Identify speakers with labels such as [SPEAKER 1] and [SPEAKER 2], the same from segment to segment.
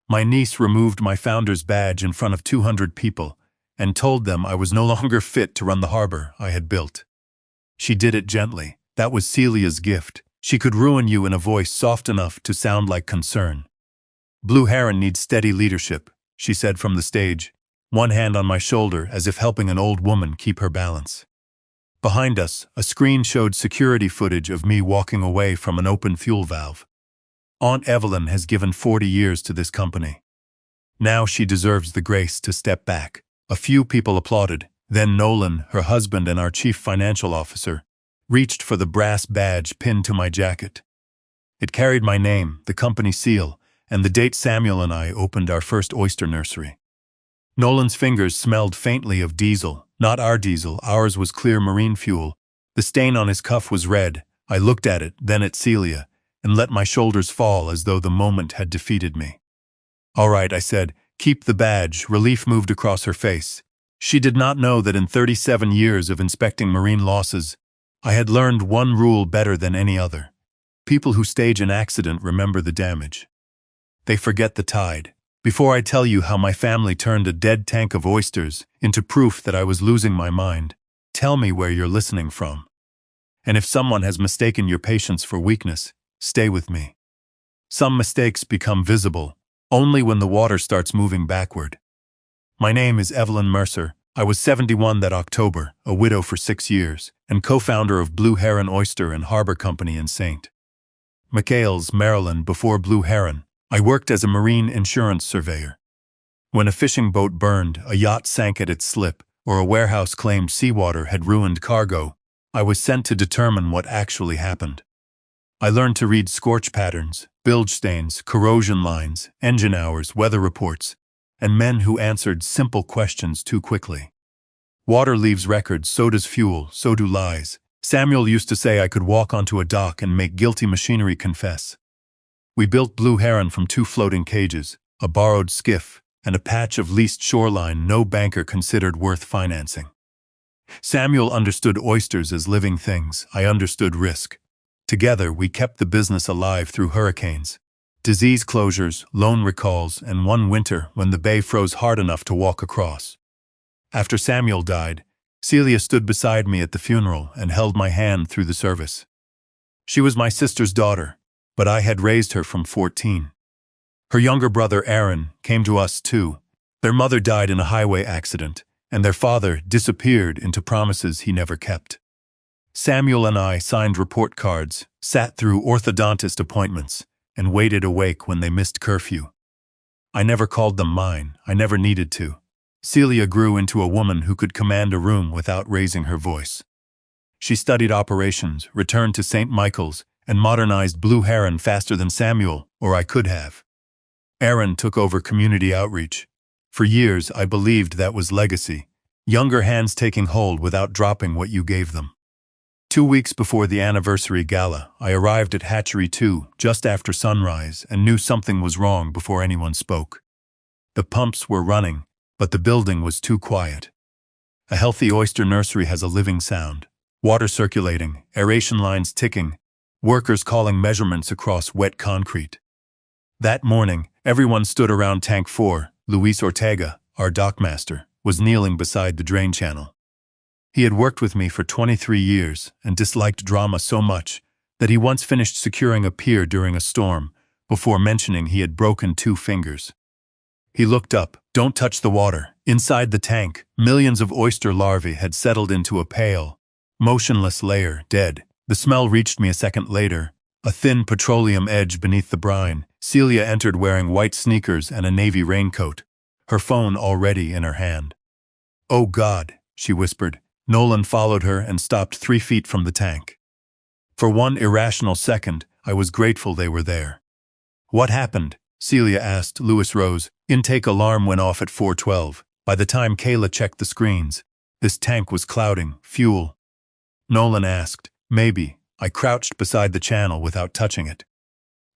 [SPEAKER 1] My niece removed my founder's badge in front of 200 people and told them I was no longer fit to run the harbor I had built. She did it gently. That was Celia's gift. She could ruin you in a voice soft enough to sound like concern. Blue Heron needs steady leadership, she said from the stage, one hand on my shoulder as if helping an old woman keep her balance. Behind us, a screen showed security footage of me walking away from an open fuel valve. Aunt Evelyn has given 40 years to this company. Now she deserves the grace to step back. A few people applauded. Then Nolan, her husband and our chief financial officer, reached for the brass badge pinned to my jacket. It carried my name, the company seal, and the date Samuel and I opened our first oyster nursery. Nolan's fingers smelled faintly of diesel. Not our diesel, ours was clear marine fuel. The stain on his cuff was red. I looked at it, then at Celia, and let my shoulders fall as though the moment had defeated me. "All right," I said, "keep the badge." Relief moved across her face. She did not know that in 37 years of inspecting marine losses, I had learned one rule better than any other. People who stage an accident remember the damage. They forget the tide. Before I tell you how my family turned a dead tank of oysters into proof that I was losing my mind, tell me where you're listening from. And if someone has mistaken your patience for weakness, stay with me. Some mistakes become visible only when the water starts moving backward. My name is Evelyn Mercer. I was 71 that October, a widow for 6 years, and co-founder of Blue Heron Oyster and Harbor Company in St. McHale's, Maryland. Before Blue Heron, I worked as a marine insurance surveyor. When a fishing boat burned, a yacht sank at its slip, or a warehouse claimed seawater had ruined cargo, I was sent to determine what actually happened. I learned to read scorch patterns, bilge stains, corrosion lines, engine hours, weather reports, and men who answered simple questions too quickly. Water leaves records, so does fuel, so do lies. Samuel used to say I could walk onto a dock and make guilty machinery confess. We built Blue Heron from 2 floating cages, a borrowed skiff, and a patch of leased shoreline no banker considered worth financing. Samuel understood oysters as living things. I understood risk. Together, we kept the business alive through hurricanes, disease closures, loan recalls, and one winter when the bay froze hard enough to walk across. After Samuel died, Celia stood beside me at the funeral and held my hand through the service. She was my sister's daughter, but I had raised her from 14. Her younger brother, Aaron, came to us too. Their mother died in a highway accident, and their father disappeared into promises he never kept. Samuel and I signed report cards, sat through orthodontist appointments, and waited awake when they missed curfew. I never called them mine. I never needed to. Celia grew into a woman who could command a room without raising her voice. She studied operations, returned to St. Michael's, and modernized Blue Heron faster than Samuel, or I could have. Aaron took over community outreach. For years, I believed that was legacy. Younger hands taking hold without dropping what you gave them. 2 weeks before the anniversary gala, I arrived at Hatchery 2 just after sunrise and knew something was wrong before anyone spoke. The pumps were running, but the building was too quiet. A healthy oyster nursery has a living sound. Water circulating, aeration lines ticking, workers calling measurements across wet concrete. That morning, everyone stood around Tank 4. Luis Ortega, our dockmaster, was kneeling beside the drain channel. He had worked with me for 23 years and disliked drama so much that he once finished securing a pier during a storm before mentioning he had broken 2 fingers. He looked up. "Don't touch the water." Inside the tank, millions of oyster larvae had settled into a pale, motionless layer, dead. The smell reached me a second later, a thin petroleum edge beneath the brine. Celia entered wearing white sneakers and a navy raincoat, her phone already in her hand. "Oh God," she whispered. Nolan followed her and stopped 3 feet from the tank. For one irrational second, I was grateful they were there. "What happened?" Celia asked. Louis rose. Intake alarm went off at 4:12. By the time Kayla checked the screens, this tank was clouding. "Fuel?" Nolan asked. "Maybe." I crouched beside the channel without touching it.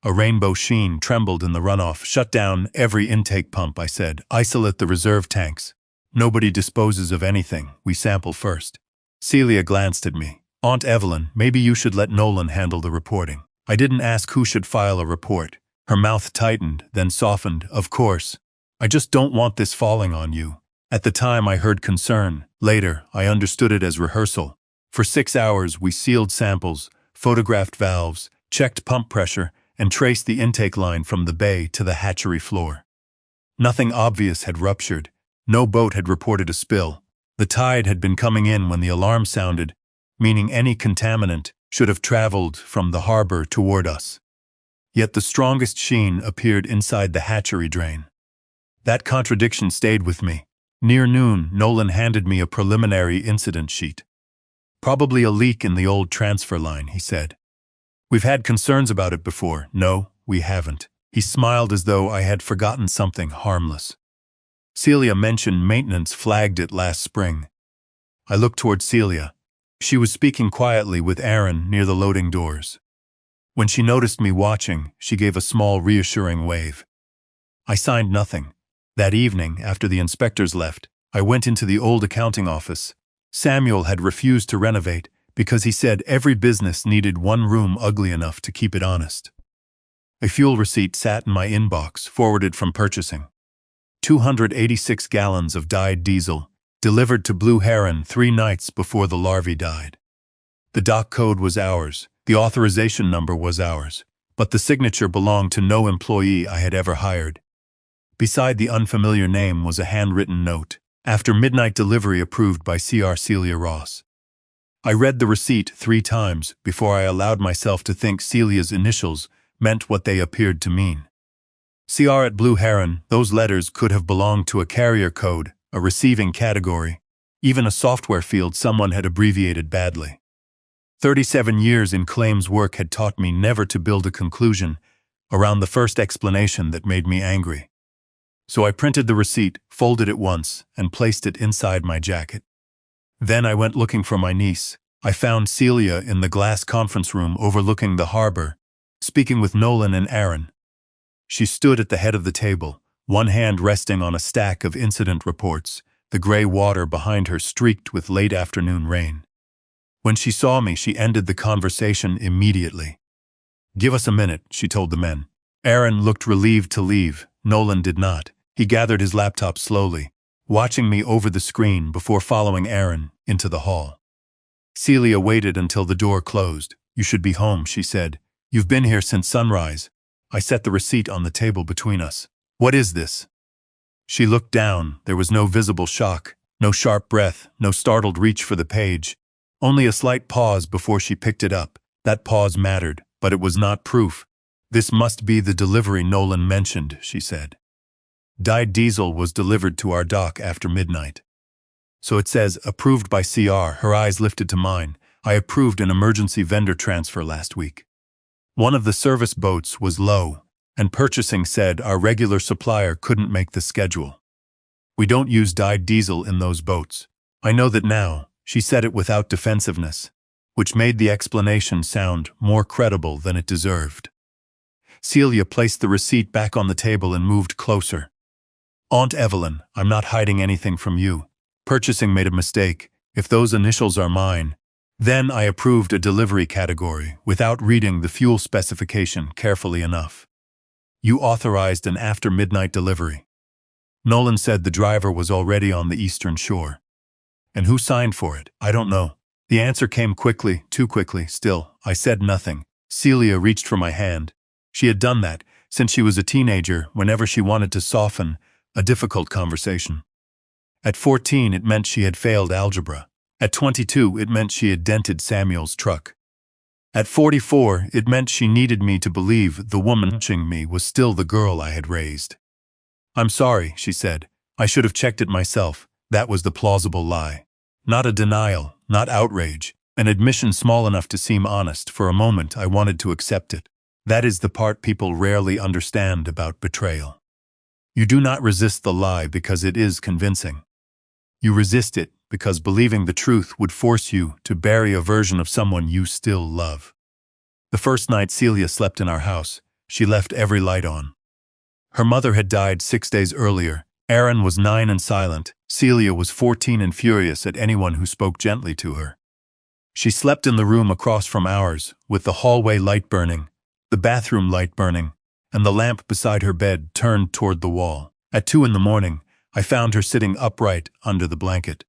[SPEAKER 1] A rainbow sheen trembled in the runoff. "Shut down every intake pump," I said. "Isolate the reserve tanks. Nobody disposes of anything. We sample first." Celia glanced at me. "Aunt Evelyn, maybe you should let Nolan handle the reporting." I didn't ask who should file a report. Her mouth tightened, then softened. Of course. I just don't want this falling on you. At the time I heard concern. Later, I understood it as rehearsal. For 6 hours we sealed samples, photographed valves, checked pump pressure, and traced the intake line from the bay to the hatchery floor. Nothing obvious had ruptured. No boat had reported a spill. The tide had been coming in when the alarm sounded, meaning any contaminant should have traveled from the harbor toward us. Yet the strongest sheen appeared inside the hatchery drain. That contradiction stayed with me. Near noon, Nolan handed me a preliminary incident sheet. Probably a leak in the old transfer line, he said. We've had concerns about it before. No, we haven't. He smiled as though I had forgotten something harmless. Celia mentioned maintenance flagged it last spring. I looked toward Celia. She was speaking quietly with Aaron near the loading doors. When she noticed me watching, she gave a small reassuring wave. I signed nothing. That evening, after the inspectors left, I went into the old accounting office. Samuel had refused to renovate because he said every business needed one room ugly enough to keep it honest. A fuel receipt sat in my inbox, forwarded from purchasing. 286 gallons of dyed diesel, delivered to Blue Heron 3 nights before the larvae died. The dock code was ours, the authorization number was ours, but the signature belonged to no employee I had ever hired. Beside the unfamiliar name was a handwritten note, after midnight delivery approved by Cr. Celia Ross. I read the receipt 3 times before I allowed myself to think Celia's initials meant what they appeared to mean. Cr. at Blue Heron, those letters could have belonged to a carrier code, a receiving category, even a software field someone had abbreviated badly. 37 years in claims work had taught me never to build a conclusion around the first explanation that made me angry. So I printed the receipt, folded it once, and placed it inside my jacket. Then I went looking for my niece. I found Celia in the glass conference room overlooking the harbor, speaking with Nolan and Aaron. She stood at the head of the table, one hand resting on a stack of incident reports, the gray water behind her streaked with late afternoon rain. When she saw me, she ended the conversation immediately. "Give us a minute," she told the men. Aaron looked relieved to leave. Nolan did not. He gathered his laptop slowly, watching me over the screen before following Aaron into the hall. Celia waited until the door closed. "You should be home," she said. "You've been here since sunrise." I set the receipt on the table between us. "What is this?" She looked down. There was no visible shock, no sharp breath, no startled reach for the page. Only a slight pause before she picked it up. That pause mattered, but it was not proof. "This must be the delivery Nolan mentioned," she said. "Dyed diesel was delivered to our dock after midnight." "So it says, approved by CR." Her eyes lifted to mine. "I approved an emergency vendor transfer last week. One of the service boats was low, and purchasing said our regular supplier couldn't make the schedule. We don't use dyed diesel in those boats. I know that now." She said it without defensiveness, which made the explanation sound more credible than it deserved. Celia placed the receipt back on the table and moved closer. "Aunt Evelyn, I'm not hiding anything from you. Purchasing made a mistake. If those initials are mine." Then I approved a delivery category without reading the fuel specification carefully enough. "You authorized an after-midnight delivery." Nolan said the driver was already on the eastern shore. "And who signed for it?" "I don't know." The answer came quickly, too quickly. Still, I said nothing. Celia reached for my hand. She had done that since she was a teenager whenever she wanted to soften a difficult conversation. At 14, it meant she had failed algebra. At 22, it meant she had dented Samuel's truck. At 44, it meant she needed me to believe the woman touching me was still the girl I had raised. "I'm sorry," she said. "I should have checked it myself." That was the plausible lie. Not a denial, not outrage, an admission small enough to seem honest. For a moment, I wanted to accept it. That is the part people rarely understand about betrayal. You do not resist the lie because it is convincing. You resist it because believing the truth would force you to bury a version of someone you still love. The first night Celia slept in our house, she left every light on. Her mother had died 6 days earlier. Aaron was 9 and silent. Celia was 14 and furious at anyone who spoke gently to her. She slept in the room across from ours, with the hallway light burning, the bathroom light burning, and the lamp beside her bed turned toward the wall. At 2 in the morning, I found her sitting upright under the blanket.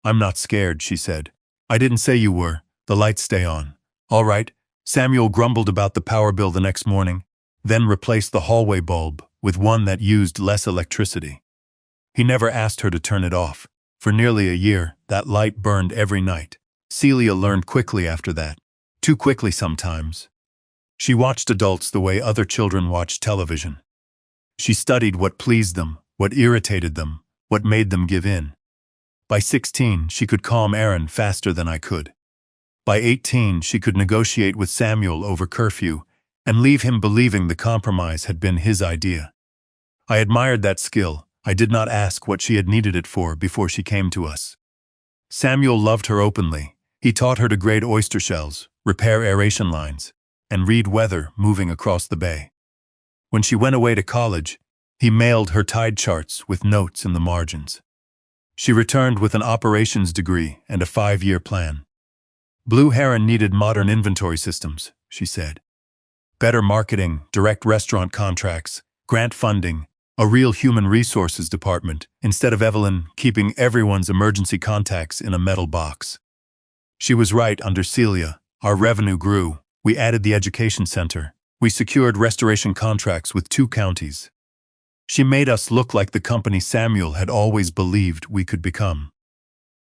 [SPEAKER 1] "I'm not scared," she said. "I didn't say you were. The lights stay on." "All right." Samuel grumbled about the power bill the next morning, then replaced the hallway bulb with one that used less electricity. He never asked her to turn it off. For nearly a year, that light burned every night. Celia learned quickly after that. Too quickly sometimes. She watched adults the way other children watch television. She studied what pleased them, what irritated them, what made them give in. By 16, she could calm Heron faster than I could. By 18, she could negotiate with Samuel over curfew and leave him believing the compromise had been his idea. I admired that skill. I did not ask what she had needed it for before she came to us. Samuel loved her openly. He taught her to grade oyster shells, repair aeration lines, and read weather moving across the bay. When she went away to college, he mailed her tide charts with notes in the margins. She returned with an operations degree and a 5-year plan. Blue Heron needed modern inventory systems, she said. Better marketing, direct restaurant contracts, grant funding, a real human resources department, instead of Evelyn keeping everyone's emergency contacts in a metal box. She was right. Under Celia, our revenue grew. We added the education center. We secured restoration contracts with 2 counties. She made us look like the company Samuel had always believed we could become.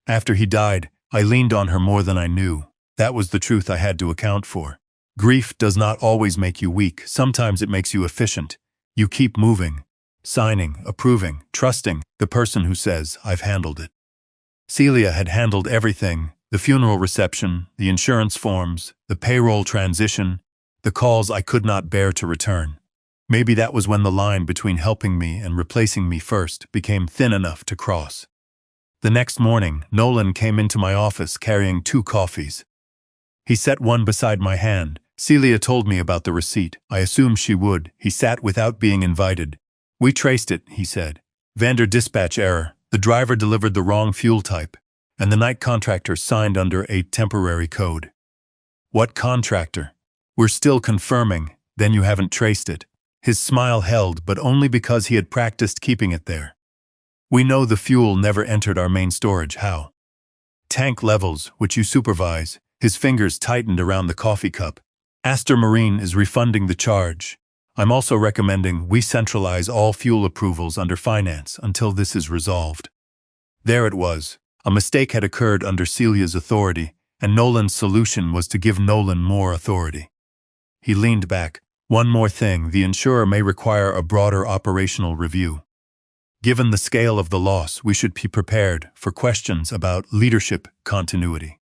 [SPEAKER 1] After he died, I leaned on her more than I knew. That was the truth I had to account for. Grief does not always make you weak. Sometimes it makes you efficient. You keep moving, signing, approving, trusting the person who says, "I've handled it." Celia had handled everything: the funeral reception, the insurance forms, the payroll transition, the calls I could not bear to return. Maybe that was when the line between helping me and replacing me first became thin enough to cross. The next morning, Nolan came into my office carrying 2 coffees. He set one beside my hand. Celia told me about the receipt. I assumed she would. He sat without being invited. "We traced it," he said. "Vendor dispatch error. The driver delivered the wrong fuel type, and the night contractor signed under a temporary code." "What contractor?" "We're still confirming. Then you haven't traced it." His smile held, but only because he had practiced keeping it there. "We know the fuel never entered our main storage. How?" "Tank levels, which you supervise." His fingers tightened around the coffee cup. "Aster Marine is refunding the charge. I'm also recommending we centralize all fuel approvals under finance until this is resolved." There it was. A mistake had occurred under Celia's authority, and Nolan's solution was to give Nolan more authority. He leaned back. "One more thing, the insurer may require a broader operational review. Given the scale of the loss, we should be prepared for questions about leadership continuity."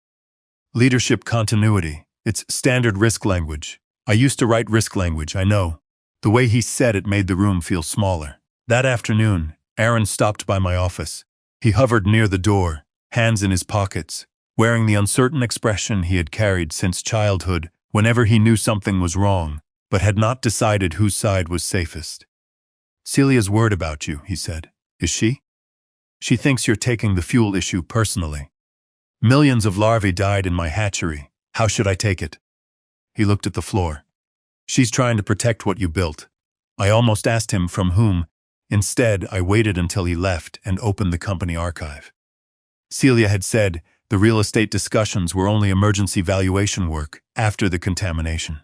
[SPEAKER 1] Leadership continuity. It's standard risk language. I used to write risk language, I know. The way he said it made the room feel smaller. That afternoon, Heron stopped by my office. He hovered near the door, hands in his pockets, wearing the uncertain expression he had carried since childhood whenever he knew something was wrong, but had not decided whose side was safest. "Celia's worried about you," he said. "Is she?" "She thinks you're taking the fuel issue personally. Millions of larvae died in my hatchery. How should I take it?" He looked at the floor. "She's trying to protect what you built." I almost asked him from whom. Instead, I waited until he left and opened the company archive. Celia had said the real estate discussions were only emergency valuation work after the contamination.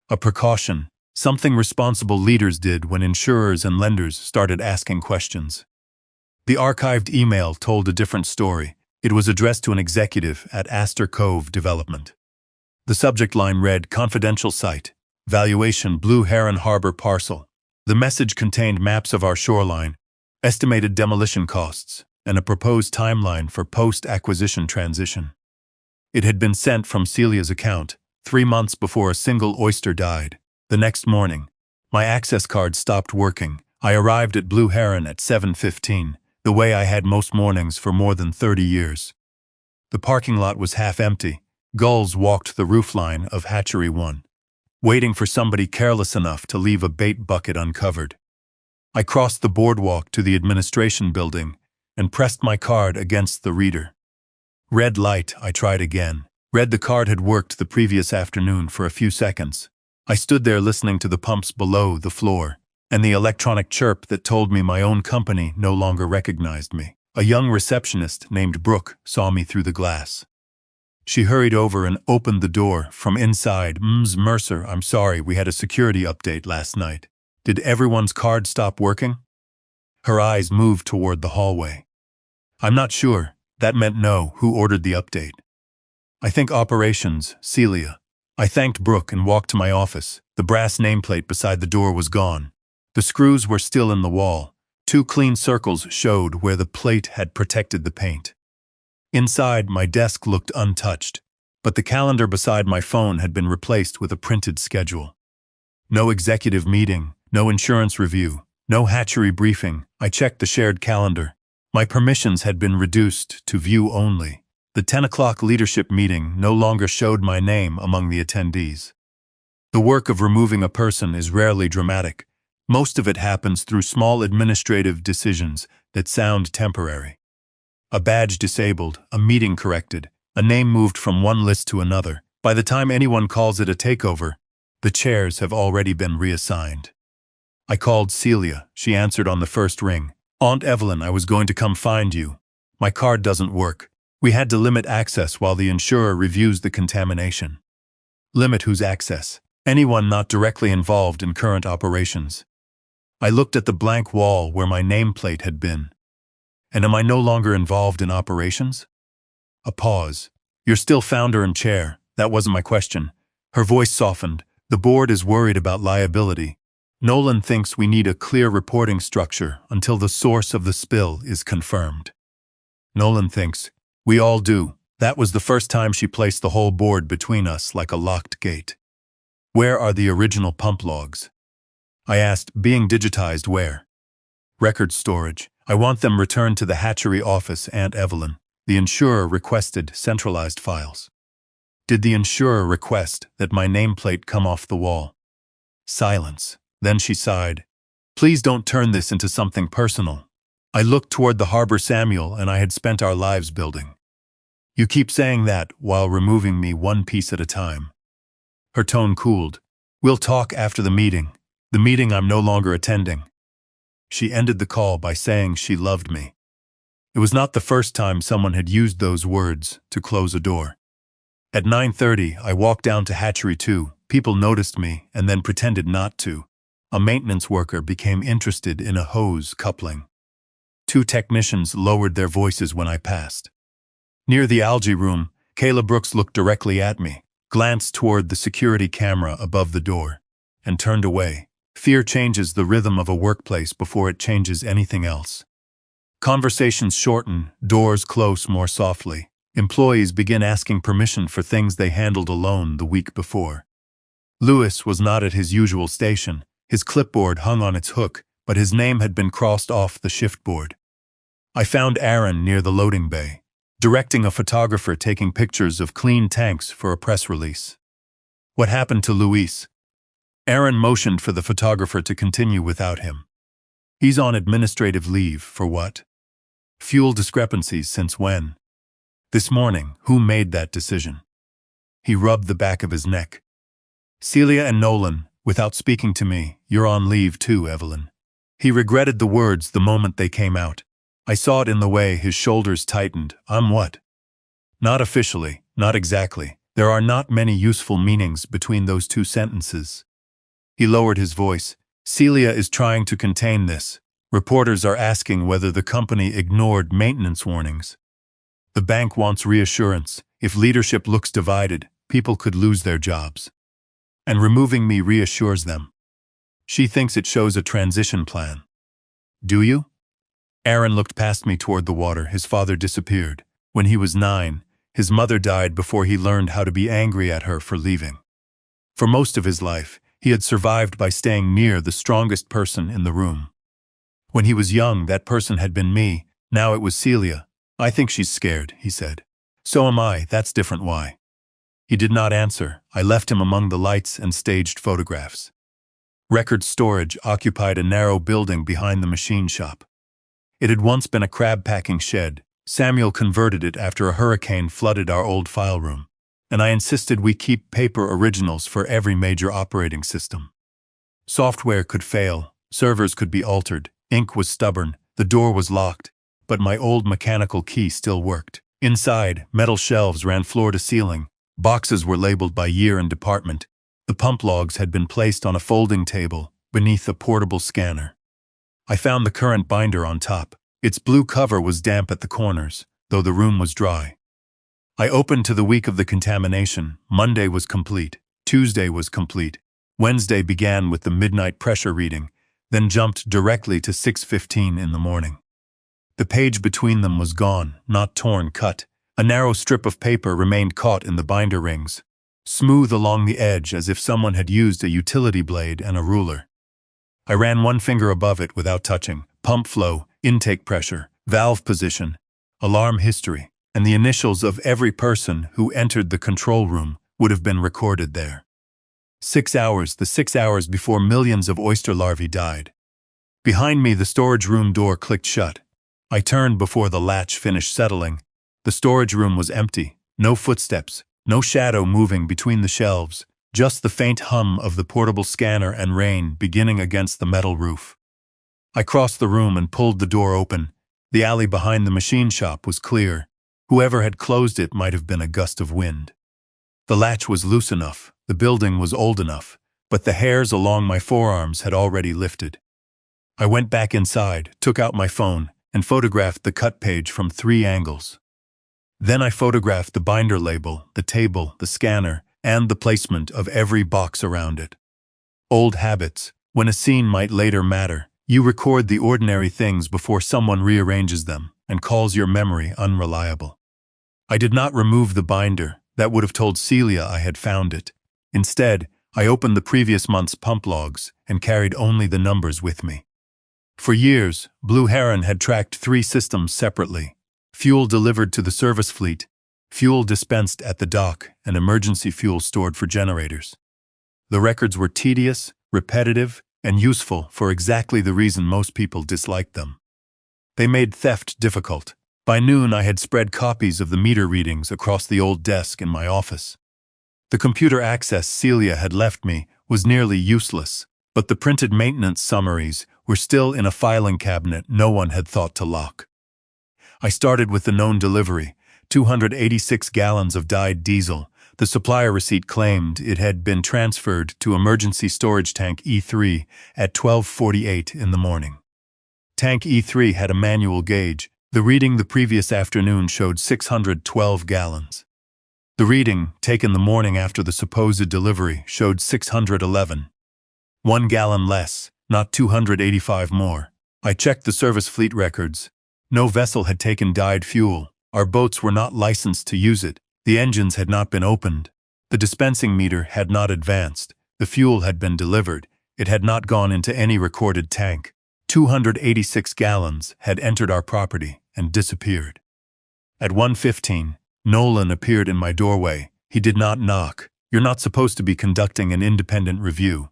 [SPEAKER 1] A precaution, something responsible leaders did when insurers and lenders started asking questions. The archived email told a different story. It was addressed to an executive at Astor Cove Development. The subject line read, "Confidential site. Valuation Blue Heron Harbor parcel." The message contained maps of our shoreline, estimated demolition costs, and a proposed timeline for post-acquisition transition. It had been sent from Celia's account 3 months before a single oyster died. The next morning, my access card stopped working. I arrived at Blue Heron at 7:15, the way I had most mornings for more than 30 years. The parking lot was half empty. Gulls walked the roofline of Hatchery 1, waiting for somebody careless enough to leave a bait bucket uncovered. I crossed the boardwalk to the administration building and pressed my card against the reader. Red light. I tried again. Read the card had worked the previous afternoon for a few seconds. I stood there listening to the pumps below the floor, and the electronic chirp that told me my own company no longer recognized me. A young receptionist named Brooke saw me through the glass. She hurried over and opened the door from inside. Ms. Mercer, I'm sorry, we had a security update last night. Did everyone's card stop working? Her eyes moved toward the hallway. I'm not sure. That meant no. Who ordered the update? I think operations, Celia. I thanked Brooke and walked to my office. The brass nameplate beside the door was gone. The screws were still in the wall. 2 clean circles showed where the plate had protected the paint. Inside, my desk looked untouched, but the calendar beside my phone had been replaced with a printed schedule. No executive meeting, no insurance review, no hatchery briefing. I checked the shared calendar. My permissions had been reduced to view only. The 10 o'clock leadership meeting no longer showed my name among the attendees. The work of removing a person is rarely dramatic. Most of it happens through small administrative decisions that sound temporary. A badge disabled, a meeting corrected, a name moved from one list to another. By the time anyone calls it a takeover, the chairs have already been reassigned. I called Celia. She answered on the first ring. Aunt Evelyn, I was going to come find you. My card doesn't work. We had to limit access while the insurer reviews the contamination. Limit whose access? Anyone not directly involved in current operations. I looked at the blank wall where my nameplate had been. And am I no longer involved in operations? A pause. You're still founder and chair. That wasn't my question. Her voice softened. The board is worried about liability. Nolan thinks we need a clear reporting structure until the source of the spill is confirmed. Nolan thinks. We all do. That was the first time she placed the whole board between us like a locked gate. Where are the original pump logs? I asked, being digitized where? Record storage. I want them returned to the hatchery office, Aunt Evelyn. The insurer requested centralized files. Did the insurer request that my nameplate come off the wall? Silence. Then she sighed. Please don't turn this into something personal. I looked toward the harbor Samuel and I had spent our lives building. You keep saying that while removing me one piece at a time. Her tone cooled. We'll talk after the meeting I'm no longer attending. She ended the call by saying she loved me. It was not the first time someone had used those words to close a door. At 9:30, I walked down to Hatchery 2. People noticed me and then pretended not to. A maintenance worker became interested in a hose coupling. 2 technicians lowered their voices when I passed. Near the algae room, Kayla Brooks looked directly at me, glanced toward the security camera above the door, and turned away. Fear changes the rhythm of a workplace before it changes anything else. Conversations shorten, doors close more softly. Employees begin asking permission for things they handled alone the week before. Lewis was not at his usual station. His clipboard hung on its hook, but his name had been crossed off the shift board. I found Aaron near the loading bay, directing a photographer taking pictures of clean tanks for a press release. What happened to Luis? Aaron motioned for the photographer to continue without him. He's on administrative leave for what? Fuel discrepancies since when? This morning. Who made that decision? He rubbed the back of his neck. Celia and Nolan, without speaking to me. You're on leave too, Evelyn. He regretted the words the moment they came out. I saw it in the way his shoulders tightened. I'm what? Not officially, not exactly. There are not many useful meanings between those 2 sentences. He lowered his voice. Celia is trying to contain this. Reporters are asking whether the company ignored maintenance warnings. The bank wants reassurance. If leadership looks divided, people could lose their jobs. And removing me reassures them. She thinks it shows a transition plan. Do you? Aaron looked past me toward the water. His father disappeared. When he was 9, his mother died before he learned how to be angry at her for leaving. For most of his life, he had survived by staying near the strongest person in the room. When he was young, that person had been me. Now it was Celia. I think she's scared, he said. So am I. That's different. Why? He did not answer. I left him among the lights and staged photographs. Record storage occupied a narrow building behind the machine shop. It had once been a crab packing shed. Samuel converted it after a hurricane flooded our old file room. and I insisted we keep paper originals for every major operating system. Software could fail, servers could be altered, ink was stubborn, the door was locked, but my old mechanical key still worked. Inside, metal shelves ran floor to ceiling, boxes were labeled by year and department. The pump logs had been placed on a folding table beneath a portable scanner. I found the current binder on top. Its blue cover was damp at the corners, though the room was dry. I opened to the week of the contamination. Monday was complete. Tuesday was complete. Wednesday began with the midnight pressure reading, then jumped directly to 6:15 in the morning. The page between them was gone, not torn, cut. A narrow strip of paper remained caught in the binder rings, smooth along the edge as if someone had used a utility blade and a ruler. I ran one finger above it without touching. Pump flow, intake pressure, valve position, alarm history, and the initials of every person who entered the control room would have been recorded there. 6 hours, the 6 hours before millions of oyster larvae died. Behind me, the storage room door clicked shut. I turned before the latch finished settling. The storage room was empty, no footsteps, no shadow moving between the shelves, just the faint hum of the portable scanner and rain beginning against the metal roof. I crossed the room and pulled the door open. The alley behind the machine shop was clear. Whoever had closed it might have been a gust of wind. The latch was loose enough, the building was old enough, but the hairs along my forearms had already lifted. I went back inside, took out my phone, and photographed the cut page from 3 angles. Then I photographed the binder label, the table, the scanner, and the placement of every box around it. Old habits. When a scene might later matter, you record the ordinary things before someone rearranges them and calls your memory unreliable. I did not remove the binder. That would have told Celia I had found it. Instead, I opened the previous month's pump logs and carried only the numbers with me. For years, Blue Heron had tracked 3 systems separately: fuel delivered to the service fleet, fuel dispensed at the dock, and emergency fuel stored for generators. The records were tedious, repetitive, and useful for exactly the reason most people disliked them. They made theft difficult. By noon, I had spread copies of the meter readings across the old desk in my office. The computer access Celia had left me was nearly useless, but the printed maintenance summaries were still in a filing cabinet no one had thought to lock. I started with the known delivery, 286 gallons of dyed diesel. The supplier receipt claimed it had been transferred to emergency storage tank E3 at 12:48 in the morning. Tank E3 had a manual gauge. The reading the previous afternoon showed 612 gallons. The reading, taken the morning after the supposed delivery, showed 611. 1 gallon less, not 285 more. I checked the service fleet records. No vessel had taken dyed fuel. Our boats were not licensed to use it. The engines had not been opened. The dispensing meter had not advanced. The fuel had been delivered. It had not gone into any recorded tank. 286 gallons had entered our property and disappeared. At 1:15, Nolan appeared in my doorway. He did not knock. You're not supposed to be conducting an independent review.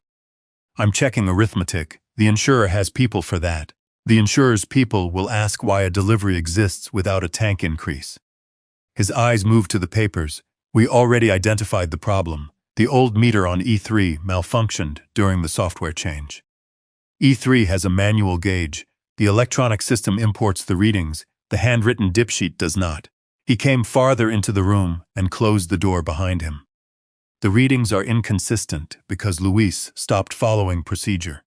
[SPEAKER 1] I'm checking arithmetic. The insurer has people for that. The insurer's people will ask why a delivery exists without a tank increase. His eyes moved to the papers. We already identified the problem. The old meter on E3 malfunctioned during the software change. E3 has a manual gauge. The electronic system imports the readings. The handwritten dip sheet does not. He came farther into the room and closed the door behind him. The readings are inconsistent because Luis stopped following procedure.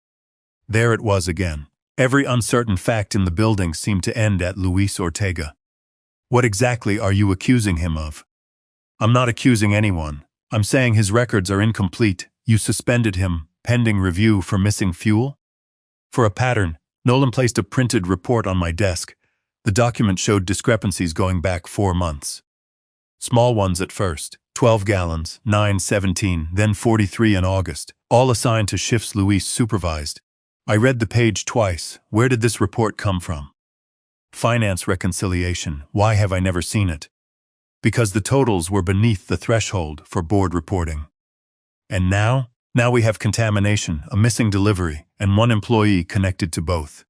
[SPEAKER 1] There it was again. Every uncertain fact in the building seemed to end at Luis Ortega. What exactly are you accusing him of? I'm not accusing anyone. I'm saying his records are incomplete. You suspended him, pending review for missing fuel? For a pattern, Nolan placed a printed report on my desk. The document showed discrepancies going back 4 months. Small ones at first, 12 gallons, 9/17, then 43 in August, all assigned to shifts Luis supervised. I read the page twice. Where did this report come from? Finance reconciliation. Why have I never seen it? Because the totals were beneath the threshold for board reporting. And now we have contamination, a missing delivery, and 1 employee connected to both.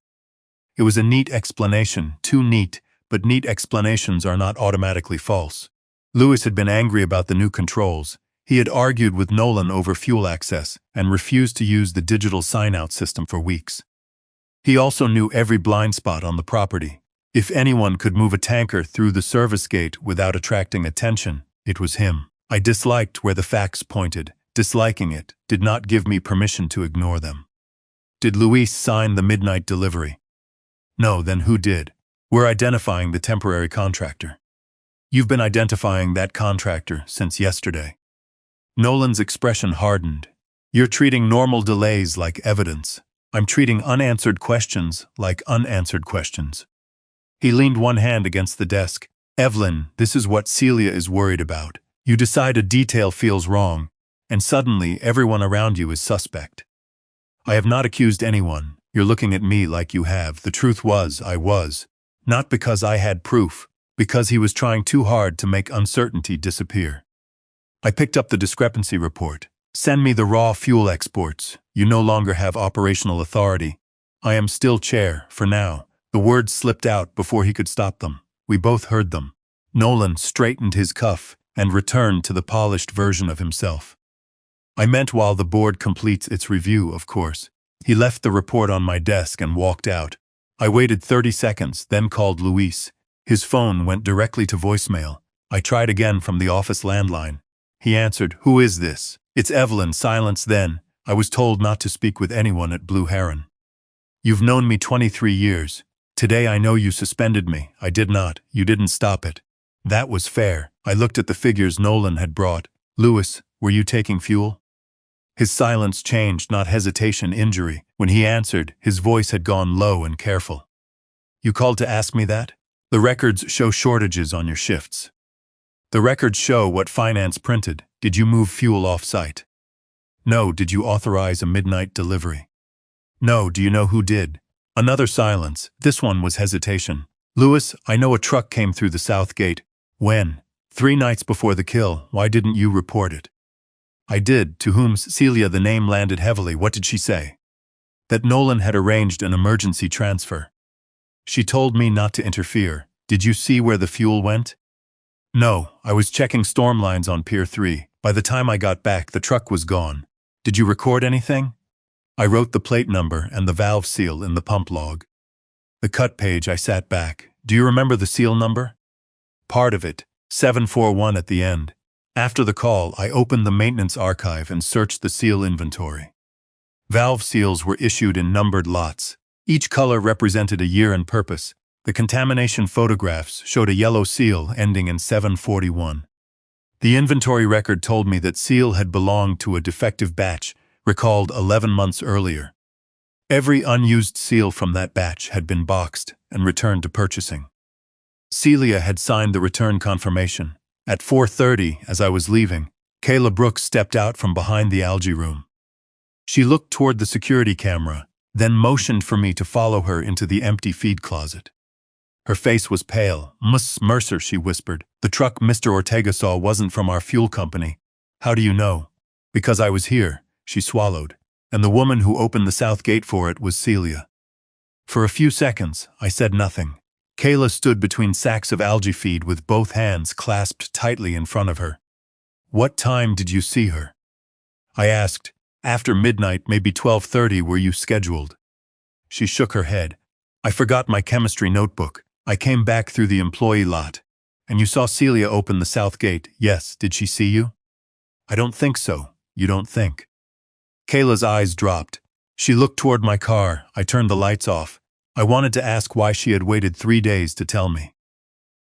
[SPEAKER 1] It was a neat explanation, too neat, but neat explanations are not automatically false. Lewis had been angry about the new controls. He had argued with Nolan over fuel access and refused to use the digital sign-out system for weeks. He also knew every blind spot on the property. If anyone could move a tanker through the service gate without attracting attention, it was him. I disliked where the facts pointed. Disliking it did not give me permission to ignore them. Did Luis sign the midnight delivery? No, then who did? We're identifying the temporary contractor. You've been identifying that contractor since yesterday. Nolan's expression hardened. You're treating normal delays like evidence. I'm treating unanswered questions like unanswered questions. He leaned one hand against the desk. Evelyn, this is what Celia is worried about. You decide a detail feels wrong, and suddenly everyone around you is suspect. I have not accused anyone. You're looking at me like you have. The truth was, I was. Not because I had proof, because he was trying too hard to make uncertainty disappear. I picked up the discrepancy report. Send me the raw fuel exports. You no longer have operational authority. I am still chair, for now. The words slipped out before he could stop them. We both heard them. Nolan straightened his cuff and returned to the polished version of himself. I meant while the board completes its review, of course. He left the report on my desk and walked out. I waited 30 seconds, then called Luis. His phone went directly to voicemail. I tried again from the office landline. He answered, "Who is this?" "It's Evelyn." Silence then. I was told not to speak with anyone at Blue Heron. You've known me 23 years. Today I know you suspended me. I did not. You didn't stop it. That was fair. I looked at the figures Nolan had brought. Lewis, were you taking fuel? His silence changed, not hesitation, injury. When he answered, his voice had gone low and careful. You called to ask me that? The records show shortages on your shifts. The records show what finance printed. Did you move fuel off-site? No. Did you authorize a midnight delivery? No. Do you know who did? Another silence. This one was hesitation. Lewis, I know a truck came through the south gate. When? 3 nights before the kill. Why didn't you report it? I did. To whom? Celia. The name landed heavily. What did she say? That Nolan had arranged an emergency transfer. She told me not to interfere. Did you see where the fuel went? No. I was checking storm lines on Pier 3. By the time I got back, the truck was gone. Did you record anything? I wrote the plate number and the valve seal in the pump log. The cut page. I sat back. Do you remember the seal number? Part of it. 741 at the end. After the call, I opened the maintenance archive and searched the seal inventory. Valve seals were issued in numbered lots. Each color represented a year and purpose. The contamination photographs showed a yellow seal ending in 741. The inventory record told me that seal had belonged to a defective batch, recalled 11 months earlier. Every unused seal from that batch had been boxed and returned to purchasing. Celia had signed the return confirmation. At 4:30, as I was leaving, Kayla Brooks stepped out from behind the algae room. She looked toward the security camera, then motioned for me to follow her into the empty feed closet. Her face was pale. "Miss Mercer," she whispered. "The truck Mr. Ortega saw wasn't from our fuel company." "How do you know?" "Because I was here," she swallowed, "and the woman who opened the south gate for it was Celia." For a few seconds, I said nothing. Kayla stood between sacks of algae feed with both hands clasped tightly in front of her. "What time did you see her?" I asked. "After midnight, maybe 12:30. Were you scheduled?" She shook her head. "I forgot my chemistry notebook. I came back through the employee lot." "And you saw Celia open the south gate?" "Yes. Did she see you?" "I don't think so." "You don't think?" Kayla's eyes dropped. She looked toward my car. I turned the lights off. I wanted to ask why she had waited 3 days to tell me.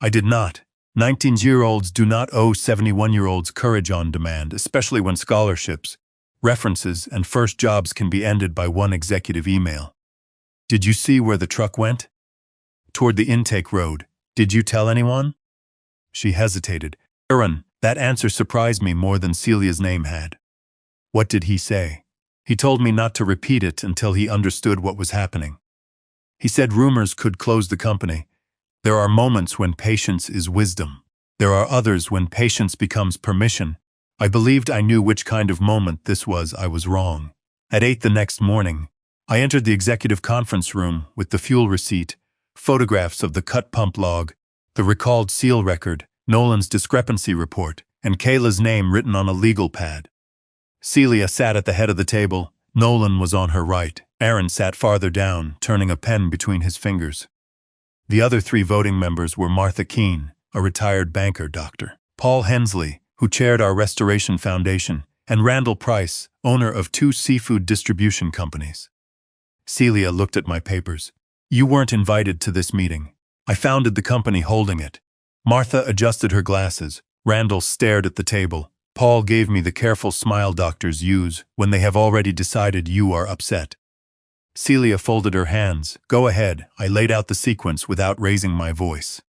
[SPEAKER 1] I did not. 19-year-olds do not owe 71-year-olds courage on demand, especially when scholarships, references, and first jobs can be ended by one executive email. "Did you see where the truck went?" "Toward the intake road." "Did you tell anyone?" She hesitated. "Heron." That answer surprised me more than Celia's name had. "What did he say?" "He told me not to repeat it until he understood what was happening. He said rumors could close the company. There are moments when patience is wisdom. There are others when patience becomes permission. I believed I knew which kind of moment this was. I was wrong. At 8 the next morning, I entered the executive conference room with the fuel receipt, photographs of the cut pump log, the recalled seal record, Nolan's discrepancy report, and Kayla's name written on a legal pad. Celia sat at the head of the table. Nolan was on her right. Aaron sat farther down, turning a pen between his fingers. The other 3 voting members were Martha Keene, a retired banker doctor, Paul Hensley, who chaired our Restoration Foundation, and Randall Price, owner of 2 seafood distribution companies. Celia looked at my papers. You weren't invited to this meeting. I founded the company holding it. Martha adjusted her glasses. Randall stared at the table. Paul gave me the careful smile doctors use when they have already decided you are upset. Celia folded her hands. Go ahead. I laid out the sequence without raising my voice.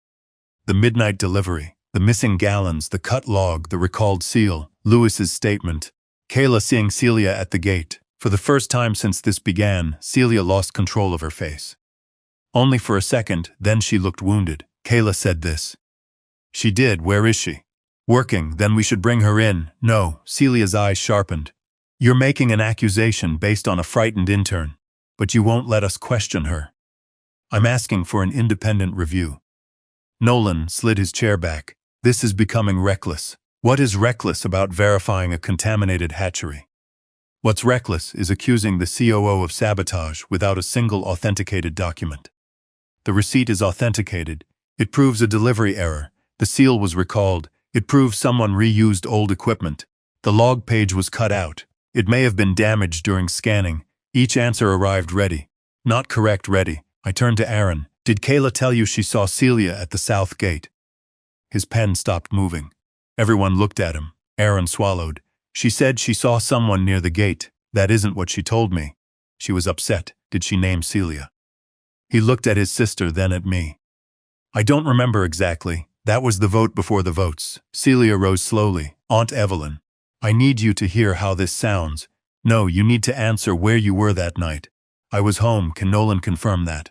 [SPEAKER 1] The midnight delivery, the missing gallons, the cut log, the recalled seal, Lewis's statement. Kayla seeing Celia at the gate. For the first time since this began, Celia lost control of her face. Only for a second, then she looked wounded. Kayla said this. She did. Where is she? Working. Then we should bring her in. No. Celia's eyes sharpened. You're making an accusation based on a frightened intern. But you won't let us question her. I'm asking for an independent review. Nolan slid his chair back. This is becoming reckless. What is reckless about verifying a contaminated hatchery? What's reckless is accusing the COO of sabotage without a single authenticated document. The receipt is authenticated. It proves a delivery error. The seal was recalled. It proves someone reused old equipment. The log page was cut out. It may have been damaged during scanning. Each answer arrived ready. Not correct ready. I turned to Aaron. Did Kayla tell you she saw Celia at the south gate? His pen stopped moving. Everyone looked at him. Aaron swallowed. She said she saw someone near the gate. That isn't what she told me. She was upset. Did she name Celia? He looked at his sister, then at me. I don't remember exactly. That was the vote before the votes. Celia rose slowly. Aunt Evelyn, I need you to hear how this sounds. No, you need to answer where you were that night. I was home. Can Nolan confirm that?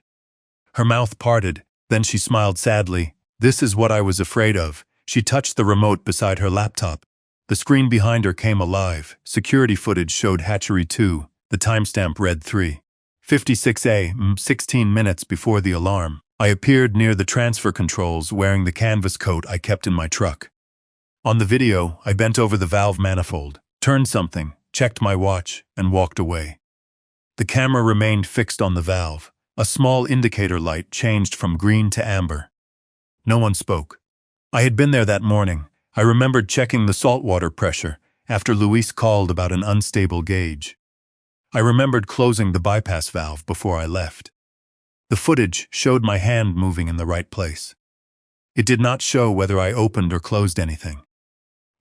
[SPEAKER 1] Her mouth parted. Then she smiled sadly. This is what I was afraid of. She touched the remote beside her laptop. The screen behind her came alive. Security footage showed Hatchery 2. The timestamp read 3:56 a.m., 16 minutes before the alarm. I appeared near the transfer controls wearing the canvas coat I kept in my truck. On the video, I bent over the valve manifold, turned something, checked my watch, and walked away. The camera remained fixed on the valve. A small indicator light changed from green to amber. No one spoke. I had been there that morning. I remembered checking the saltwater pressure after Luis called about an unstable gauge. I remembered closing the bypass valve before I left. The footage showed my hand moving in the right place. It did not show whether I opened or closed anything.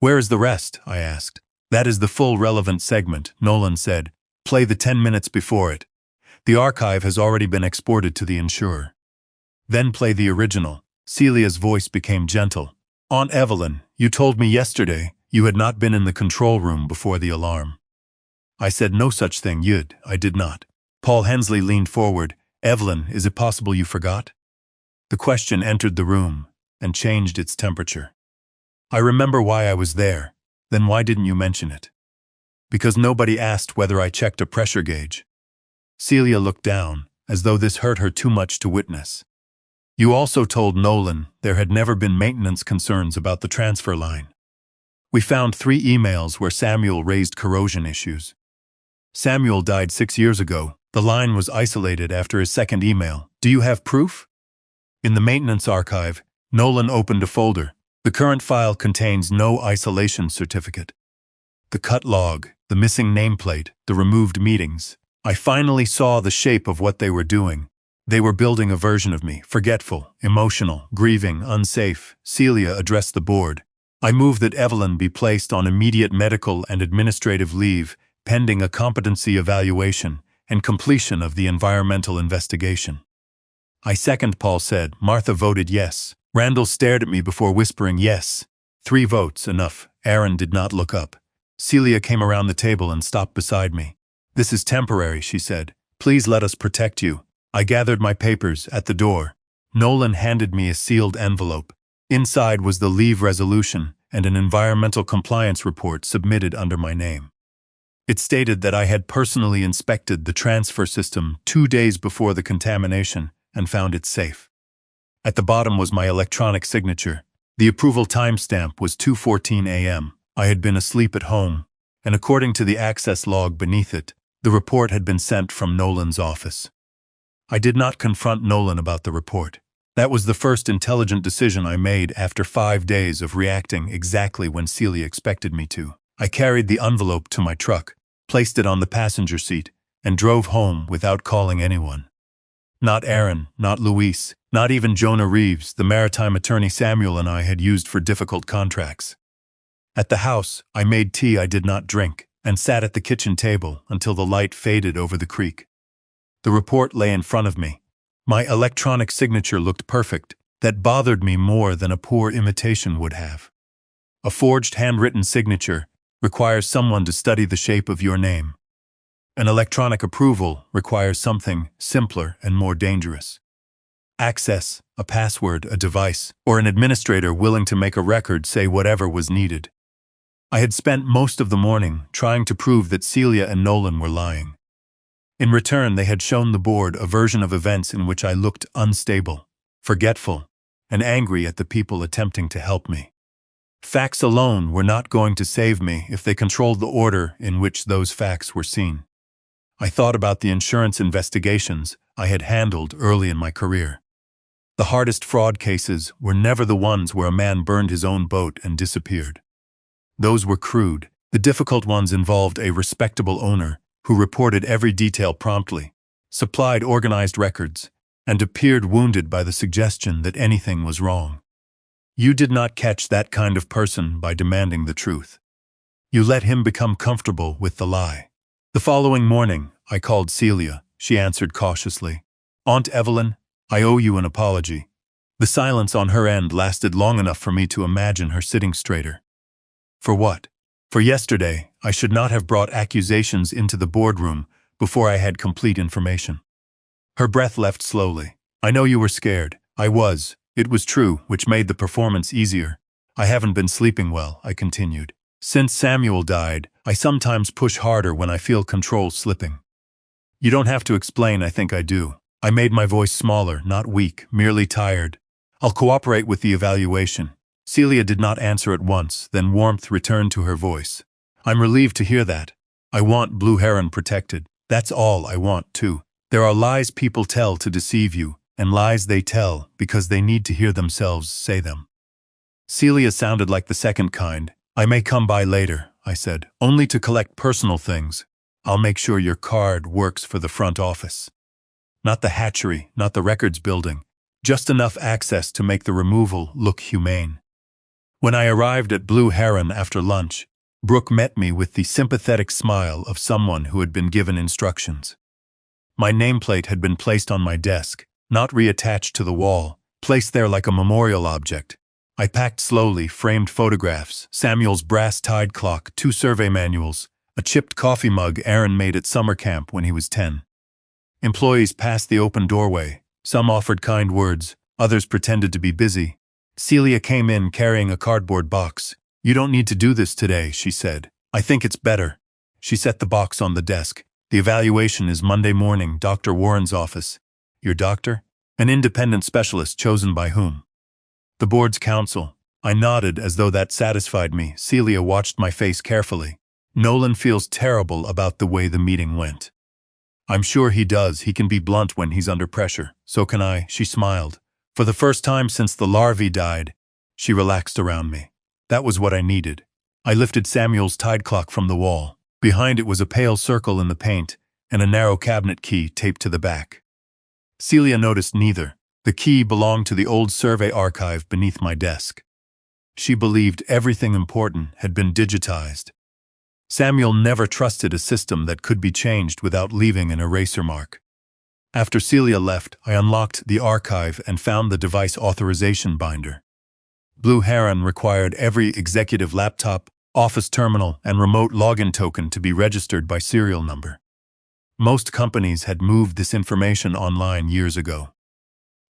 [SPEAKER 1] Where is the rest? I asked. That is the full relevant segment, Nolan said. Play the 10 minutes before it. The archive has already been exported to the insurer. Then play the original. Celia's voice became gentle. Aunt Evelyn, you told me yesterday you had not been in the control room before the alarm. I said no such thing. I did not. Paul Hensley leaned forward. Evelyn, is it possible you forgot? The question entered the room and changed its temperature. I remember why I was there. Then why didn't you mention it? Because nobody asked whether I checked a pressure gauge. Celia looked down, as though this hurt her too much to witness. You also told Nolan there had never been maintenance concerns about the transfer line. We found 3 emails where Samuel raised corrosion issues. Samuel died 6 years ago. The line was isolated after his second email. Do you have proof? In the maintenance archive, Nolan opened a folder. The current file contains no isolation certificate. The cut log, the missing nameplate, the removed meetings. I finally saw the shape of what they were doing. They were building a version of me, forgetful, emotional, grieving, unsafe. Celia addressed the board. I move that Evelyn be placed on immediate medical and administrative leave, pending a competency evaluation and completion of the environmental investigation. I second, Paul said. Martha voted yes. Randall stared at me before whispering yes. 3 votes, enough. Aaron did not look up. Celia came around the table and stopped beside me. This is temporary, she said. Please let us protect you. I gathered my papers at the door. Nolan handed me a sealed envelope. Inside was the leave resolution and an environmental compliance report submitted under my name. It stated that I had personally inspected the transfer system 2 days before the contamination and found it safe. At the bottom was my electronic signature. The approval timestamp was 2:14 a.m. I had been asleep at home, and according to the access log beneath it, the report had been sent from Nolan's office. I did not confront Nolan about the report. That was the first intelligent decision I made after 5 days of reacting exactly when Celia expected me to. I carried the envelope to my truck, placed it on the passenger seat, and drove home without calling anyone. Not Aaron, not Luis, not even Jonah Reeves, the maritime attorney Samuel and I had used for difficult contracts. At the house, I made tea I did not drink, and sat at the kitchen table until the light faded over the creek. The report lay in front of me. My electronic signature looked perfect. That bothered me more than a poor imitation would have. A forged handwritten signature requires someone to study the shape of your name. An electronic approval requires something simpler and more dangerous. Access, a password, a device, or an administrator willing to make a record say whatever was needed. I had spent most of the morning trying to prove that Celia and Nolan were lying. In return, they had shown the board a version of events in which I looked unstable, forgetful, and angry at the people attempting to help me. Facts alone were not going to save me if they controlled the order in which those facts were seen. I thought about the insurance investigations I had handled early in my career. The hardest fraud cases were never the ones where a man burned his own boat and disappeared. Those were crude. The difficult ones involved a respectable owner who reported every detail promptly, supplied organized records, and appeared wounded by the suggestion that anything was wrong. You did not catch that kind of person by demanding the truth. You let him become comfortable with the lie. The following morning, I called Celia. She answered cautiously. "Aunt Evelyn, I owe you an apology." The silence on her end lasted long enough for me to imagine her sitting straighter. For what? For yesterday, I should not have brought accusations into the boardroom before I had complete information. Her breath left slowly. "I know you were scared. I was. It was true, which made the performance easier. I haven't been sleeping well," I continued. "Since Samuel died, I sometimes push harder when I feel control slipping." "You don't have to explain, I think I do." I made my voice smaller, not weak, merely tired. "I'll cooperate with the evaluation." Celia did not answer at once, then warmth returned to her voice. "I'm relieved to hear that. I want Blue Heron protected. That's all I want, too. There are lies people tell to deceive you, and lies they tell because they need to hear themselves say them." Celia sounded like the second kind. "I may come by later," I said, "only to collect personal things. I'll make sure your card works for the front office. Not the hatchery, not the records building, just enough access to make the removal look humane." When I arrived at Blue Heron after lunch, Brooke met me with the sympathetic smile of someone who had been given instructions. My nameplate had been placed on my desk, not reattached to the wall, placed there like a memorial object. I packed slowly framed photographs, Samuel's brass tide clock, 2 survey manuals, a chipped coffee mug Aaron made at summer camp when he was 10. Employees passed the open doorway. Some offered kind words, others pretended to be busy. Celia came in carrying a cardboard box. "You don't need to do this today," she said. "I think it's better." She set the box on the desk. "The evaluation is Monday morning, Dr. Warren's office." "Your doctor?" "An independent specialist chosen by whom?" "The board's counsel." I nodded as though that satisfied me. Celia watched my face carefully. "Nolan feels terrible about the way the meeting went." "I'm sure he does. He can be blunt when he's under pressure. So can I," she smiled. For the first time since the larvae died, she relaxed around me. That was what I needed. I lifted Samuel's tide clock from the wall. Behind it was a pale circle in the paint and a narrow cabinet key taped to the back. Celia noticed neither. The key belonged to the old survey archive beneath my desk. She believed everything important had been digitized. Samuel never trusted a system that could be changed without leaving an eraser mark. After Celia left, I unlocked the archive and found the device authorization binder. Blue Heron required every executive laptop, office terminal, and remote login token to be registered by serial number. Most companies had moved this information online years ago.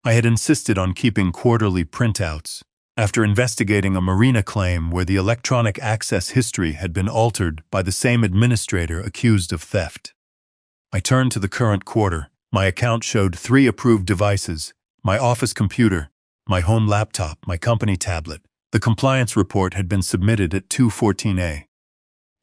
[SPEAKER 1] I had insisted on keeping quarterly printouts after investigating a marina claim where the electronic access history had been altered by the same administrator accused of theft. I turned to the current quarter. My account showed 3 approved devices: my office computer, my home laptop, my company tablet, The compliance report had been submitted at 2:14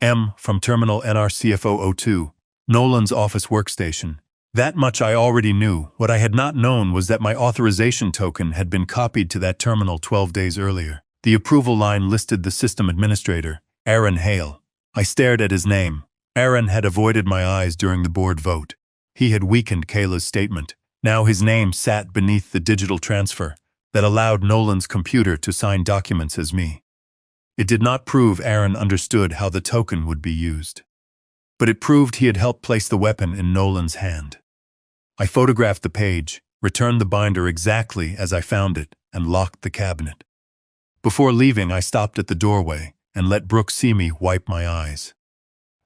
[SPEAKER 1] a.m. from Terminal NRCFO02, Nolan's office workstation. That much I already knew. What I had not known was that my authorization token had been copied to that terminal 12 days earlier. The approval line listed the system administrator, Aaron Hale. I stared at his name. Aaron had avoided my eyes during the board vote. He had weakened Kayla's statement. Now his name sat beneath the digital transfer that allowed Nolan's computer to sign documents as me. It did not prove Aaron understood how the token would be used, but it proved he had helped place the weapon in Nolan's hand. I photographed the page, returned the binder exactly as I found it, and locked the cabinet. Before leaving, I stopped at the doorway and let Brooke see me wipe my eyes.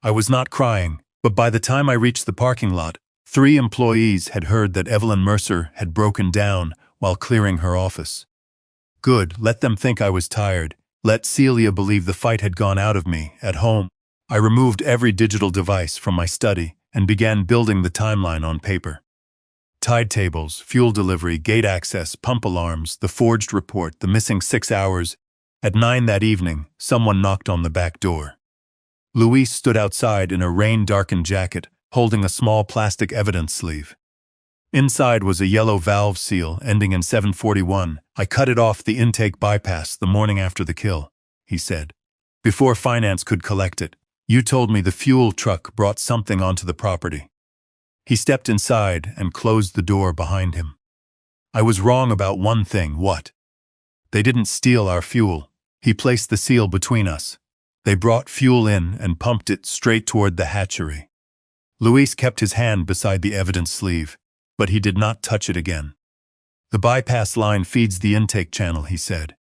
[SPEAKER 1] I was not crying, but by the time I reached the parking lot, 3 employees had heard that Evelyn Mercer had broken down while clearing her office. Good, let them think I was tired. Let Celia believe the fight had gone out of me. At home, I removed every digital device from my study and began building the timeline on paper. Tide tables, fuel delivery, gate access, pump alarms, the forged report, the missing 6 hours. At 9 that evening, someone knocked on the back door. Louise stood outside in a rain-darkened jacket, holding a small plastic evidence sleeve. Inside was a yellow valve seal ending in 741. I cut it off the intake bypass the morning after the kill, he said. Before finance could collect it, you told me the fuel truck brought something onto the property. He stepped inside and closed the door behind him. I was wrong about one thing. What? They didn't steal our fuel. He placed the seal between us. They brought fuel in and pumped it straight toward the hatchery. Luis kept his hand beside the evidence sleeve, but he did not touch it again. The bypass line feeds the intake channel, he said.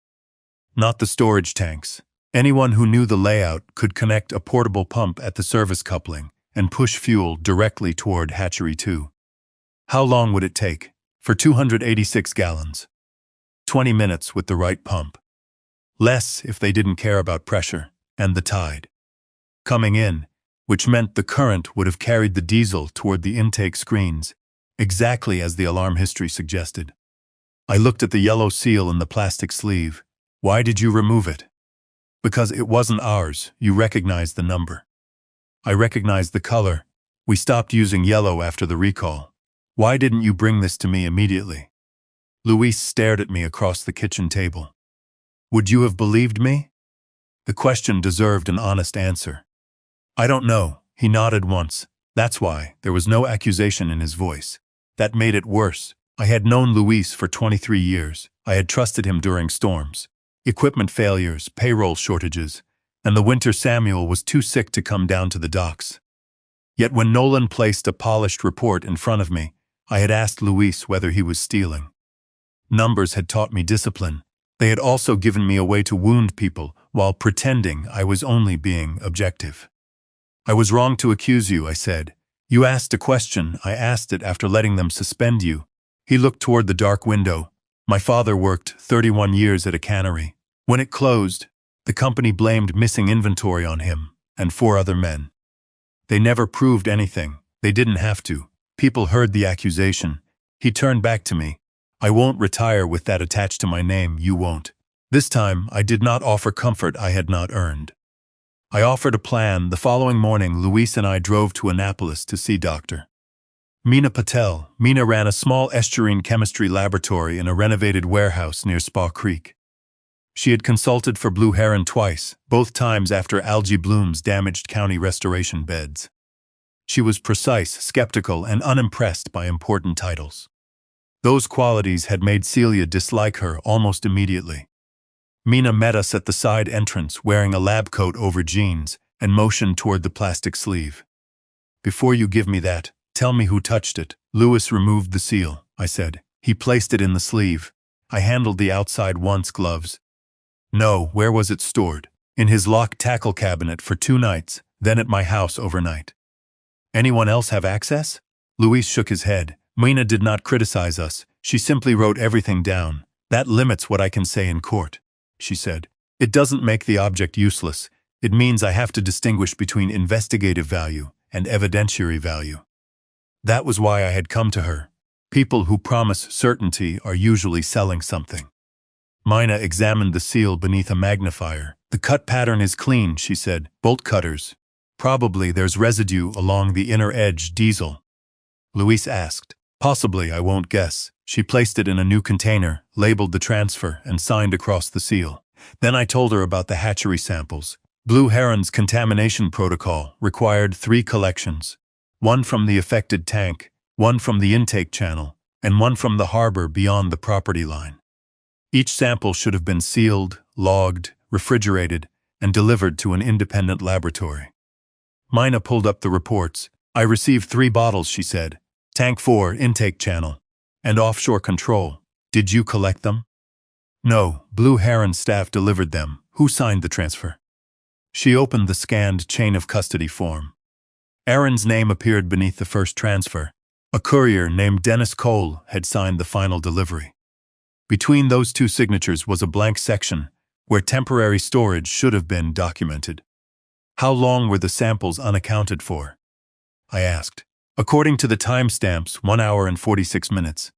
[SPEAKER 1] Not the storage tanks. Anyone who knew the layout could connect a portable pump at the service coupling and push fuel directly toward Hatchery 2. How long would it take? For 286 gallons. 20 minutes with the right pump. Less if they didn't care about pressure and the tide coming in, which meant the current would have carried the diesel toward the intake screens, exactly as the alarm history suggested. I looked at the yellow seal in the plastic sleeve. Why did you remove it? Because it wasn't ours. You recognized the number. I recognized the color. We stopped using yellow after the recall. Why didn't you bring this to me immediately? Luis stared at me across the kitchen table. Would you have believed me? The question deserved an honest answer. I don't know. He nodded once. That's why. There was no accusation in his voice. That made it worse. I had known Luis for 23 years. I had trusted him during storms, equipment failures, payroll shortages, and the winter Samuel was too sick to come down to the docks. Yet when Nolan placed a polished report in front of me, I had asked Luis whether he was stealing. Numbers had taught me discipline. They had also given me a way to wound people while pretending I was only being objective. I was wrong to accuse you, I said. You asked a question. I asked it after letting them suspend you. He looked toward the dark window. My father worked 31 years at a cannery. When it closed, the company blamed missing inventory on him and 4 other men. They never proved anything. They didn't have to. People heard the accusation. He turned back to me. I won't retire with that attached to my name. You won't. This time, I did not offer comfort I had not earned. I offered a plan. The following morning, Luis and I drove to Annapolis to see Dr. Meena Patel. Meena ran a small estuarine chemistry laboratory in a renovated warehouse near Spa Creek. She had consulted for blue heron twice, both times after algae blooms damaged county restoration beds. She was precise, skeptical, and unimpressed by important titles. Those qualities had made Celia dislike her almost immediately. Meena met us at the side entrance wearing a lab coat over jeans and motioned toward the plastic sleeve. Before you give me that, tell me who touched it. Louis removed the seal, I said. He placed it in the sleeve. I handled the outside once gloves. No, where was it stored? In his locked tackle cabinet for 2 nights, then at my house overnight. Anyone else have access? Louis shook his head. Meena did not criticize us. She simply wrote everything down. That limits what I can say in court, she said. It doesn't make the object useless. It means I have to distinguish between investigative value and evidentiary value. That was why I had come to her. People who promise certainty are usually selling something. Mina examined the seal beneath a magnifier. The cut pattern is clean, she said. Bolt cutters. Probably there's residue along the inner edge. Diesel. Luis asked. Possibly, I won't guess. She placed it in a new container, labeled the transfer, and signed across the seal. Then I told her about the hatchery samples. Blue Heron's contamination protocol required 3 collections. 1 from the affected tank, 1 from the intake channel, and 1 from the harbor beyond the property line. Each sample should have been sealed, logged, refrigerated, and delivered to an independent laboratory. Mina pulled up the reports. I received 3 bottles, she said. Tank 4, intake channel, and offshore control. Did you collect them? No, Blue Heron staff delivered them. Who signed the transfer? She opened the scanned chain of custody form. Aaron's name appeared beneath the first transfer. A courier named Dennis Cole had signed the final delivery. Between those 2 signatures was a blank section where temporary storage should have been documented. How long were the samples unaccounted for? I asked. According to the timestamps, 1 hour and 46 minutes.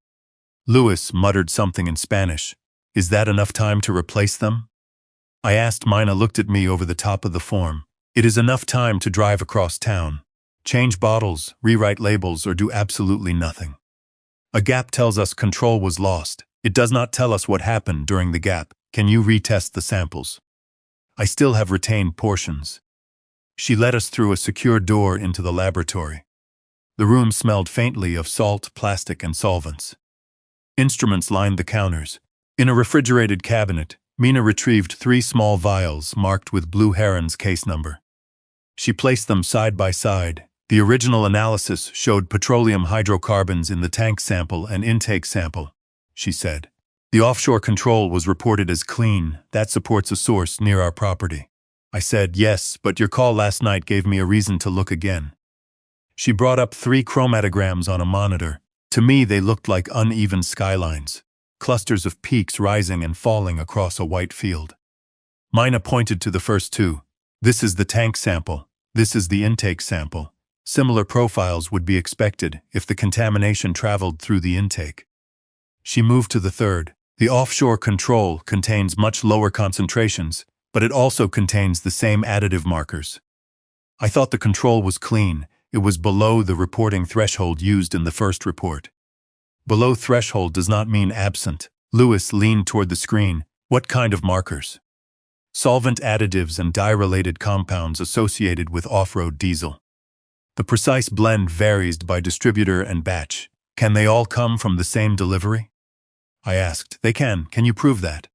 [SPEAKER 1] Luis muttered something in Spanish. Is that enough time to replace them? I asked. Mina looked at me over the top of the form. It is enough time to drive across town. Change bottles, rewrite labels, or do absolutely nothing. A gap tells us control was lost. It does not tell us what happened during the gap. Can you retest the samples? I still have retained portions. She led us through a secure door into the laboratory. The room smelled faintly of salt, plastic, and solvents. Instruments lined the counters. In a refrigerated cabinet, Mina retrieved 3 small vials marked with Blue Heron's case number. She placed them side by side. The original analysis showed petroleum hydrocarbons in the tank sample and intake sample, she said. The offshore control was reported as clean. That supports a source near our property. I said, yes, but your call last night gave me a reason to look again. She brought up 3 chromatograms on a monitor. To me, they looked like uneven skylines, clusters of peaks rising and falling across a white field. Mina pointed to the first 2. This is the tank sample. This is the intake sample. Similar profiles would be expected if the contamination traveled through the intake. She moved to the 3rd. The offshore control contains much lower concentrations, but it also contains the same additive markers. I thought the control was clean. It was below the reporting threshold used in the first report. Below threshold does not mean absent. Luis leaned toward the screen. What kind of markers? Solvent additives and dye-related compounds associated with off-road diesel. The precise blend varies by distributor and batch. Can they all come from the same delivery? I asked. They can. Can you prove that?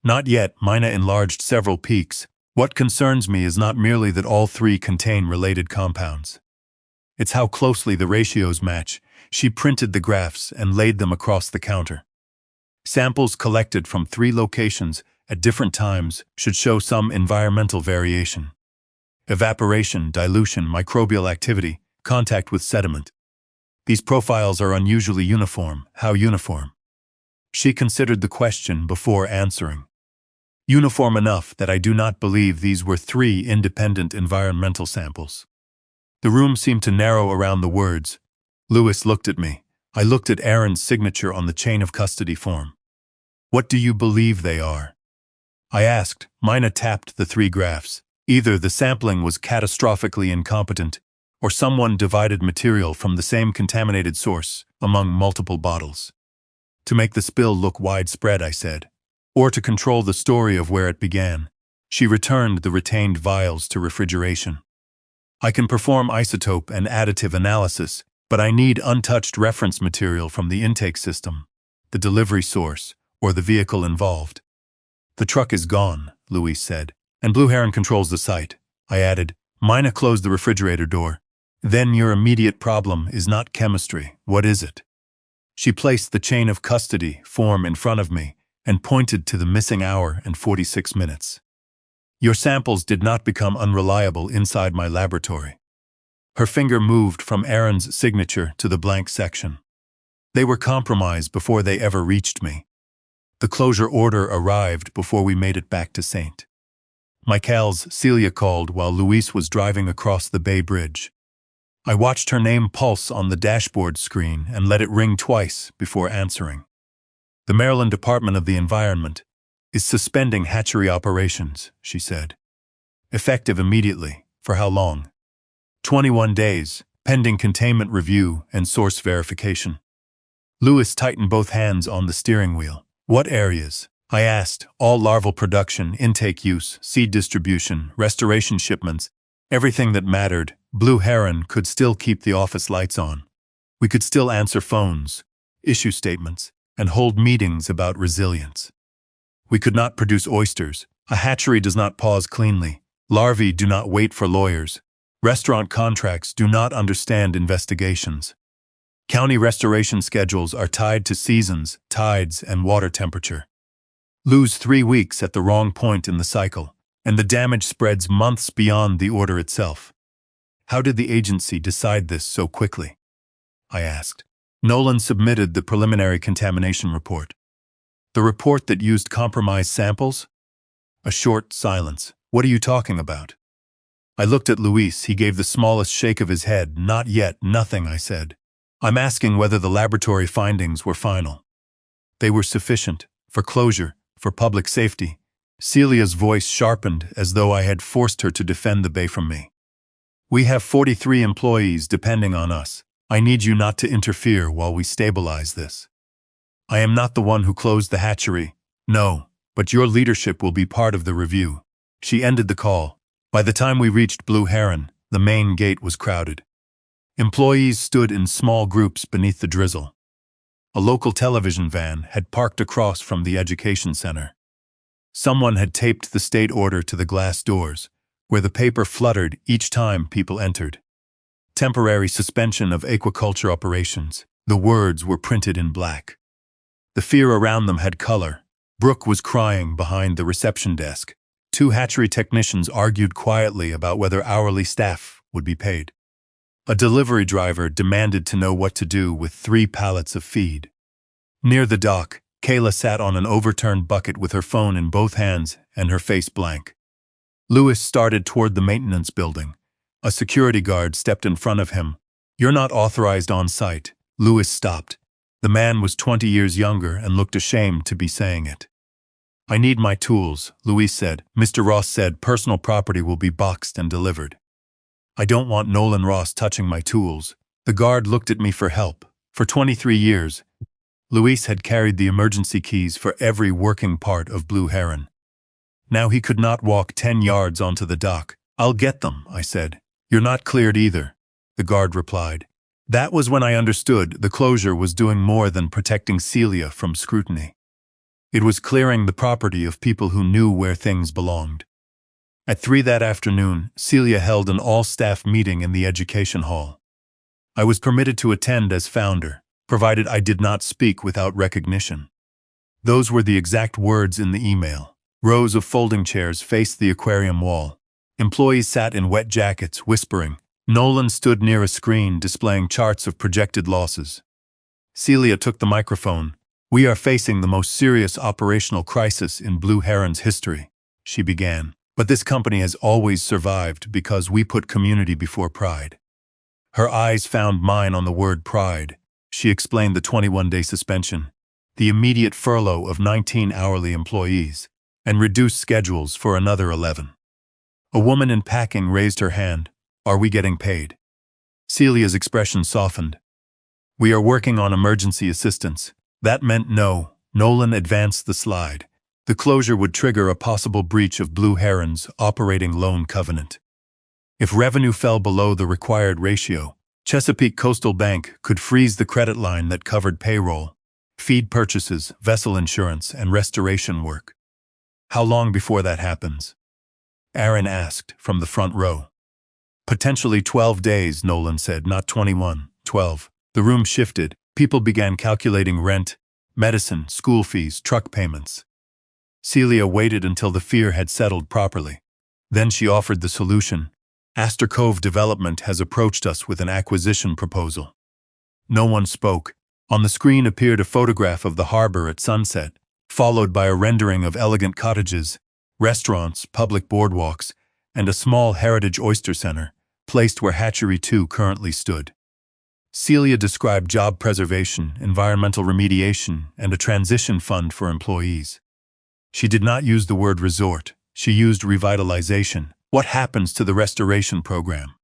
[SPEAKER 1] Not yet. Mina enlarged several peaks. What concerns me is not merely that all 3 contain related compounds. It's how closely the ratios match. She printed the graphs and laid them across the counter. Samples collected from 3 locations at different times should show some environmental variation. Evaporation, dilution, microbial activity, contact with sediment. These profiles are unusually uniform. How uniform? She considered the question before answering. Uniform enough that I do not believe these were 3 independent environmental samples. The room seemed to narrow around the words. Luis looked at me. I looked at Aaron's signature on the chain of custody form. What do you believe they are? I asked. Mina tapped the 3 graphs. Either the sampling was catastrophically incompetent, or someone divided material from the same contaminated source among multiple bottles. To make the spill look widespread, I said, or to control the story of where it began. She returned the retained vials to refrigeration. I can perform isotope and additive analysis, but I need untouched reference material from the intake system, the delivery source, or the vehicle involved. The truck is gone, Luis said, and Blue Heron controls the site. I added. Mina closed the refrigerator door. Then your immediate problem is not chemistry. What is it? She placed the chain of custody form in front of me and pointed to the missing hour and 46 minutes. Your samples did not become unreliable inside my laboratory. Her finger moved from Aaron's signature to the blank section. They were compromised before they ever reached me. The closure order arrived before we made it back to St. Michael's. Celia called while Luis was driving across the Bay Bridge. I watched her name pulse on the dashboard screen and let it ring twice before answering. The Maryland Department of the Environment, is suspending hatchery operations, she said. Effective immediately. For how long? 21 days, pending containment review and source verification. Lewis tightened both hands on the steering wheel. What areas? I asked. All larval production, intake use, seed distribution, restoration shipments, everything that mattered. Blue Heron could still keep the office lights on. We could still answer phones, issue statements, and hold meetings about resilience. We could not produce oysters. A hatchery does not pause cleanly. Larvae do not wait for lawyers. Restaurant contracts do not understand investigations. County restoration schedules are tied to seasons, tides, and water temperature. Lose 3 weeks at the wrong point in the cycle, and the damage spreads months beyond the order itself. How did the agency decide this so quickly? I asked. Nolan submitted the preliminary contamination report. The report that used compromised samples? A short silence. What are you talking about? I looked at Luis. He gave the smallest shake of his head. Not yet, nothing, I said. I'm asking whether the laboratory findings were final. They were sufficient, for closure, for public safety. Celia's voice sharpened as though I had forced her to defend the bay from me. We have 43 employees depending on us. I need you not to interfere while we stabilize this. I am not the one who closed the hatchery. No, but your leadership will be part of the review. She ended the call. By the time we reached Blue Heron, the main gate was crowded. Employees stood in small groups beneath the drizzle. A local television van had parked across from the education center. Someone had taped the state order to the glass doors, where the paper fluttered each time people entered. Temporary suspension of aquaculture operations. The words were printed in black. The fear around them had color. Brooke was crying behind the reception desk. 2 hatchery technicians argued quietly about whether hourly staff would be paid. A delivery driver demanded to know what to do with 3 pallets of feed. Near the dock, Kayla sat on an overturned bucket with her phone in both hands and her face blank. Lewis started toward the maintenance building. A security guard stepped in front of him. You're not authorized on site. Lewis stopped. The man was 20 years younger and looked ashamed to be saying it. I need my tools, Luis said. Mr. Ross said personal property will be boxed and delivered. I don't want Nolan Ross touching my tools. The guard looked at me for help. For 23 years, Luis had carried the emergency keys for every working part of Blue Heron. Now he could not walk 10 yards onto the dock. I'll get them, I said. You're not cleared either, the guard replied. That was when I understood the closure was doing more than protecting Celia from scrutiny. It was clearing the property of people who knew where things belonged. At 3 that afternoon, Celia held an all-staff meeting in the education hall. I was permitted to attend as founder, provided I did not speak without recognition. Those were the exact words in the email. Rows of folding chairs faced the aquarium wall. Employees sat in wet jackets, whispering. Nolan stood near a screen displaying charts of projected losses. Celia took the microphone. We are facing the most serious operational crisis in Blue Heron's history, she began. But this company has always survived because we put community before pride. Her eyes found mine on the word pride. She explained the 21-day suspension, the immediate furlough of 19 hourly employees, and reduced schedules for another 11. A woman in packing raised her hand. Are we getting paid? Celia's expression softened. We are working on emergency assistance. That meant no. Nolan advanced the slide. The closure would trigger a possible breach of Blue Heron's operating loan covenant. If revenue fell below the required ratio, Chesapeake Coastal Bank could freeze the credit line that covered payroll, feed purchases, vessel insurance, and restoration work. How long before that happens? Aaron asked from the front row. Potentially 12 days, Nolan said, not 21, 12. The room shifted. People began calculating rent, medicine, school fees, truck payments. Celia waited until the fear had settled properly. Then she offered the solution. Astor Cove Development has approached us with an acquisition proposal. No one spoke. On the screen appeared a photograph of the harbor at sunset, followed by a rendering of elegant cottages, restaurants, public boardwalks, and a small heritage oyster center, placed where Hatchery 2 currently stood. Celia described job preservation, environmental remediation, and a transition fund for employees. She did not use the word resort. She used revitalization. What happens to the restoration program?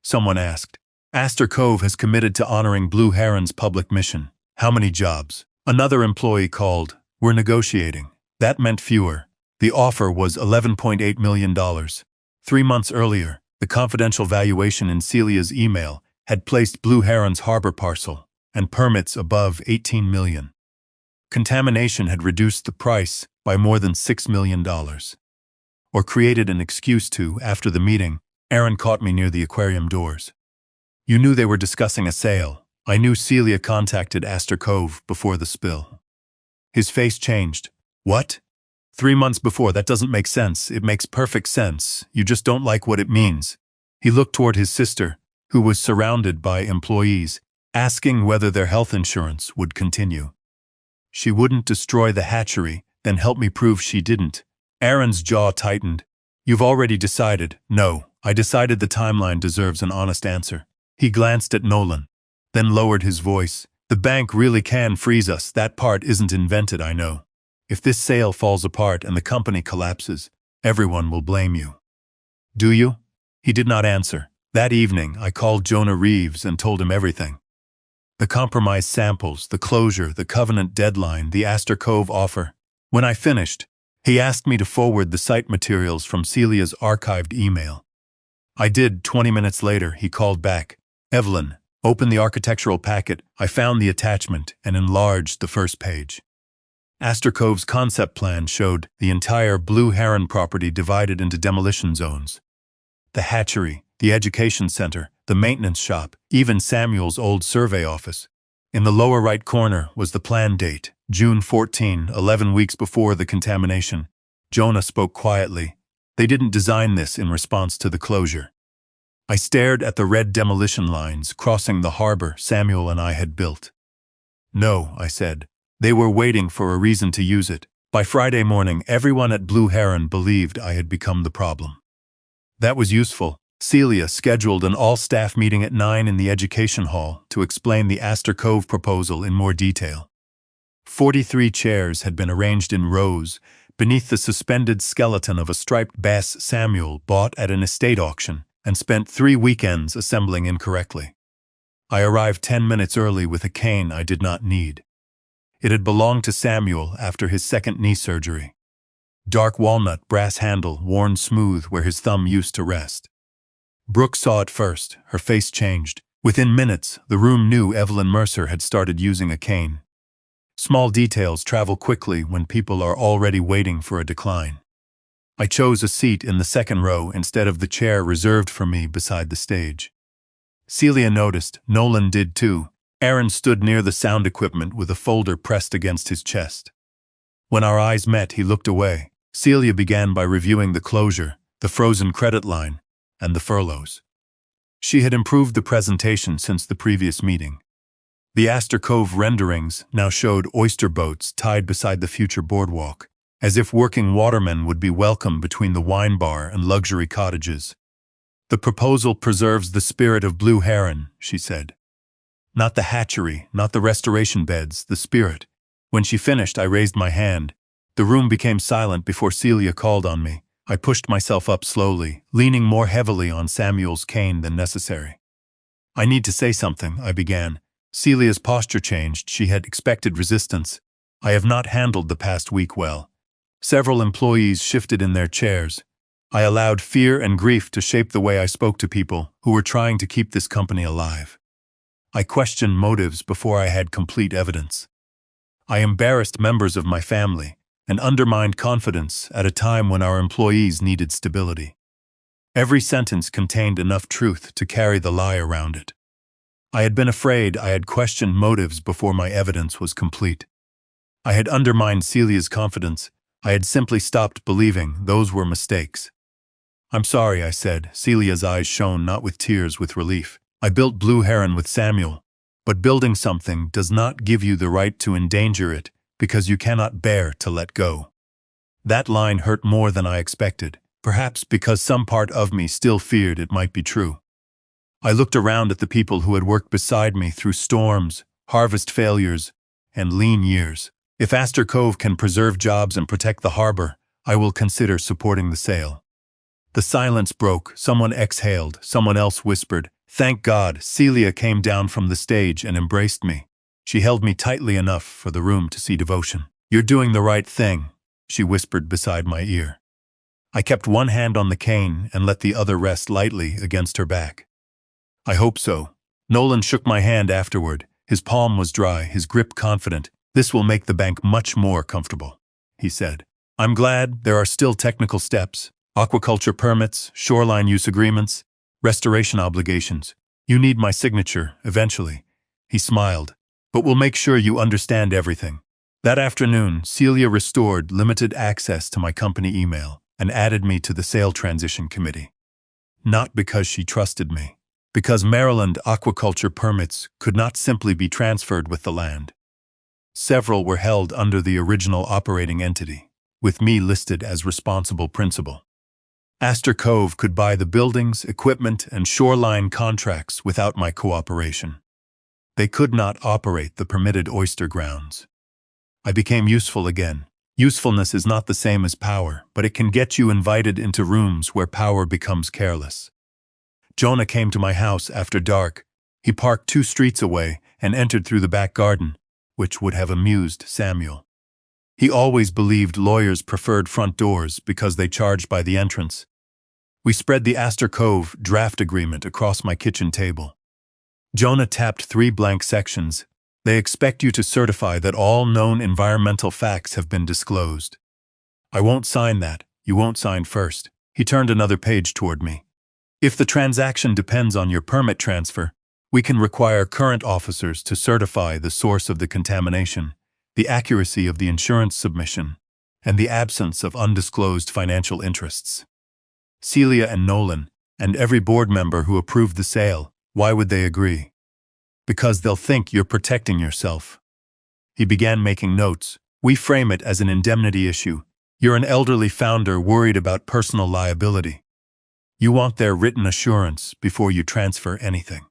[SPEAKER 1] Someone asked. Astor Cove has committed to honoring Blue Heron's public mission. How many jobs? Another employee called. We're negotiating. That meant fewer. The offer was $11.8 million. 3 months earlier, the confidential valuation in Celia's email had placed Blue Heron's harbor parcel and permits above $18 million. Contamination had reduced the price by more than $6 million. Or created an excuse to. After the meeting, Aaron caught me near the aquarium doors. You knew they were discussing a sale. I knew Celia contacted Astor Cove before the spill. His face changed. What? 3 months before, that doesn't make sense. It makes perfect sense. You just don't like what it means. He looked toward his sister, who was surrounded by employees, asking whether their health insurance would continue. She wouldn't destroy the hatchery, then help me prove she didn't. Aaron's jaw tightened. You've already decided. No, I decided the timeline deserves an honest answer. He glanced at Nolan, then lowered his voice. The bank really can freeze us. That part isn't invented, I know. If this sale falls apart and the company collapses, everyone will blame you. Do you? He did not answer. That evening, I called Jonah Reeves and told him everything. The compromise samples, the closure, the covenant deadline, the Astor Cove offer. When I finished, he asked me to forward the site materials from Celia's archived email. I did. 20 minutes later, he called back. Evelyn, open the architectural packet. I found the attachment and enlarged the first page. Astor Cove's concept plan showed the entire Blue Heron property divided into demolition zones. The hatchery, the education center, the maintenance shop, even Samuel's old survey office. In the lower right corner was the plan date, June 14, 11 weeks before the contamination. Jonah spoke quietly. They didn't design this in response to the closure. I stared at the red demolition lines crossing the harbor Samuel and I had built. No, I said. They were waiting for a reason to use it. By Friday morning, everyone at Blue Heron believed I had become the problem. That was useful. Celia scheduled an all-staff meeting at 9 in the education hall to explain the Astor Cove proposal in more detail. 43 chairs had been arranged in rows beneath the suspended skeleton of a striped bass Samuel bought at an estate auction and spent 3 weekends assembling incorrectly. I arrived 10 minutes early with a cane I did not need. It had belonged to Samuel after his second knee surgery. Dark walnut brass handle worn smooth where his thumb used to rest. Brooke saw it first. Her face changed. Within minutes, the room knew Evelyn Mercer had started using a cane. Small details travel quickly when people are already waiting for a decline. I chose a seat in the second row instead of the chair reserved for me beside the stage. Celia noticed. Nolan did too. Aaron stood near the sound equipment with a folder pressed against his chest. When our eyes met, he looked away. Celia began by reviewing the closure, the frozen credit line, and the furloughs. She had improved the presentation since the previous meeting. The Astor Cove renderings now showed oyster boats tied beside the future boardwalk, as if working watermen would be welcome between the wine bar and luxury cottages. The proposal preserves the spirit of Blue Heron, she said. Not the hatchery, not the restoration beds, the spirit. When she finished, I raised my hand. The room became silent before Celia called on me. I pushed myself up slowly, leaning more heavily on Samuel's cane than necessary. I need to say something, I began. Celia's posture changed. She had expected resistance. I have not handled the past week well. Several employees shifted in their chairs. I allowed fear and grief to shape the way I spoke to people who were trying to keep this company alive. I questioned motives before I had complete evidence. I embarrassed members of my family and undermined confidence at a time when our employees needed stability. Every sentence contained enough truth to carry the lie around it. I had been afraid I had questioned motives before my evidence was complete. I had undermined Celia's confidence. I had simply stopped believing those were mistakes. I'm sorry, I said. Celia's eyes shone, not with tears, with relief. I built Blue Heron with Samuel, but building something does not give you the right to endanger it because you cannot bear to let go. That line hurt more than I expected, perhaps because some part of me still feared it might be true. I looked around at the people who had worked beside me through storms, harvest failures, and lean years. If Astor Cove can preserve jobs and protect the harbor, I will consider supporting the sale. The silence broke, someone exhaled, someone else whispered, "Thank God." Celia came down from the stage and embraced me. She held me tightly enough for the room to see devotion. "You're doing the right thing," she whispered beside my ear. I kept one hand on the cane and let the other rest lightly against her back. "I hope so." Nolan shook my hand afterward. His palm was dry, his grip confident. "This will make the bank much more comfortable," he said. "I'm glad. There are still technical steps. Aquaculture permits, shoreline use agreements, restoration obligations. You need my signature, eventually." He smiled. "But we'll make sure you understand everything." That afternoon, Celia restored limited access to my company email and added me to the sale transition committee. Not because she trusted me, because Maryland aquaculture permits could not simply be transferred with the land. Several were held under the original operating entity, with me listed as responsible principal. Astor Cove could buy the buildings, equipment, and shoreline contracts without my cooperation. They could not operate the permitted oyster grounds. I became useful again. Usefulness is not the same as power, but it can get you invited into rooms where power becomes careless. Jonah came to my house after dark. He parked 2 streets away and entered through the back garden, which would have amused Samuel. He always believed lawyers preferred front doors because they charged by the entrance. We spread the Astor Cove draft agreement across my kitchen table. Jonah tapped 3 blank sections. "They expect you to certify that all known environmental facts have been disclosed." "I won't sign that. You won't sign first." He turned another page toward me. "If the transaction depends on your permit transfer, we can require current officers to certify the source of the contamination, the accuracy of the insurance submission, and the absence of undisclosed financial interests." Celia and Nolan, and every board member who approved the sale, why would they agree? "Because they'll think you're protecting yourself." He began making notes. "We frame it as an indemnity issue. You're an elderly founder worried about personal liability. You want their written assurance before you transfer anything.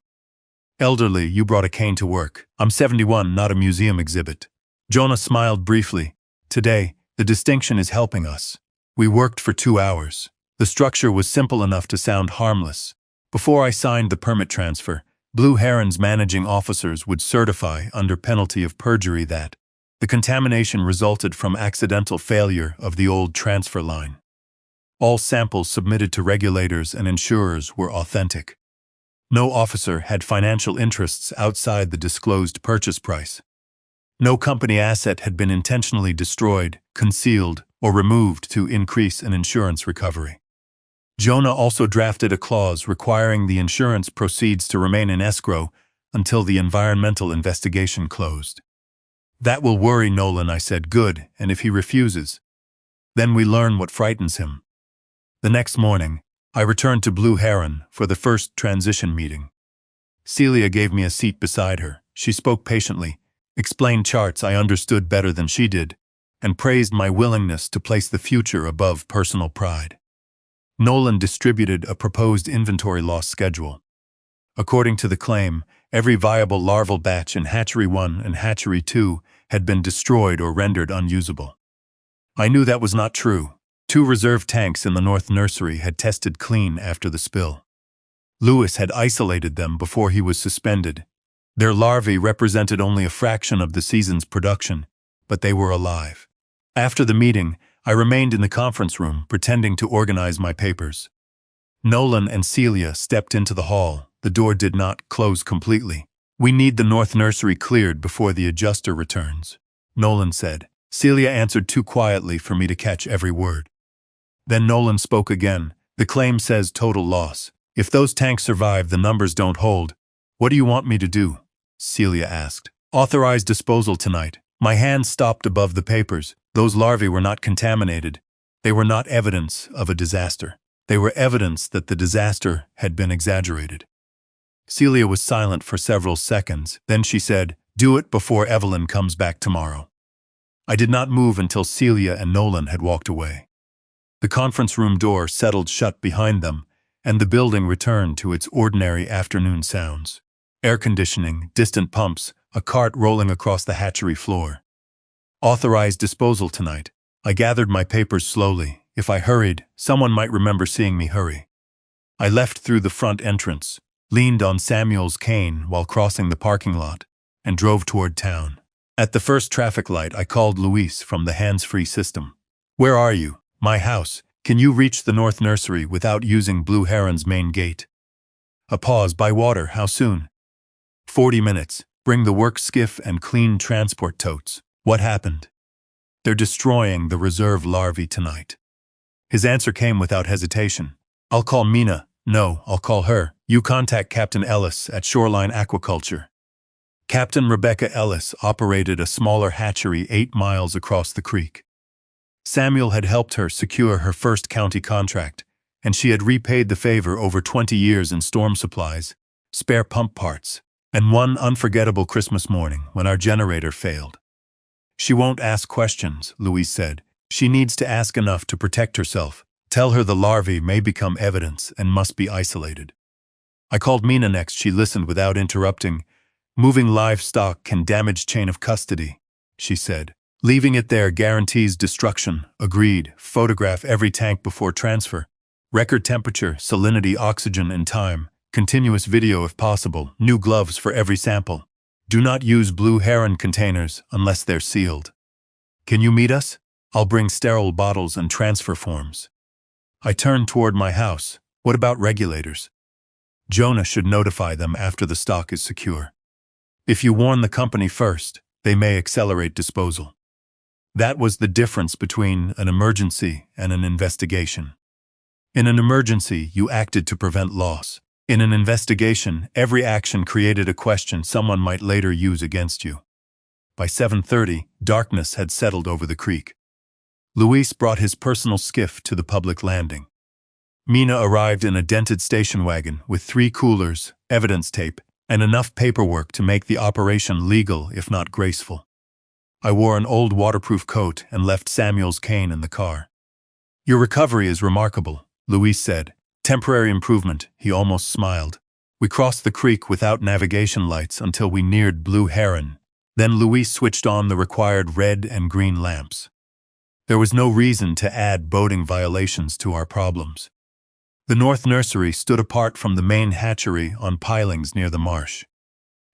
[SPEAKER 1] Elderly, you brought a cane to work. I'm 71, not a museum exhibit." Jonah smiled briefly. "Today, the distinction is helping us. We worked for 2 hours. The structure was simple enough to sound harmless. Before I signed the permit transfer, Blue Heron's managing officers would certify under penalty of perjury that the contamination resulted from accidental failure of the old transfer line. All samples submitted to regulators and insurers were authentic. No officer had financial interests outside the disclosed purchase price. No company asset had been intentionally destroyed, concealed, or removed to increase an insurance recovery. Jonah also drafted a clause requiring the insurance proceeds to remain in escrow until the environmental investigation closed. "That will worry Nolan," I said. "Good, and if he refuses? Then we learn what frightens him." The next morning, I returned to Blue Heron for the first transition meeting. Celia gave me a seat beside her. She spoke patiently, explained charts I understood better than she did, and praised my willingness to place the future above personal pride. Nolan distributed a proposed inventory loss schedule. According to the claim, every viable larval batch in Hatchery 1 and Hatchery 2 had been destroyed or rendered unusable. I knew that was not true. 2 reserve tanks in the North Nursery had tested clean after the spill. Lewis had isolated them before he was suspended. Their larvae represented only a fraction of the season's production, but they were alive. After the meeting, I remained in the conference room, pretending to organize my papers. Nolan and Celia stepped into the hall. The door did not close completely. "We need the North Nursery cleared before the adjuster returns," Nolan said. Celia answered too quietly for me to catch every word. Then Nolan spoke again. "The claim says total loss. If those tanks survive, the numbers don't hold. What do you want me to do?" Celia asked. "Authorize disposal tonight." My hand stopped above the papers. Those larvae were not contaminated. They were not evidence of a disaster. They were evidence that the disaster had been exaggerated. Celia was silent for several seconds. Then she said, "Do it before Evelyn comes back tomorrow." I did not move until Celia and Nolan had walked away. The conference room door settled shut behind them, and the building returned to its ordinary afternoon sounds. Air conditioning, distant pumps, a cart rolling across the hatchery floor. Authorized disposal tonight. I gathered my papers slowly. If I hurried, someone might remember seeing me hurry. I left through the front entrance, leaned on Samuel's cane while crossing the parking lot, and drove toward town. At the first traffic light, I called Luis from the hands-free system. "Where are you?" "My house. Can you reach the North Nursery without using Blue Heron's main gate?" A pause. "By water. How soon?" 40 minutes. Bring the work skiff and clean transport totes." "What happened?" "They're destroying the reserve larvae tonight." His answer came without hesitation. "I'll call Mina." "No, I'll call her. You contact Captain Ellis at Shoreline Aquaculture." Captain Rebecca Ellis operated a smaller hatchery 8 miles across the creek. Samuel had helped her secure her first county contract, and she had repaid the favor over 20 years in storm supplies, spare pump parts, and one unforgettable Christmas morning when our generator failed. "She won't ask questions," Louise said. "She needs to ask enough to protect herself. Tell her the larvae may become evidence and must be isolated." I called Mina next. She listened without interrupting. "Moving livestock can damage chain of custody," she said. "Leaving it there guarantees destruction." Agreed. Photograph every tank before transfer. Record temperature, salinity, oxygen, and time. Continuous video if possible. New gloves for every sample. Do not use Blue Heron containers unless they're sealed. "Can you meet us?" "I'll bring sterile bottles and transfer forms." I turned toward my house. "What about regulators?" "Jonah should notify them after the stock is secure. If you warn the company first, they may accelerate disposal." That was the difference between an emergency and an investigation. In an emergency, you acted to prevent loss. In an investigation, every action created a question someone might later use against you. By 7:30, darkness had settled over the creek. Luis brought his personal skiff to the public landing. Mina arrived in a dented station wagon with 3 coolers, evidence tape, and enough paperwork to make the operation legal if not graceful. I wore an old waterproof coat and left Samuel's cane in the car. "Your recovery is remarkable," Luis said. "Temporary improvement," he almost smiled. We crossed the creek without navigation lights until we neared Blue Heron. Then Luis switched on the required red and green lamps. There was no reason to add boating violations to our problems. The North Nursery stood apart from the main hatchery on pilings near the marsh.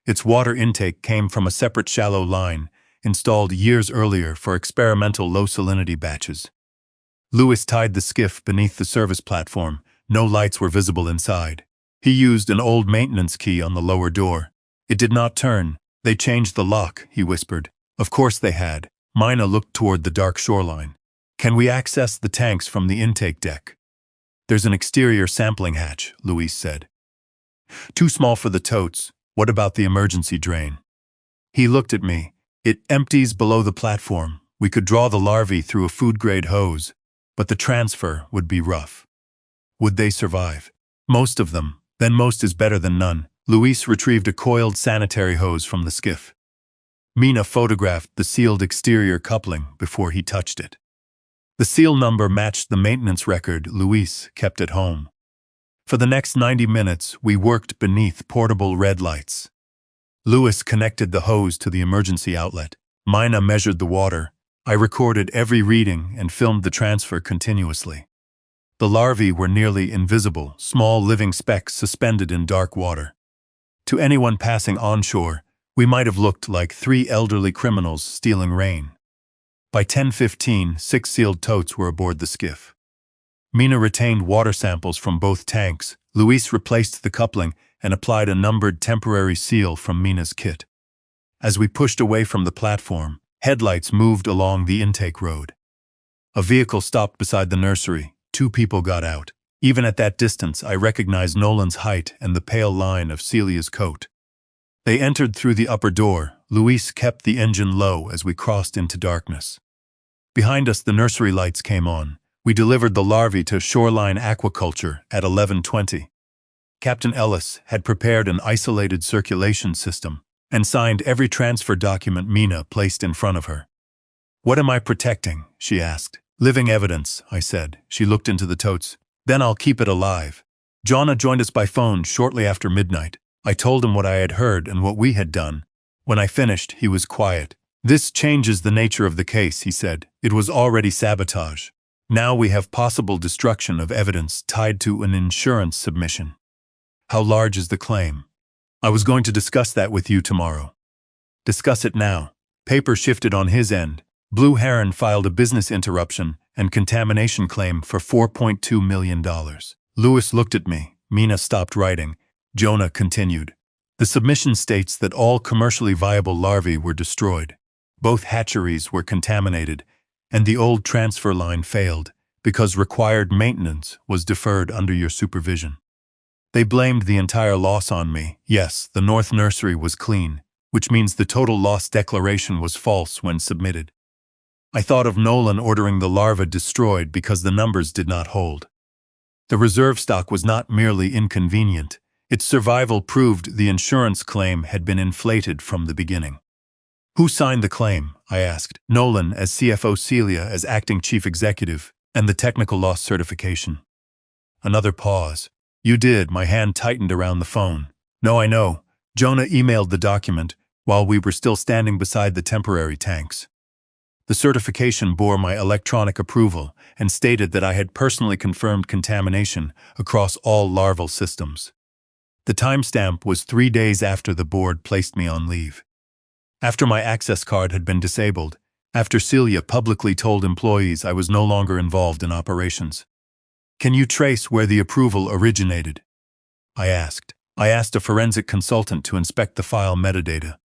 [SPEAKER 1] Its water intake came from a separate shallow line, installed years earlier for experimental low-salinity batches. Luis tied the skiff beneath the service platform. No lights were visible inside. He used an old maintenance key on the lower door. It did not turn. "They changed the lock," he whispered. Of course they had. Mina looked toward the dark shoreline. "Can we access the tanks from the intake deck?" "There's an exterior sampling hatch," Luis said. "Too small for the totes. What about the emergency drain?" He looked at me. "It empties below the platform. We could draw the larvae through a food-grade hose, but the transfer would be rough." "Would they survive?" "Most of them. Then most is better than none." Luis retrieved a coiled sanitary hose from the skiff. Mina photographed the sealed exterior coupling before he touched it. The seal number matched the maintenance record Luis kept at home. For the next 90 minutes, we worked beneath portable red lights. Luis connected the hose to the emergency outlet. Mina measured the water. I recorded every reading and filmed the transfer continuously. The larvae were nearly invisible, small living specks suspended in dark water. To anyone passing onshore, we might have looked like 3 elderly criminals stealing rain. By 10:15, 6 sealed totes were aboard the skiff. Mina retained water samples from both tanks. Luis replaced the coupling and applied a numbered temporary seal from Mina's kit. As we pushed away from the platform, headlights moved along the intake road. A vehicle stopped beside the nursery. 2 people got out. Even at that distance, I recognized Nolan's height and the pale line of Celia's coat. They entered through the upper door. Luis kept the engine low as we crossed into darkness. Behind us, the nursery lights came on. We delivered the larvae to Shoreline Aquaculture at 11:20. Captain Ellis had prepared an isolated circulation system and signed every transfer document Mina placed in front of her. "What am I protecting?" she asked. "Living evidence," I said. She looked into the totes. "Then I'll keep it alive." Jonah joined us by phone shortly after midnight. I told him what I had heard and what we had done. When I finished, he was quiet. This changes the nature of the case, he said. It was already sabotage. Now we have possible destruction of evidence tied to an insurance submission. How large is the claim? I was going to discuss that with you tomorrow. Discuss it now. Paper shifted on his end. Blue Heron filed a business interruption and contamination claim for $4.2 million. Lewis looked at me. Mina stopped writing. Jonah continued. The submission states that all commercially viable larvae were destroyed. Both hatcheries were contaminated, and the old transfer line failed because required maintenance was deferred under your supervision. They blamed the entire loss on me. Yes, the North Nursery was clean, which means the total loss declaration was false when submitted. I thought of Nolan ordering the larvae destroyed because the numbers did not hold. The reserve stock was not merely inconvenient. Its survival proved the insurance claim had been inflated from the beginning. Who signed the claim? I asked. Nolan as CFO, Celia as acting chief executive, and the technical loss certification. Another pause. You did. My hand tightened around the phone. No, I know. Jonah emailed the document while we were still standing beside the temporary tanks. The certification bore my electronic approval and stated that I had personally confirmed contamination across all larval systems. The timestamp was 3 days after the board placed me on leave. After my access card had been disabled, after Celia publicly told employees I was no longer involved in operations. Can you trace where the approval originated? I asked. I asked a forensic consultant to inspect the file metadata.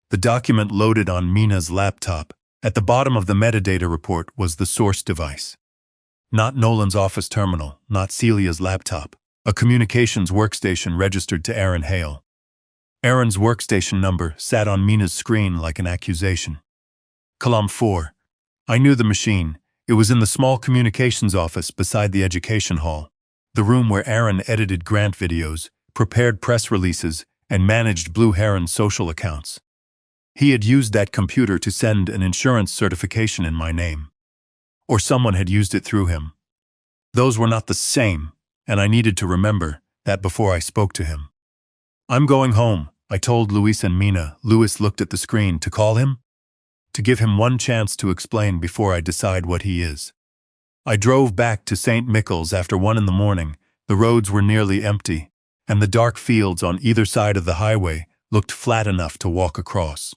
[SPEAKER 1] The document loaded on Mina's laptop. At the bottom of the metadata report was the source device. Not Nolan's office terminal, not Celia's laptop. A communications workstation registered to Aaron Hale. Aaron's workstation number sat on Mina's screen like an accusation. Column 4. I knew the machine. It was in the small communications office beside the education hall, the room where Aaron edited grant videos, prepared press releases, and managed Blue Heron's social accounts. He had used that computer to send an insurance certification in my name. Or someone had used it through him. Those were not the same, and I needed to remember that before I spoke to him. I'm going home, I told Luis and Mina. Luis looked at the screen. To call him? To give him one chance to explain before I decide what he is. I drove back to St. Michael's after 1 a.m. The roads were nearly empty, and the dark fields on either side of the highway looked flat enough to walk across.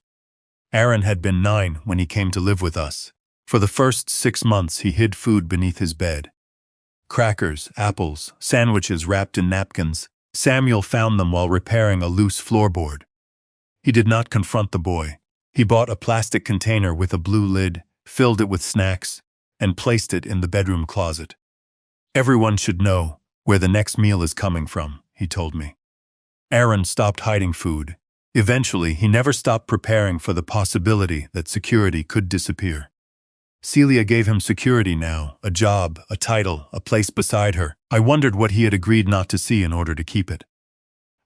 [SPEAKER 1] Aaron had been 9 when he came to live with us. For the first 6 months he hid food beneath his bed. Crackers, apples, sandwiches wrapped in napkins. Samuel found them while repairing a loose floorboard. He did not confront the boy. He bought a plastic container with a blue lid, filled it with snacks, and placed it in the bedroom closet. Everyone should know where the next meal is coming from, he told me. Aaron stopped hiding food. Eventually, he never stopped preparing for the possibility that security could disappear. Celia gave him security now, a job, a title, a place beside her. I wondered what he had agreed not to see in order to keep it.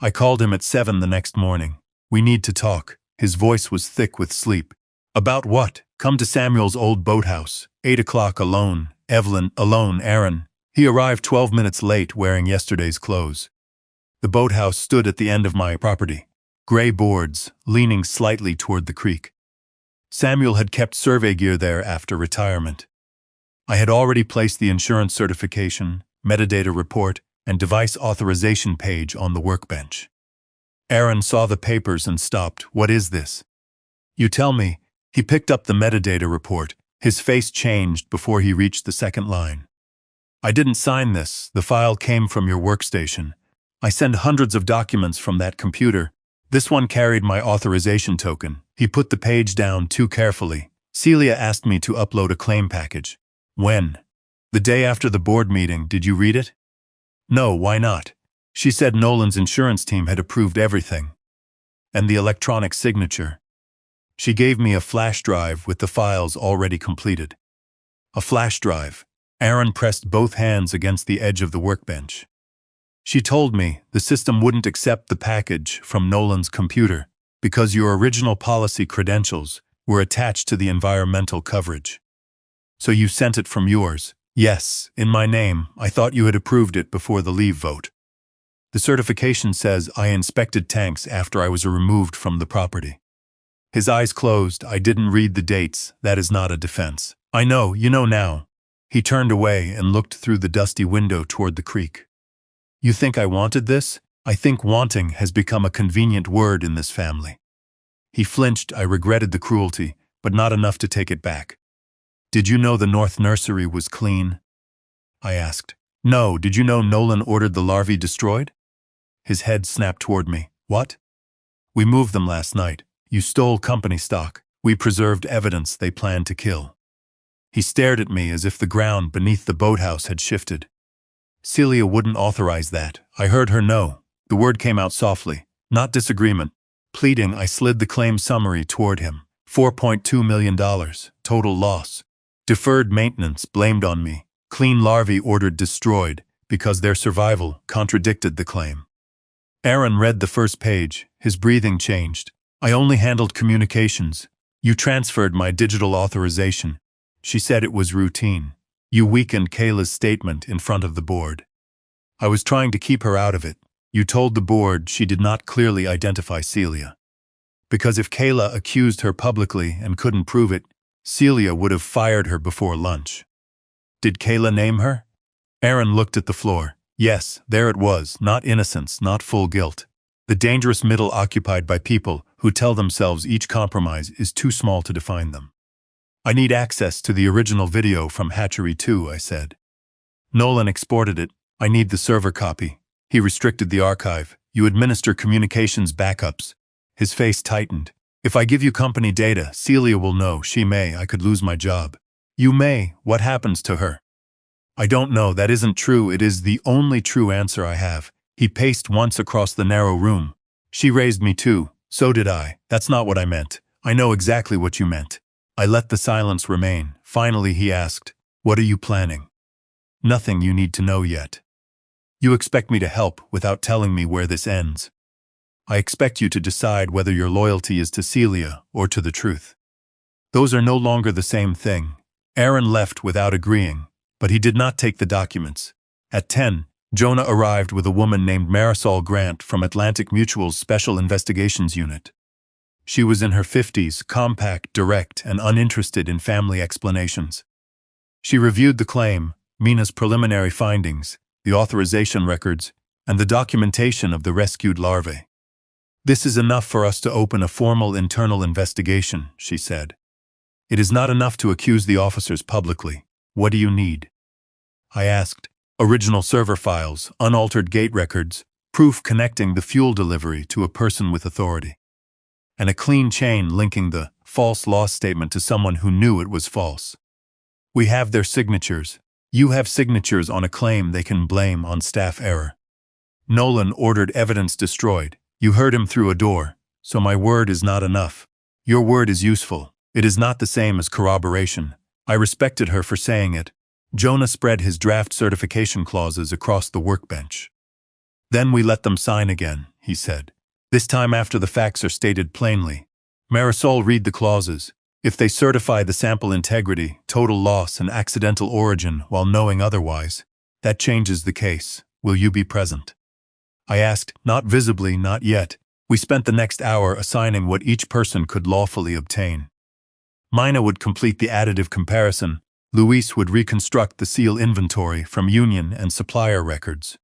[SPEAKER 1] I called him at 7 the next morning. We need to talk. His voice was thick with sleep. About what? Come to Samuel's old boathouse. 8 o'clock alone. Evelyn, alone. Aaron. He arrived 12 minutes late wearing yesterday's clothes. The boathouse stood at the end of my property. Gray boards, leaning slightly toward the creek. Samuel had kept survey gear there after retirement. I had already placed the insurance certification, metadata report, and device authorization page on the workbench. Aaron saw the papers and stopped. What is this? You tell me. He picked up the metadata report. His face changed before he reached the second line. I didn't sign this. The file came from your workstation. I send hundreds of documents from that computer. This one carried my authorization token. He put the page down too carefully. Celia asked me to upload a claim package. When? The day after the board meeting. Did you read it? No, why not? She said Nolan's insurance team had approved everything. And the electronic signature. She gave me a flash drive with the files already completed. A flash drive. Aaron pressed both hands against the edge of the workbench. She told me the system wouldn't accept the package from Nolan's computer because your original policy credentials were attached to the environmental coverage. So you sent it from yours? Yes, in my name. I thought you had approved it before the leave vote. The certification says I inspected tanks after I was removed from the property. His eyes closed. I didn't read the dates. That is not a defense. I know, you know now. He turned away and looked through the dusty window toward the creek. You think I wanted this? I think wanting has become a convenient word in this family. He flinched. I regretted the cruelty, but not enough to take it back. Did you know the North Nursery was clean? I asked. No, did you know Nolan ordered the larvae destroyed? His head snapped toward me. What? We moved them last night. You stole company stock. We preserved evidence they planned to kill. He stared at me as if the ground beneath the boathouse had shifted. Celia wouldn't authorize that. I heard her no. The word came out softly, not disagreement. Pleading, I slid the claim summary toward him. $4.2 million, total loss. Deferred maintenance blamed on me. Clean larvae ordered destroyed because their survival contradicted the claim. Heron read the first page. His breathing changed. I only handled communications. You transferred my digital authorization. She said it was routine. You weakened Kayla's statement in front of the board. I was trying to keep her out of it. You told the board she did not clearly identify Celia. Because if Kayla accused her publicly and couldn't prove it, Celia would have fired her before lunch. Did Kayla name her? Heron looked at the floor. Yes, there it was, not innocence, not full guilt. The dangerous middle occupied by people who tell themselves each compromise is too small to define them. I need access to the original video from Hatchery 2, I said. Nolan exported it. I need the server copy. He restricted the archive. You administer communications backups. His face tightened. If I give you company data, Celia will know. She may. I could lose my job. You may. What happens to her? I don't know. That isn't true. It is the only true answer I have. He paced once across the narrow room. She raised me too. So did I. That's not what I meant. I know exactly what you meant. I let the silence remain. Finally he asked, what are you planning? Nothing you need to know yet. You expect me to help without telling me where this ends. I expect you to decide whether your loyalty is to Celia or to the truth. Those are no longer the same thing. Heron left without agreeing, but he did not take the documents. At 10, Jonah arrived with a woman named Marisol Grant from Atlantic Mutual's Special Investigations Unit. She was in her 50s, compact, direct, and uninterested in family explanations. She reviewed the claim, Mina's preliminary findings, the authorization records, and the documentation of the rescued larvae. This is enough for us to open a formal internal investigation, she said. It is not enough to accuse the officers publicly. What do you need? I asked. Original server files, unaltered gate records, proof connecting the fuel delivery to a person with authority. And a clean chain linking the false loss statement to someone who knew it was false. We have their signatures. You have signatures on a claim they can blame on staff error. Nolan ordered evidence destroyed. You heard him through a door, so my word is not enough. Your word is useful. It is not the same as corroboration. I respected her for saying it. Jonah spread his draft certification clauses across the workbench. Then we let them sign again, he said. This time after the facts are stated plainly. Marisol, read the clauses. If they certify the sample integrity, total loss, and accidental origin while knowing otherwise, that changes the case. Will you be present? I asked, not visibly, not yet. We spent the next hour assigning what each person could lawfully obtain. Mina would complete the additive comparison. Luis would reconstruct the seal inventory from union and supplier records.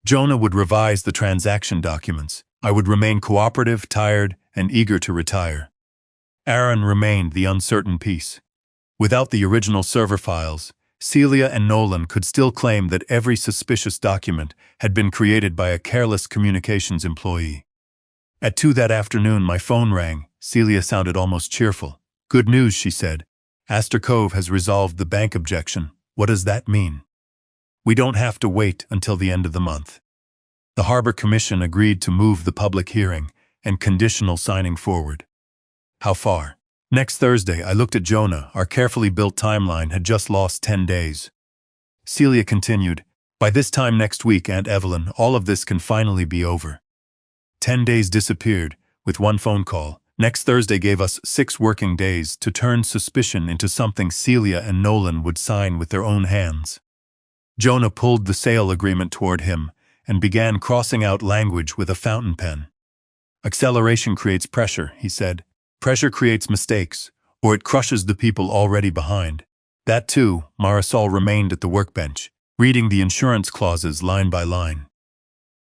[SPEAKER 1] Jonah would revise the transaction documents. I would remain cooperative, tired, and eager to retire. Heron remained the uncertain piece. Without the original server files, Celia and Nolan could still claim that every suspicious document had been created by a careless communications employee. At 2 that afternoon, my phone rang. Celia sounded almost cheerful. Good news, she said. Astor Cove has resolved the bank objection. What does that mean? We don't have to wait until the end of the month. The Harbor Commission agreed to move the public hearing and conditional signing forward. How far? Next Thursday, I looked at Jonah. Our carefully built timeline had just lost 10 days. Celia continued, by this time next week, Aunt Evelyn, all of this can finally be over. 10 days disappeared, with one phone call. Next Thursday gave us 6 working days to turn suspicion into something Celia and Nolan would sign with their own hands. Jonah pulled the sale agreement toward him and began crossing out language with a fountain pen. Acceleration creates pressure, he said. Pressure creates mistakes, or it crushes the people already behind. That too, Marisol remained at the workbench, reading the insurance clauses line by line.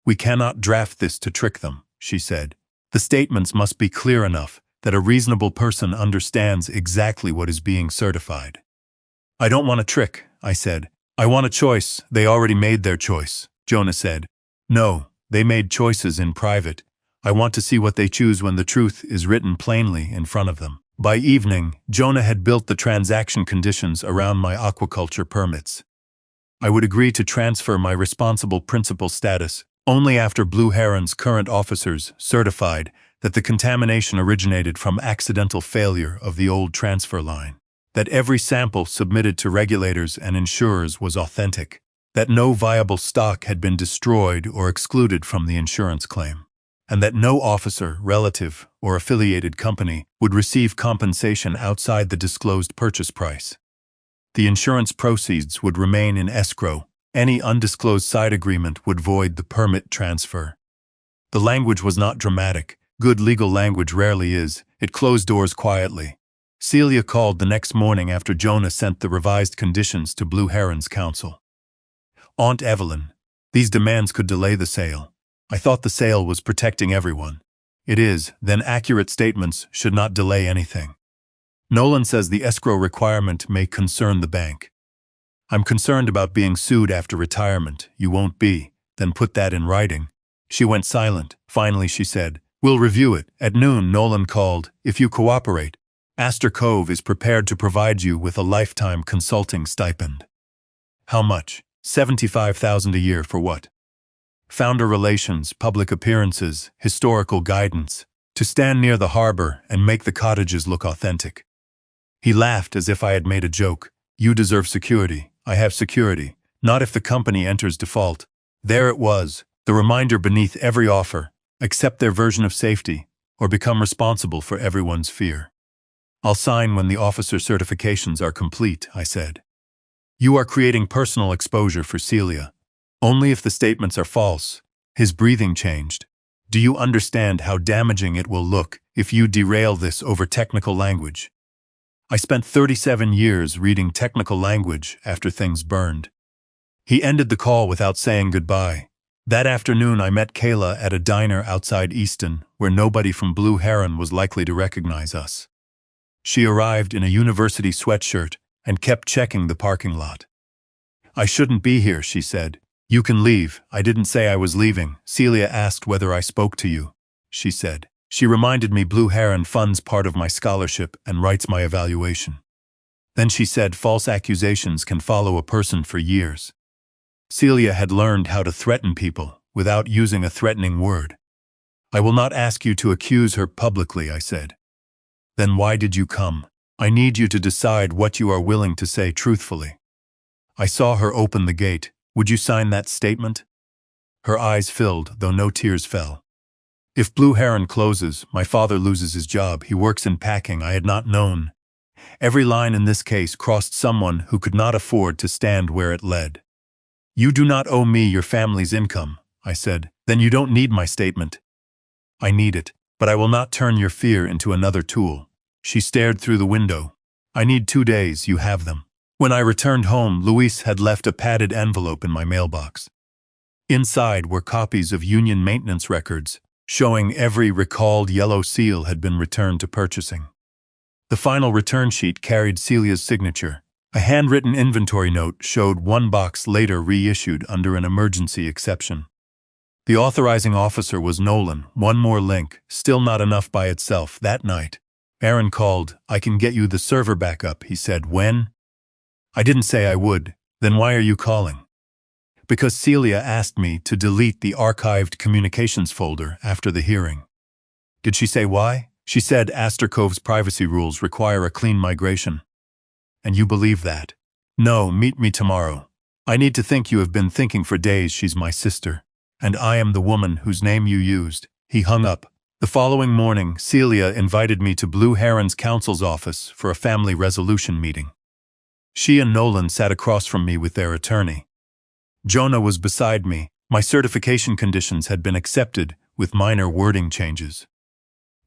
[SPEAKER 1] We cannot draft this to trick them, she said. The statements must be clear enough that a reasonable person understands exactly what is being certified. I don't want a trick, I said. I want a choice. They already made their choice, Jonah said. No, they made choices in private. I want to see what they choose when the truth is written plainly in front of them. By evening, Jonah had built the transaction conditions around my aquaculture permits. I would agree to transfer my responsible principal status only after Blue Heron's current officers certified that the contamination originated from accidental failure of the old transfer line, that every sample submitted to regulators and insurers was authentic, that no viable stock had been destroyed or excluded from the insurance claim, and that no officer, relative, or affiliated company would receive compensation outside the disclosed purchase price. The insurance proceeds would remain in escrow. Any undisclosed side agreement would void the permit transfer. The language was not dramatic. Good legal language rarely is. It closed doors quietly. Celia called the next morning after Jonah sent the revised conditions to Blue Heron's counsel. Aunt Evelyn, these demands could delay the sale. I thought the sale was protecting everyone. It is, then accurate statements should not delay anything. Nolan says the escrow requirement may concern the bank. I'm concerned about being sued after retirement. You won't be. Then put that in writing. She went silent. Finally she said, we'll review it. At noon, Nolan called. If you cooperate, Astor Cove is prepared to provide you with a lifetime consulting stipend. How much? $75,000 a year for what? Founder relations, public appearances, historical guidance, to stand near the harbor and make the cottages look authentic. He laughed as if I had made a joke. You deserve security. I have security, not if the company enters default. There it was, the reminder beneath every offer: accept their version of safety, or become responsible for everyone's fear. I'll sign when the officer certifications are complete, I said. You are creating personal exposure for Celia. Only if the statements are false. His breathing changed. Do you understand how damaging it will look if you derail this over technical language? I spent 37 years reading technical language after things burned. He ended the call without saying goodbye. That afternoon I met Kayla at a diner outside Easton, where nobody from Blue Heron was likely to recognize us. She arrived in a university sweatshirt and kept checking the parking lot. I shouldn't be here, she said. You can leave. I didn't say I was leaving. Celia asked whether I spoke to you, she said. She reminded me Blue Heron funds part of my scholarship and writes my evaluation. Then she said false accusations can follow a person for years. Celia had learned how to threaten people without using a threatening word. I will not ask you to accuse her publicly, I said. Then why did you come? I need you to decide what you are willing to say truthfully. I saw her open the gate. Would you sign that statement? Her eyes filled, though no tears fell. If Blue Heron closes, my father loses his job. He works in packing. I had not known. Every line in this case crossed someone who could not afford to stand where it led. You do not owe me your family's income, I said. Then you don't need my statement. I need it, but I will not turn your fear into another tool. She stared through the window. I need 2 days. You have them. When I returned home, Luis had left a padded envelope in my mailbox. Inside were copies of union maintenance records, showing every recalled yellow seal had been returned to purchasing. The final return sheet carried Celia's signature. A handwritten inventory note showed one box later reissued under an emergency exception. The authorizing officer was Nolan. One more link, still not enough by itself. That night, Aaron called. I can get you the server back up, he said. When? I didn't say I would. Then why are you calling? Because Celia asked me to delete the archived communications folder after the hearing. Did she say why? She said Astor Cove's privacy rules require a clean migration. And you believe that? No, meet me tomorrow. I need to think. You have been thinking for days. She's my sister. And I am the woman whose name you used. He hung up. The following morning, Celia invited me to Blue Heron's counsel's office for a family resolution meeting. She and Nolan sat across from me with their attorney. Jonah was beside me. My certification conditions had been accepted with minor wording changes.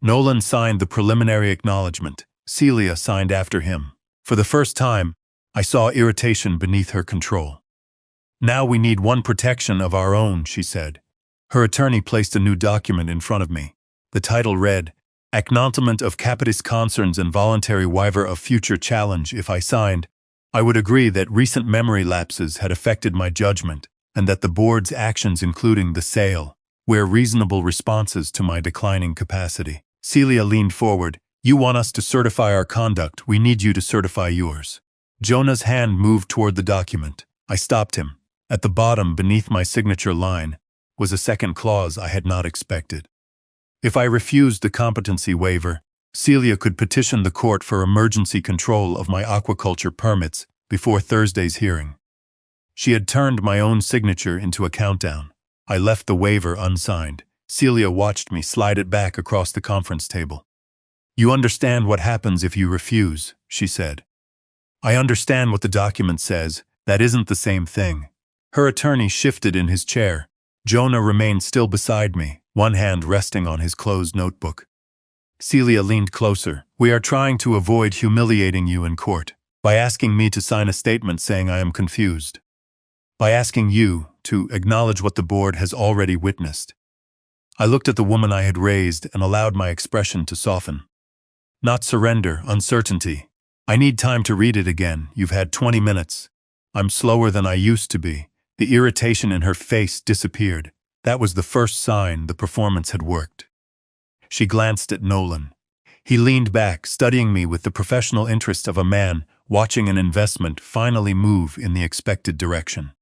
[SPEAKER 1] Nolan signed the preliminary acknowledgement. Celia signed after him. For the first time, I saw irritation beneath her control. "Now we need one protection of our own," she said. Her attorney placed a new document in front of me. The title read, "Acknowledgement of Capitis Concerns and Voluntary Waiver of Future Challenge." If I signed, I would agree that recent memory lapses had affected my judgment, and that the board's actions, including the sale, were reasonable responses to my declining capacity. Celia leaned forward. "You want us to certify our conduct, we need you to certify yours." Jonah's hand moved toward the document. I stopped him. At the bottom, beneath my signature line, was a second clause I had not expected. If I refused the competency waiver, Celia could petition the court for emergency control of my aquaculture permits before Thursday's hearing. She had turned my own signature into a countdown. I left the waiver unsigned. Celia watched me slide it back across the conference table. "You understand what happens if you refuse," she said. "I understand what the document says. That isn't the same thing." Her attorney shifted in his chair. Jonah remained still beside me, one hand resting on his closed notebook. Celia leaned closer. "We are trying to avoid humiliating you in court by asking me to sign a statement saying I am confused. By asking you to acknowledge what the board has already witnessed." I looked at the woman I had raised and allowed my expression to soften. "Not surrender, uncertainty. I need time to read it again. You've had 20 minutes. I'm slower than I used to be." The irritation in her face disappeared. That was the first sign the performance had worked. She glanced at Nolan. He leaned back, studying me with the professional interest of a man watching an investment finally move in the expected direction.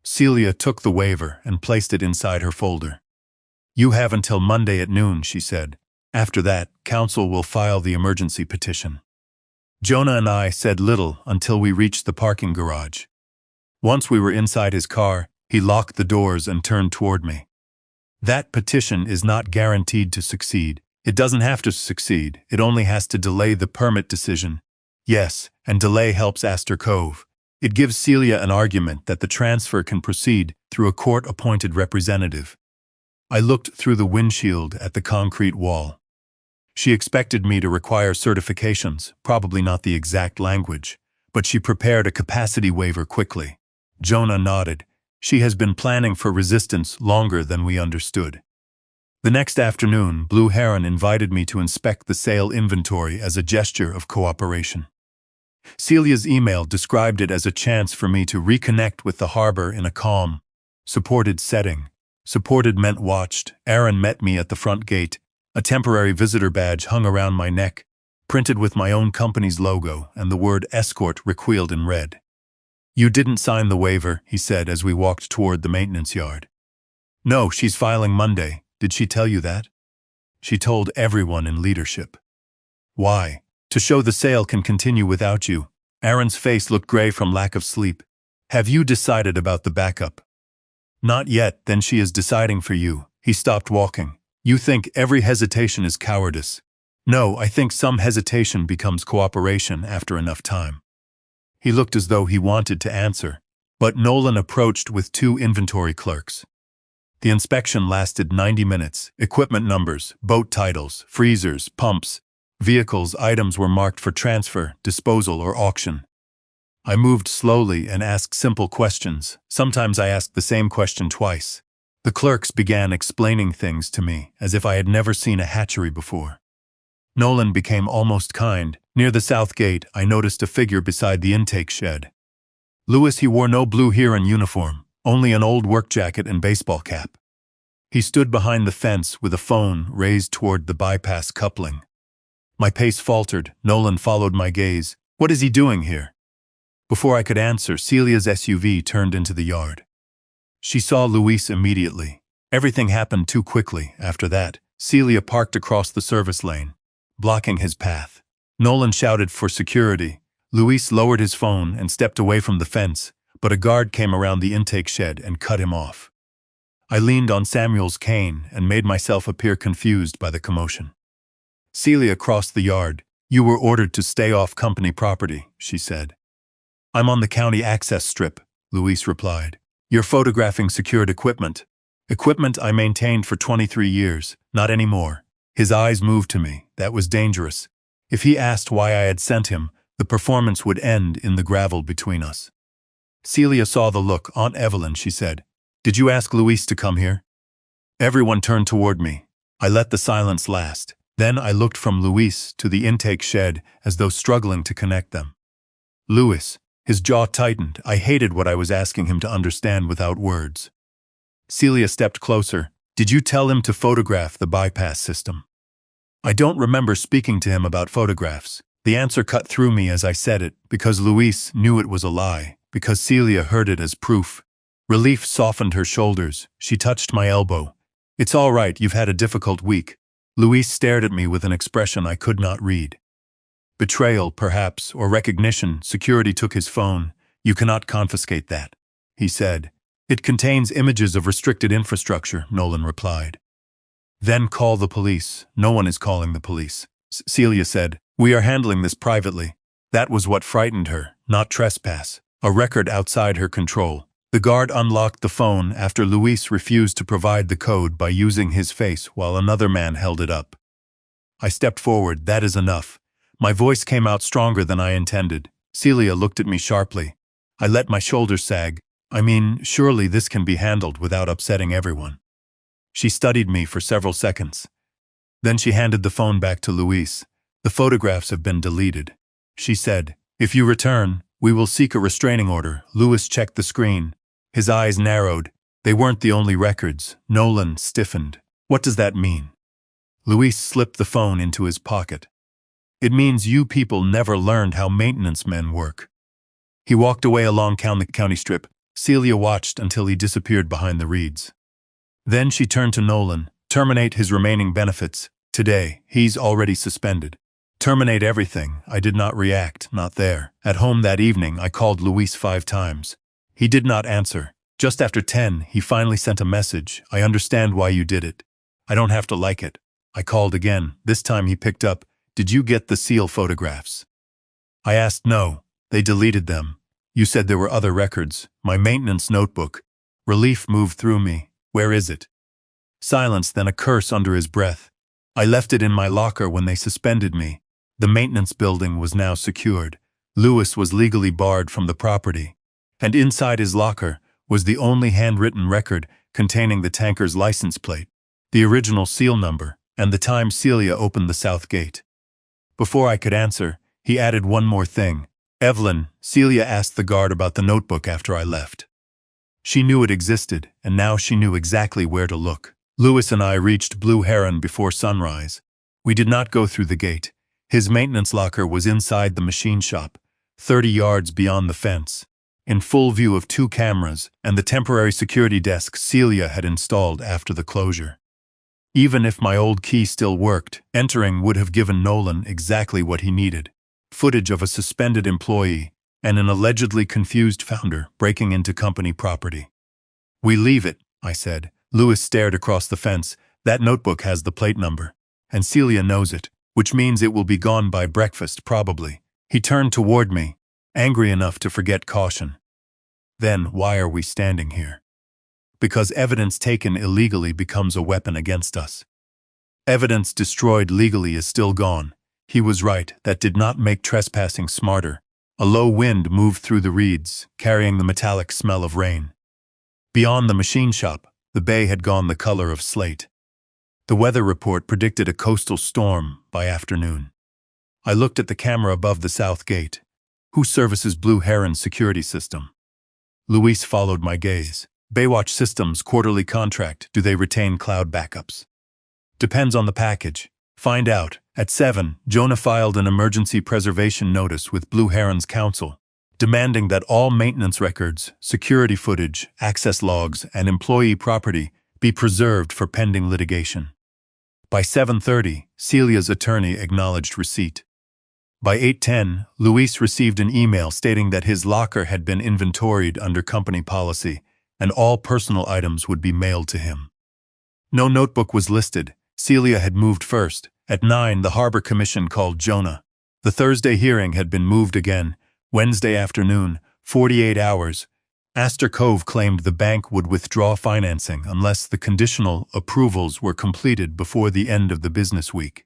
[SPEAKER 1] Celia took the waiver and placed it inside her folder. "You have until Monday at noon," she said. "After that, counsel will file the emergency petition." Jonah and I said little until we reached the parking garage. Once we were inside his car, he locked the doors and turned toward me. "That petition is not guaranteed to succeed. It doesn't have to succeed, it only has to delay the permit decision. Yes, and delay helps Astor Cove. It gives Celia an argument that the transfer can proceed through a court-appointed representative." I looked through the windshield at the concrete wall. She expected me to require certifications, probably not the exact language, but she prepared a capacity waiver quickly. Jonah nodded. "She has been planning for resistance longer than we understood." The next afternoon, Blue Heron invited me to inspect the sale inventory as a gesture of cooperation. Celia's email described it as a chance for me to reconnect with the harbor in a calm, supported setting. Supported meant watched. Aaron met me at the front gate. A temporary visitor badge hung around my neck, printed with my own company's logo, and the word escort required in red. "You didn't sign the waiver," he said as we walked toward the maintenance yard. "No, she's filing Monday. Did she tell you that?" "She told everyone in leadership." "Why?" "To show the sale can continue without you." Aaron's face looked gray from lack of sleep. "Have you decided about the backup?" "Not yet." "Then she is deciding for you." He stopped walking. "You think every hesitation is cowardice." "No, I think some hesitation becomes cooperation after enough time." He looked as though he wanted to answer, but Nolan approached with 2 inventory clerks. The inspection lasted 90 minutes. Equipment numbers, boat titles, freezers, pumps, vehicles, items were marked for transfer, disposal, or auction. I moved slowly and asked simple questions. Sometimes I asked the same question twice. The clerks began explaining things to me as if I had never seen a hatchery before. Nolan became almost kind. Near the south gate, I noticed a figure beside the intake shed. Lewis, he wore no blue Heron uniform, only an old work jacket and baseball cap. He stood behind the fence with a phone raised toward the bypass coupling. My pace faltered. Nolan followed my gaze. "What is he doing here?" Before I could answer, Celia's SUV turned into the yard. She saw Luis immediately. Everything happened too quickly. After that, Celia parked across the service lane, blocking his path. Nolan shouted for security. Luis lowered his phone and stepped away from the fence, but a guard came around the intake shed and cut him off. I leaned on Samuel's cane and made myself appear confused by the commotion. Celia crossed the yard. "You were ordered to stay off company property," she said. "I'm on the county access strip," Luis replied. "You're photographing secured equipment." "Equipment I maintained for 23 years, not anymore." His eyes moved to me. That was dangerous. If he asked why I had sent him, the performance would end in the gravel between us. Celia saw the look. Aunt Evelyn, she said, "Did you ask Luis to come here?" Everyone turned toward me. I let the silence last. Then I looked from Luis to the intake shed as though struggling to connect them. Luis, his jaw tightened. I hated what I was asking him to understand without words. Celia stepped closer. "Did you tell him to photograph the bypass system?" I don't remember speaking to him about photographs. The answer cut through me as I said it, because Luis knew it was a lie, because Celia heard it as proof. Relief softened her shoulders. She touched my elbow. "It's all right, you've had a difficult week." Luis stared at me with an expression I could not read. Betrayal, perhaps, or recognition. Security took his phone. "You cannot confiscate that," he said. "It contains images of restricted infrastructure," Nolan replied. "Then call the police." "No one is calling the police," Celia said. "We are handling this privately." That was what frightened her, not trespass, a record outside her control. The guard unlocked the phone after Luis refused to provide the code by using his face while another man held it up. I stepped forward. "That is enough." My voice came out stronger than I intended. Celia looked at me sharply. I let my shoulders sag. "I mean, surely this can be handled without upsetting everyone." She studied me for several seconds. Then she handed the phone back to Luis. "The photographs have been deleted," she said. "If you return, we will seek a restraining order." Luis checked the screen. His eyes narrowed. They weren't the only records. Nolan stiffened. "What does that mean?" Luis slipped the phone into his pocket. "It means you people never learned how maintenance men work." He walked away along the county strip. Celia watched until he disappeared behind the reeds. Then she turned to Nolan. "Terminate his remaining benefits. Today, he's already suspended." "Terminate everything." I did not react, not there. At home that evening, I called Luis 5 times. He did not answer. Just after 10, he finally sent a message. "I understand why you did it. I don't have to like it." I called again. This time he picked up. "Did you get the seal photographs?" I asked. "No. They deleted them. You said there were other records." "My maintenance notebook." Relief moved through me. "Where is it?" Silence, then a curse under his breath. "I left it in my locker when they suspended me." The maintenance building was now secured. Luis was legally barred from the property. And inside his locker was the only handwritten record containing the tanker's license plate, the original seal number, and the time Celia opened the south gate. Before I could answer, he added one more thing. "Evelyn, Celia asked the guard about the notebook after I left. She knew it existed, and now she knew exactly where to look." Luis and I reached Blue Heron before sunrise. We did not go through the gate. His maintenance locker was inside the machine shop, 30 yards beyond the fence, in full view of 2 cameras and the temporary security desk Celia had installed after the closure. Even if my old key still worked, entering would have given Nolan exactly what he needed: footage of a suspended employee and an allegedly confused founder breaking into company property. "We leave it," I said. Luis stared across the fence. "That notebook has the plate number, and Celia knows it, which means it will be gone by breakfast, probably." He turned toward me, angry enough to forget caution. "Then why are we standing here?" "Because evidence taken illegally becomes a weapon against us. Evidence destroyed legally is still gone." He was right. That did not make trespassing smarter. A low wind moved through the reeds, carrying the metallic smell of rain. Beyond the machine shop, the bay had gone the color of slate. The weather report predicted a coastal storm by afternoon. I looked at the camera above the south gate. "Who services Blue Heron's security system?" Luis followed my gaze. "Baywatch Systems quarterly contract. Do they retain cloud backups?" "Depends on the package. Find out." At 7, Jonah filed an emergency preservation notice with Blue Heron's counsel, demanding that all maintenance records, security footage, access logs, and employee property be preserved for pending litigation. By 7:30, Celia's attorney acknowledged receipt. By 8:10, Luis received an email stating that his locker had been inventoried under company policy, and all personal items would be mailed to him. No notebook was listed. Celia had moved first. At 9, the Harbor Commission called Jonah. The Thursday hearing had been moved again, Wednesday afternoon, 48 hours. Astor Cove claimed the bank would withdraw financing unless the conditional approvals were completed before the end of the business week.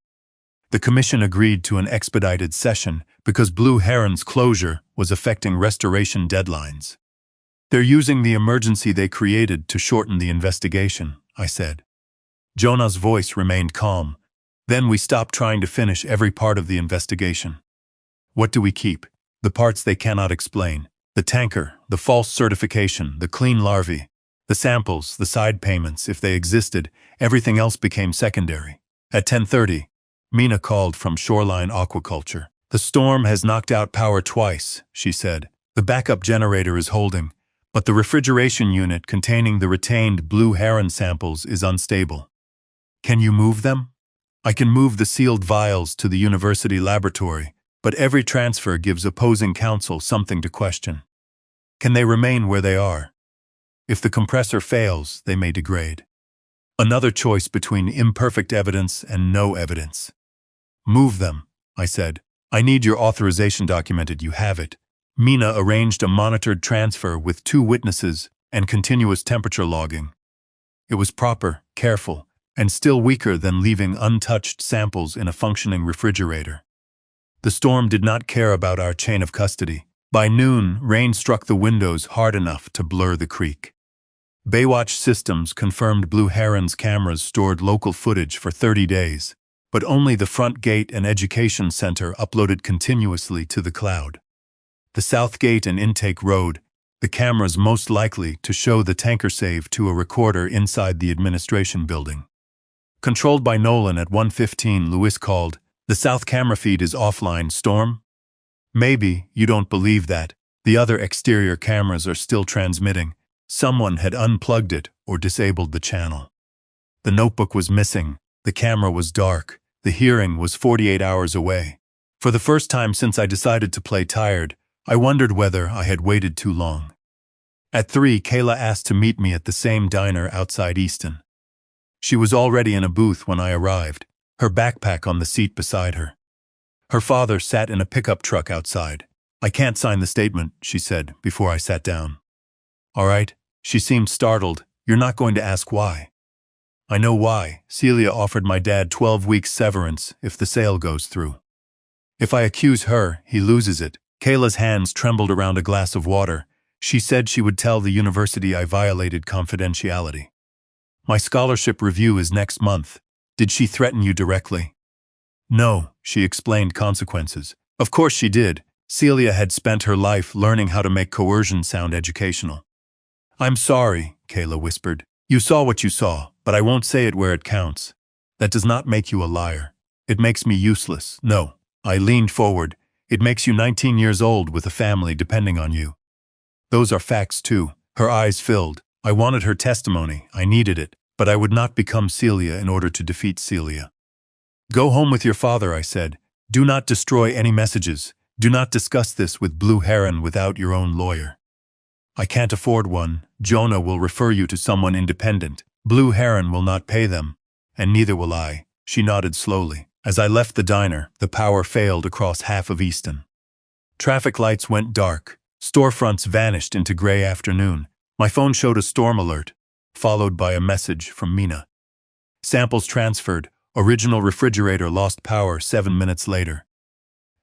[SPEAKER 1] The commission agreed to an expedited session because Blue Heron's closure was affecting restoration deadlines. They're using the emergency they created to shorten the investigation, I said. Jonah's voice remained calm. Then we stopped trying to finish every part of the investigation. What do we keep? The parts they cannot explain. The tanker, the false certification, the clean larvae, the samples, the side payments, if they existed, everything else became secondary. At 10:30, Mina called from Shoreline Aquaculture. The storm has knocked out power twice, she said. The backup generator is holding, but the refrigeration unit containing the retained Blue Heron samples is unstable. Can you move them? I can move the sealed vials to the university laboratory, but every transfer gives opposing counsel something to question. Can they remain where they are? If the compressor fails, they may degrade. Another choice between imperfect evidence and no evidence. Move them, I said. I need your authorization documented. You have it. Mina arranged a monitored transfer with 2 witnesses and continuous temperature logging. It was proper, careful, and still weaker than leaving untouched samples in a functioning refrigerator. The storm did not care about our chain of custody. By noon, rain struck the windows hard enough to blur the creek. Baywatch Systems confirmed Blue Heron's cameras stored local footage for 30 days, but only the front gate and education center uploaded continuously to the cloud. The south gate and intake road, the cameras most likely to show the tanker save to a recorder inside the administration building. Controlled by Nolan at 1:15, Lewis called, "The south camera feed is offline, Storm?" "Maybe you don't believe that. The other exterior cameras are still transmitting. Someone had unplugged it or disabled the channel." The notebook was missing. The camera was dark. The hearing was 48 hours away. For the first time since I decided to play tired, I wondered whether I had waited too long. At 3, Kayla asked to meet me at the same diner outside Easton. She was already in a booth when I arrived, her backpack on the seat beside her. Her father sat in a pickup truck outside. "I can't sign the statement," she said before I sat down. "All right." She seemed startled. "You're not going to ask why?" "I know why. Celia offered my dad 12 weeks severance if the sale goes through. If I accuse her, he loses it." Kayla's hands trembled around a glass of water. She said she would tell the university I violated confidentiality. "My scholarship review is next month. Did she threaten you directly?" "No," she explained consequences. Of course she did. Celia had spent her life learning how to make coercion sound educational. "I'm sorry," Kayla whispered. "You saw what you saw, but I won't say it where it counts. That does not make you a liar. It makes me useless. No." I leaned forward. "It makes you 19 years old with a family depending on you." "Those are facts too." Her eyes filled. I wanted her testimony. I needed it, but I would not become Celia in order to defeat Celia. "Go home with your father," I said. "Do not destroy any messages. Do not discuss this with Blue Heron without your own lawyer." "I can't afford one. Jonah will refer you to someone independent. Blue Heron will not pay them, and neither will I." She nodded slowly. As I left the diner, the power failed across half of Easton. Traffic lights went dark. Storefronts vanished into gray afternoon. My phone showed a storm alert, followed by a message from Mina. "Samples transferred. Original refrigerator lost power 7 minutes later."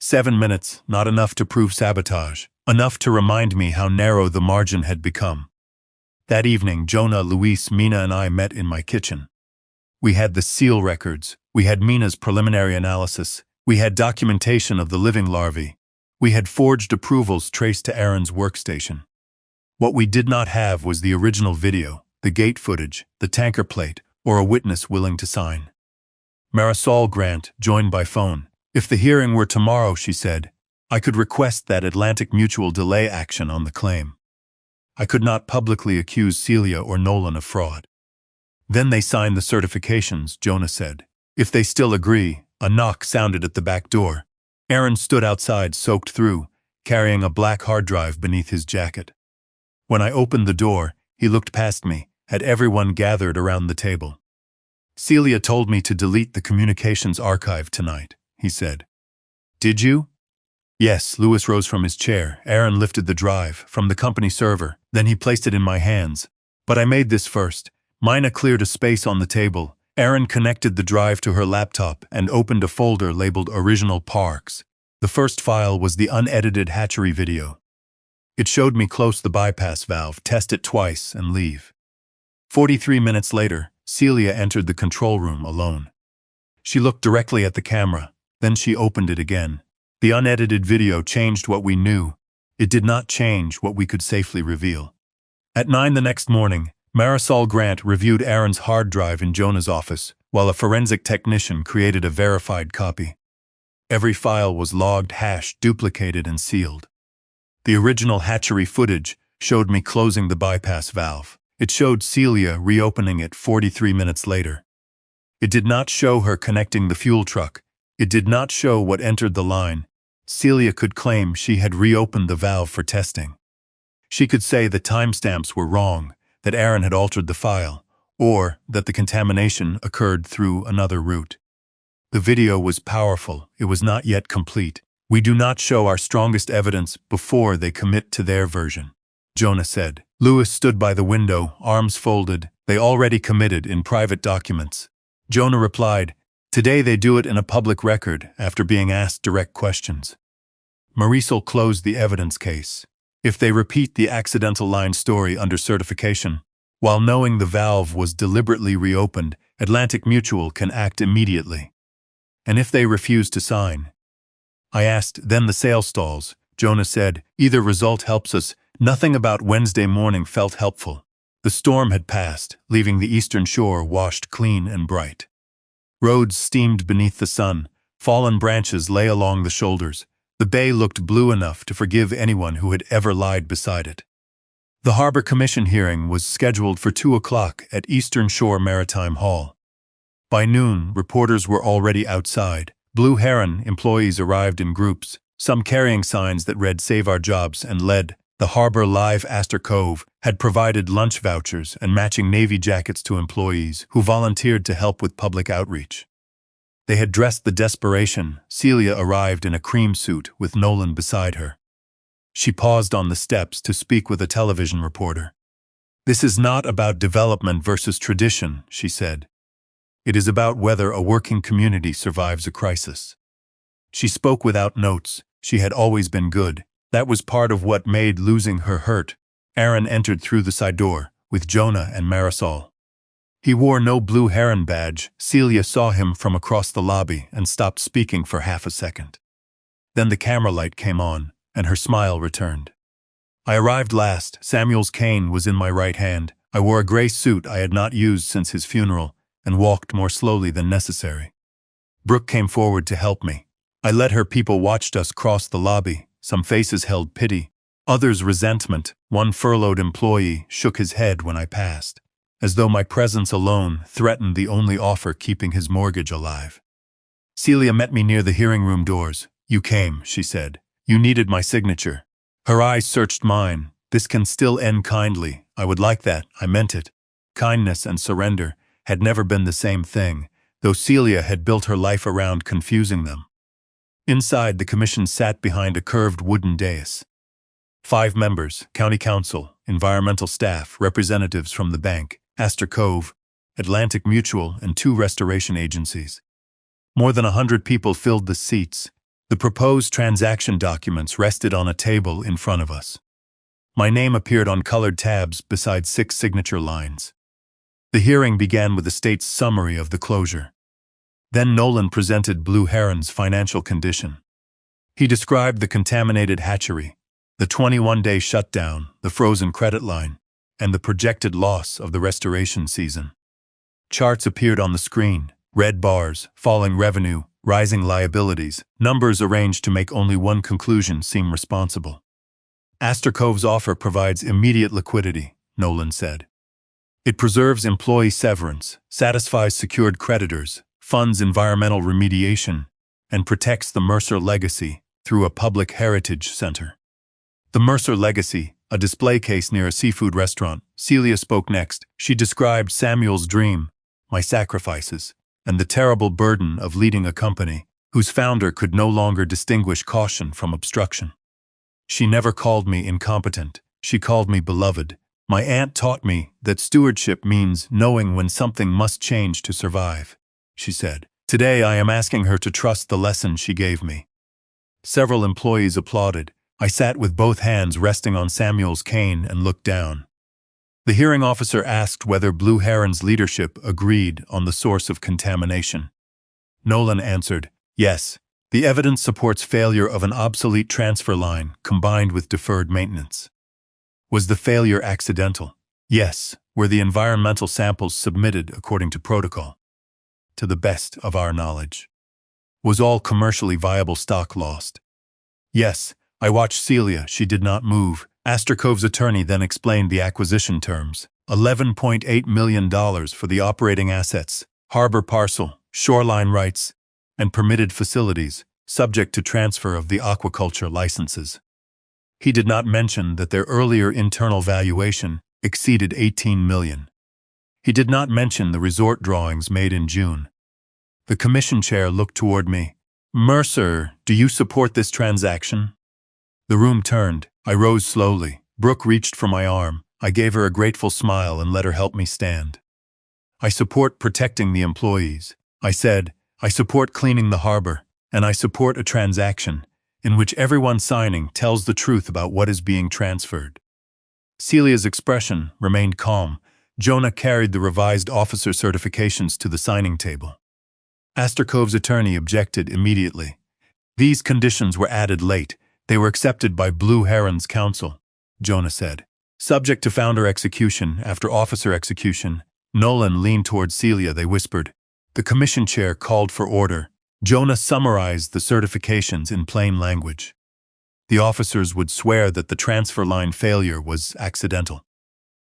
[SPEAKER 1] 7 minutes, not enough to prove sabotage. Enough to remind me how narrow the margin had become. That evening, Jonah, Luis, Mina, and I met in my kitchen. We had the seal records. We had Mina's preliminary analysis. We had documentation of the living larvae. We had forged approvals traced to Aaron's workstation. What we did not have was the original video, the gate footage, the tanker plate, or a witness willing to sign. Marisol Grant joined by phone. "If the hearing were tomorrow," she said, "I could request that Atlantic Mutual delay action on the claim. I could not publicly accuse Celia or Nolan of fraud." "Then they sign the certifications," Jonah said. "If they still agree." A knock sounded at the back door. Aaron stood outside, soaked through, carrying a black hard drive beneath his jacket. When I opened the door, he looked past me, at everyone gathered around the table. "Celia told me to delete the communications archive tonight," he said. "Did you?" Yes, Lewis rose from his chair. Aaron lifted the drive from the company server. Then he placed it in my hands. But I made this first. Mina cleared a space on the table. Aaron connected the drive to her laptop and opened a folder labeled Original Parks. The first file was the unedited hatchery video. It showed me close the bypass valve, test it twice, and leave. 43 minutes later, Celia entered the control room alone. She looked directly at the camera. Then she opened it again. The unedited video changed what we knew. It did not change what we could safely reveal. At 9 the next morning, Marisol Grant reviewed Aaron's hard drive in Jonah's office, while a forensic technician created a verified copy. Every file was logged, hashed, duplicated, and sealed. The original hatchery footage showed me closing the bypass valve. It showed Celia reopening it 43 minutes later. It did not show her connecting the fuel truck. It did not show what entered the line. Celia could claim she had reopened the valve for testing. She could say the timestamps were wrong, that Aaron had altered the file, or that the contamination occurred through another route. The video was powerful. It was not yet complete. We do not show our strongest evidence before they commit to their version, Jonah said. Lewis stood by the window, arms folded. They already committed in private documents. Jonah replied, "Today they do it in a public record after being asked direct questions." Marisol closed the evidence case. If they repeat the accidental line story under certification, while knowing the valve was deliberately reopened, Atlantic Mutual can act immediately. And if they refuse to sign? I asked, then the sale stalls. Jonah said, either result helps us. Nothing about Wednesday morning felt helpful. The storm had passed, leaving the eastern shore washed clean and bright. Roads steamed beneath the sun. Fallen branches lay along the shoulders. The bay looked blue enough to forgive anyone who had ever lied beside it. The Harbor Commission hearing was scheduled for 2 o'clock at Eastern Shore Maritime Hall. By noon, reporters were already outside. Blue Heron employees arrived in groups, some carrying signs that read "Save Our Jobs" and "Lead." The Harbor Live Astor Cove had provided lunch vouchers and matching Navy jackets to employees who volunteered to help with public outreach. They had dressed the desperation. Celia arrived in a cream suit with Nolan beside her. She paused on the steps to speak with a television reporter. "This is not about development versus tradition," she said. "It is about whether a working community survives a crisis." She spoke without notes. She had always been good. That was part of what made losing her hurt. Aaron entered through the side door, with Jonah and Marisol. He wore no Blue Heron badge. Celia saw him from across the lobby and stopped speaking for half a second. Then the camera light came on, and her smile returned. I arrived last. Samuel's cane was in my right hand. I wore a gray suit I had not used since his funeral, and walked more slowly than necessary. Brooke came forward to help me. I led her. People watched us cross the lobby. Some faces held pity, others resentment. One furloughed employee shook his head when I passed, as though my presence alone threatened the only offer keeping his mortgage alive. Celia met me near the hearing room doors. "You came," she said. "You needed my signature." Her eyes searched mine. "This can still end kindly. I would like that." I meant it. Kindness and surrender had never been the same thing, though Celia had built her life around confusing them. Inside, the commission sat behind a curved wooden dais. 5 members, county council, environmental staff, representatives from the bank, Astor Cove, Atlantic Mutual, and 2 restoration agencies. More than 100 people filled the seats. The proposed transaction documents rested on a table in front of us. My name appeared on colored tabs beside 6 signature lines. The hearing began with the state's summary of the closure. Then Nolan presented Blue Heron's financial condition. He described the contaminated hatchery, the 21-day shutdown, the frozen credit line, and the projected loss of the restoration season. Charts appeared on the screen, red bars, falling revenue, rising liabilities, numbers arranged to make only one conclusion seem responsible. Astor Cove's offer provides immediate liquidity, Nolan said. It preserves employee severance, satisfies secured creditors, funds environmental remediation, and protects the Mercer legacy through a public heritage center. The Mercer legacy, a display case near a seafood restaurant. Celia spoke next. She described Samuel's dream, my sacrifices, and the terrible burden of leading a company whose founder could no longer distinguish caution from obstruction. She never called me incompetent, she called me beloved. My aunt taught me that stewardship means knowing when something must change to survive, she said. Today I am asking her to trust the lesson she gave me. Several employees applauded. I sat with both hands resting on Samuel's cane and looked down. The hearing officer asked whether Blue Heron's leadership agreed on the source of contamination. Nolan answered, yes. The evidence supports failure of an obsolete transfer line combined with deferred maintenance. Was the failure accidental? Yes. Were the environmental samples submitted according to protocol? To the best of our knowledge. Was all commercially viable stock lost? Yes. I watched Celia. She did not move. Astor Cove's attorney then explained the acquisition terms. $11.8 million for the operating assets, harbor parcel, shoreline rights, and permitted facilities, subject to transfer of the aquaculture licenses. He did not mention that their earlier internal valuation exceeded $18 million. He did not mention the resort drawings made in June. The commission chair looked toward me. Mercer, do you support this transaction? The room turned. I rose slowly. Brooke reached for my arm. I gave her a grateful smile and let her help me stand. I support protecting the employees. I said, I support cleaning the harbor, and I support a transaction in which everyone signing tells the truth about what is being transferred. Celia's expression remained calm. Jonah carried the revised officer certifications to the signing table. Astor Cove's attorney objected immediately. These conditions were added late. They were accepted by Blue Heron's counsel, Jonah said. Subject to founder execution after officer execution. Nolan leaned toward Celia. They whispered. The commission chair called for order. Jonah summarized the certifications in plain language. The officers would swear that the transfer line failure was accidental,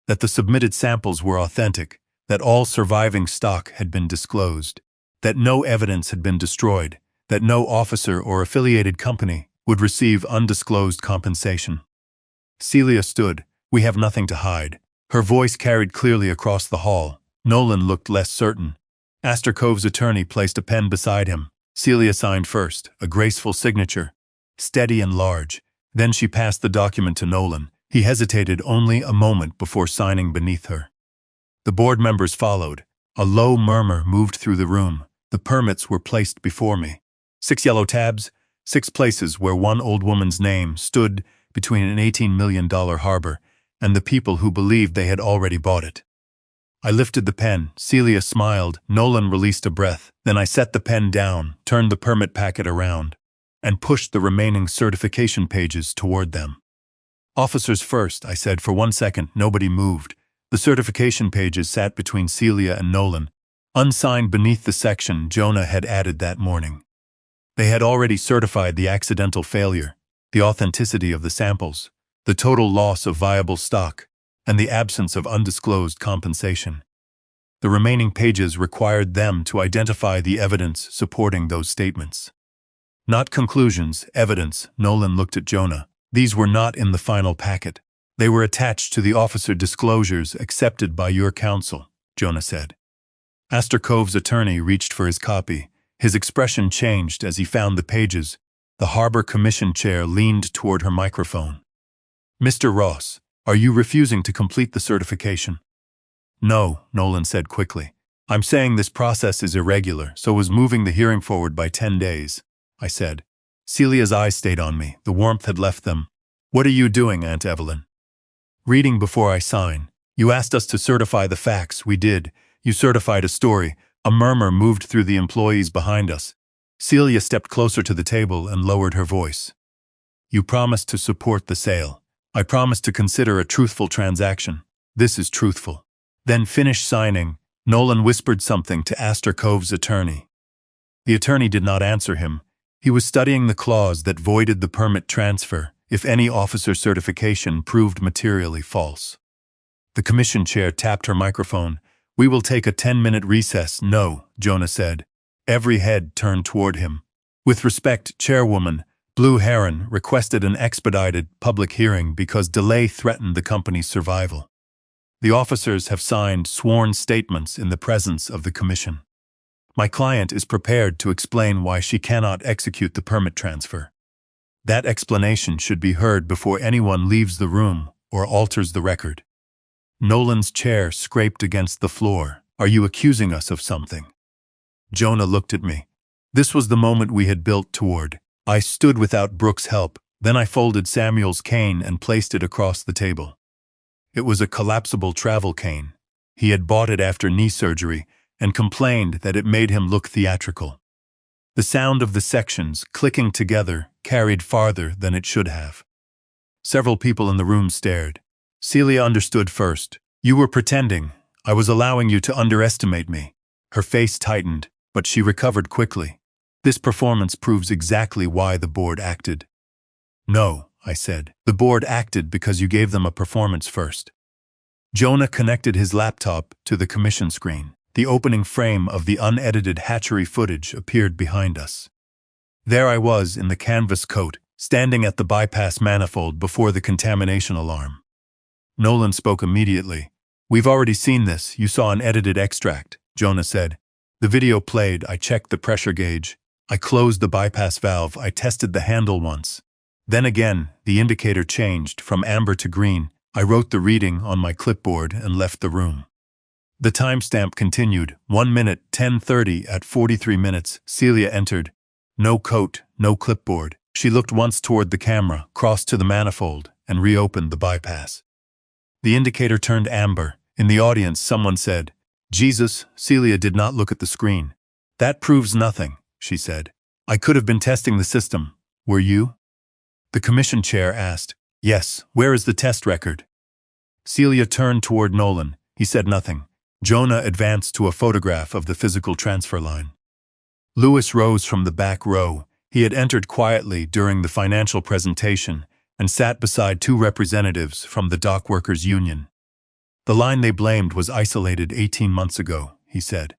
[SPEAKER 1] that the submitted samples were authentic, that all surviving stock had been disclosed, that no evidence had been destroyed, that no officer or affiliated company would receive undisclosed compensation. Celia stood. We have nothing to hide. Her voice carried clearly across the hall. Nolan looked less certain. Astor Cove's attorney placed a pen beside him. Celia signed first, a graceful signature, steady and large. Then she passed the document to Nolan. He hesitated only a moment before signing beneath her. The board members followed. A low murmur moved through the room. The permits were placed before me. 6 yellow tabs, 6 places where one old woman's name stood between an $18 million harbor and the people who believed they had already bought it. I lifted the pen. Celia smiled. Nolan released a breath. Then I set the pen down, turned the permit packet around, and pushed the remaining certification pages toward them. Officers first, I said. For 1 second, nobody moved. The certification pages sat between Celia and Nolan, unsigned beneath the section Jonah had added that morning. They had already certified the accidental failure, the authenticity of the samples, the total loss of viable stock, and the absence of undisclosed compensation. The remaining pages required them to identify the evidence supporting those statements. Not conclusions, evidence. Nolan looked at Jonah. These were not in the final packet. They were attached to the officer disclosures accepted by your counsel, Jonah said. Astor Cove's attorney reached for his copy. His expression changed as he found the pages. The Harbor Commission chair leaned toward her microphone. Mr. Ross, are you refusing to complete the certification? No, Nolan said quickly. I'm saying this process is irregular, so was moving the hearing forward by 10 days, I said. Celia's eyes stayed on me. The warmth had left them. What are you doing, Aunt Evelyn? Reading before I sign. You asked us to certify the facts. We did. You certified a story. A murmur moved through the employees behind us. Celia stepped closer to the table and lowered her voice. You promised to support the sale. I promised to consider a truthful transaction. This is truthful. Then finish signing. Nolan whispered something to Astor Cove's attorney. The attorney did not answer him. He was studying the clause that voided the permit transfer if any officer certification proved materially false. The commission chair tapped her microphone. We will take a 10-minute recess. No, Jonah said. Every head turned toward him. With respect, Chairwoman, Blue Heron requested an expedited public hearing because delay threatened the company's survival. The officers have signed sworn statements in the presence of the commission. My client is prepared to explain why she cannot execute the permit transfer. That explanation should be heard before anyone leaves the room or alters the record. Nolan's chair scraped against the floor. Are you accusing us of something? Jonah looked at me. This was the moment we had built toward. I stood without Brooke's help. Then I folded Samuel's cane and placed it across the table. It was a collapsible travel cane. He had bought it after knee surgery and complained that it made him look theatrical. The sound of the sections clicking together carried farther than it should have. Several people in the room stared. Celia understood first. You were pretending. I was allowing you to underestimate me. Her face tightened, but she recovered quickly. This performance proves exactly why the board acted. No, I said. The board acted because you gave them a performance first. Jonah connected his laptop to the commission screen. The opening frame of the unedited hatchery footage appeared behind us. There I was in the canvas coat, standing at the bypass manifold before the contamination alarm. Nolan spoke immediately. We've already seen this. You saw an edited extract, Jonah said. The video played. I checked the pressure gauge. I closed the bypass valve. I tested the handle once. Then again, the indicator changed from amber to green. I wrote the reading on my clipboard and left the room. The timestamp continued. 1 minute, 10:30 at 43 minutes. Celia entered. No coat, no clipboard. She looked once toward the camera, crossed to the manifold, and reopened the bypass. The indicator turned amber. In the audience, someone said, Jesus, Celia did not look at the screen. That proves nothing, she said. I could have been testing the system. Were you? The commission chair asked. Yes, where is the test record? Celia turned toward Nolan. He said nothing. Jonah advanced to a photograph of the physical transfer line. Lewis rose from the back row. He had entered quietly during the financial presentation and sat beside two representatives from the dockworkers' union. The line they blamed was isolated 18 months ago, he said.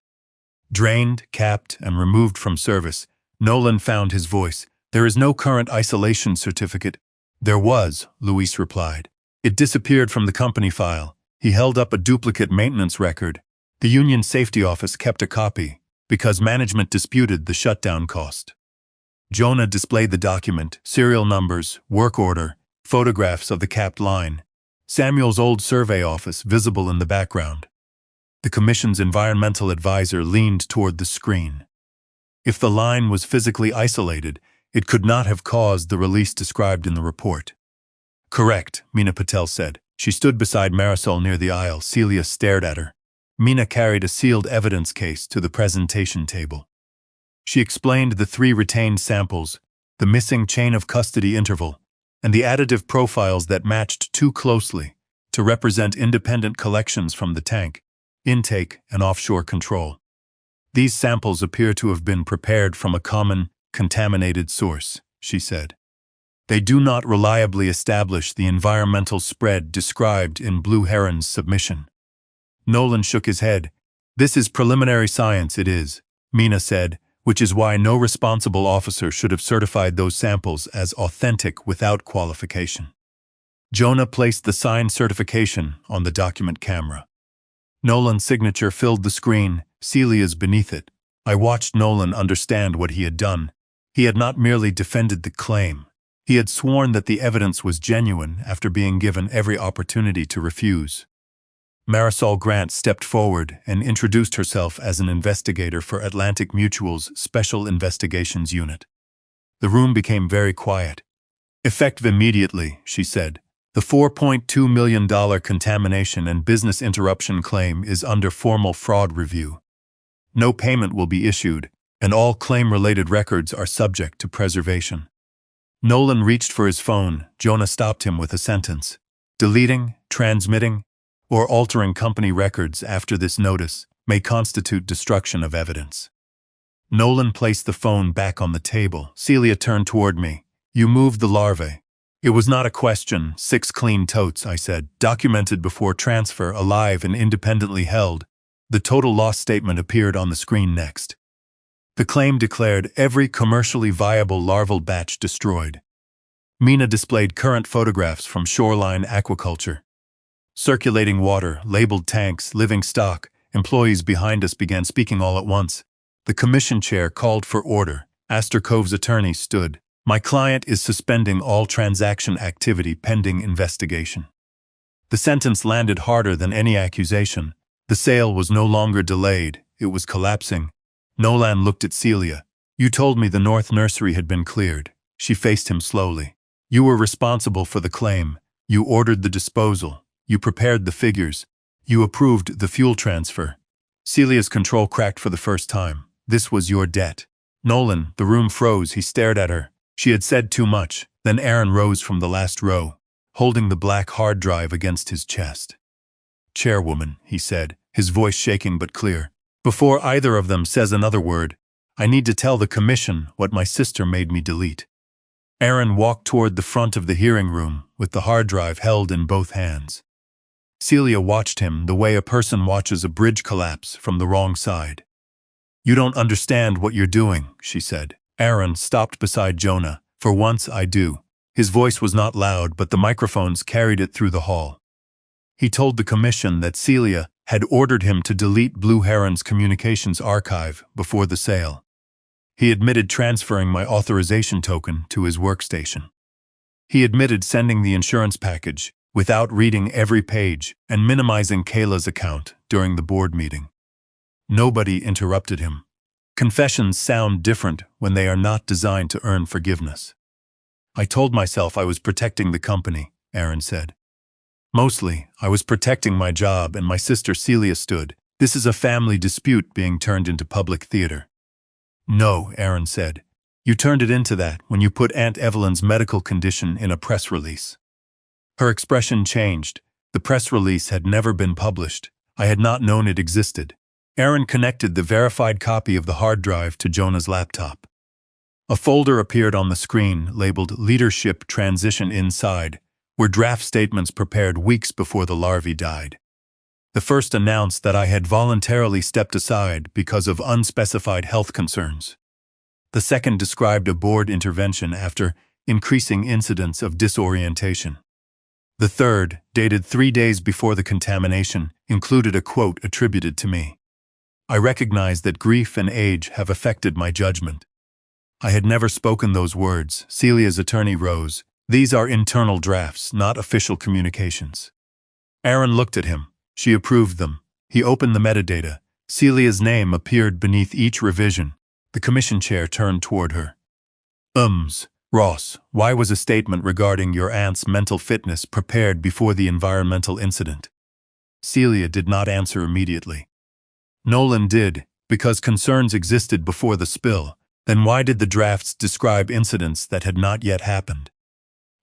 [SPEAKER 1] Drained, capped, and removed from service, Nolan found his voice. There is no current isolation certificate. There was, Luis replied. It disappeared from the company file. He held up a duplicate maintenance record. The union safety office kept a copy because management disputed the shutdown cost. Jonah displayed the document, serial numbers, work order, photographs of the capped line. Samuel's old survey office visible in the background. The commission's environmental advisor leaned toward the screen. If the line was physically isolated, it could not have caused the release described in the report. Correct, Meena Patel said. She stood beside Marisol near the aisle. Celia stared at her. Meena carried a sealed evidence case to the presentation table. She explained the 3 retained samples, the missing chain of custody interval, and the additive profiles that matched too closely to represent independent collections from the tank, intake, and offshore control. These samples appear to have been prepared from a common, contaminated source, she said. They do not reliably establish the environmental spread described in Blue Heron's submission. Nolan shook his head. This is preliminary science, it is, Meena said, which is why no responsible officer should have certified those samples as authentic without qualification. Jonah placed the signed certification on the document camera. Nolan's signature filled the screen, Celia's beneath it. I watched Nolan understand what he had done. He had not merely defended the claim. He had sworn that the evidence was genuine after being given every opportunity to refuse. Marisol Grant stepped forward and introduced herself as an investigator for Atlantic Mutual's Special Investigations Unit. The room became very quiet. Effective immediately, she said. The $4.2 million contamination and business interruption claim is under formal fraud review. No payment will be issued, and all claim-related records are subject to preservation. Nolan reached for his phone. Jonah stopped him with a sentence. Deleting, transmitting, or altering company records after this notice may constitute destruction of evidence. Nolan placed the phone back on the table. Celia turned toward me. You moved the larvae. It was not a question. 6 clean totes, I said, documented before transfer, alive and independently held. The total loss statement appeared on the screen next. The claim declared every commercially viable larval batch destroyed. Meena displayed current photographs from shoreline aquaculture. Circulating water, labeled tanks, living stock. Employees behind us began speaking all at once. The commission chair called for order. Astor Cove's attorney stood. My client is suspending all transaction activity pending investigation. The sentence landed harder than any accusation. The sale was no longer delayed, it was collapsing. Nolan looked at Celia. You told me the North Nursery had been cleared. She faced him slowly. You were responsible for the claim. You ordered the disposal. You prepared the figures. You approved the fuel transfer. Celia's control cracked for the first time. This was your debt. Nolan, the room froze. He stared at her. She had said too much. Then Aaron rose from the last row, holding the black hard drive against his chest. Chairwoman, he said, his voice shaking but clear. Before either of them says another word, I need to tell the commission what my sister made me delete. Aaron walked toward the front of the hearing room with the hard drive held in both hands. Celia watched him the way a person watches a bridge collapse from the wrong side. You don't understand what you're doing, she said. Aaron stopped beside Jonah. For once I do. His voice was not loud, but the microphones carried it through the hall. He told the commission that Celia had ordered him to delete Blue Heron's communications archive before the sale. He admitted transferring my authorization token to his workstation. He admitted sending the insurance package without reading every page and minimizing Kayla's account during the board meeting. Nobody interrupted him. Confessions sound different when they are not designed to earn forgiveness. I told myself I was protecting the company, Aaron said. Mostly, I was protecting my job, and my sister Celia stood. This is a family dispute being turned into public theater. No, Aaron said. You turned it into that when you put Aunt Evelyn's medical condition in a press release. Her expression changed. The press release had never been published. I had not known it existed. Aaron connected the verified copy of the hard drive to Jonah's laptop. A folder appeared on the screen labeled Leadership Transition Inside, were draft statements prepared weeks before the larvae died. The first announced that I had voluntarily stepped aside because of unspecified health concerns. The second described a board intervention after increasing incidents of disorientation. The third, dated 3 days before the contamination, included a quote attributed to me. I recognized that grief and age have affected my judgment. I had never spoken those words. Celia's attorney rose. These are internal drafts, not official communications. Aaron looked at him. She approved them. He opened the metadata. Celia's name appeared beneath each revision. The commission chair turned toward her. Ross, why was a statement regarding your aunt's mental fitness prepared before the environmental incident? Celia did not answer immediately. Nolan did, because concerns existed before the spill. Then why did the drafts describe incidents that had not yet happened?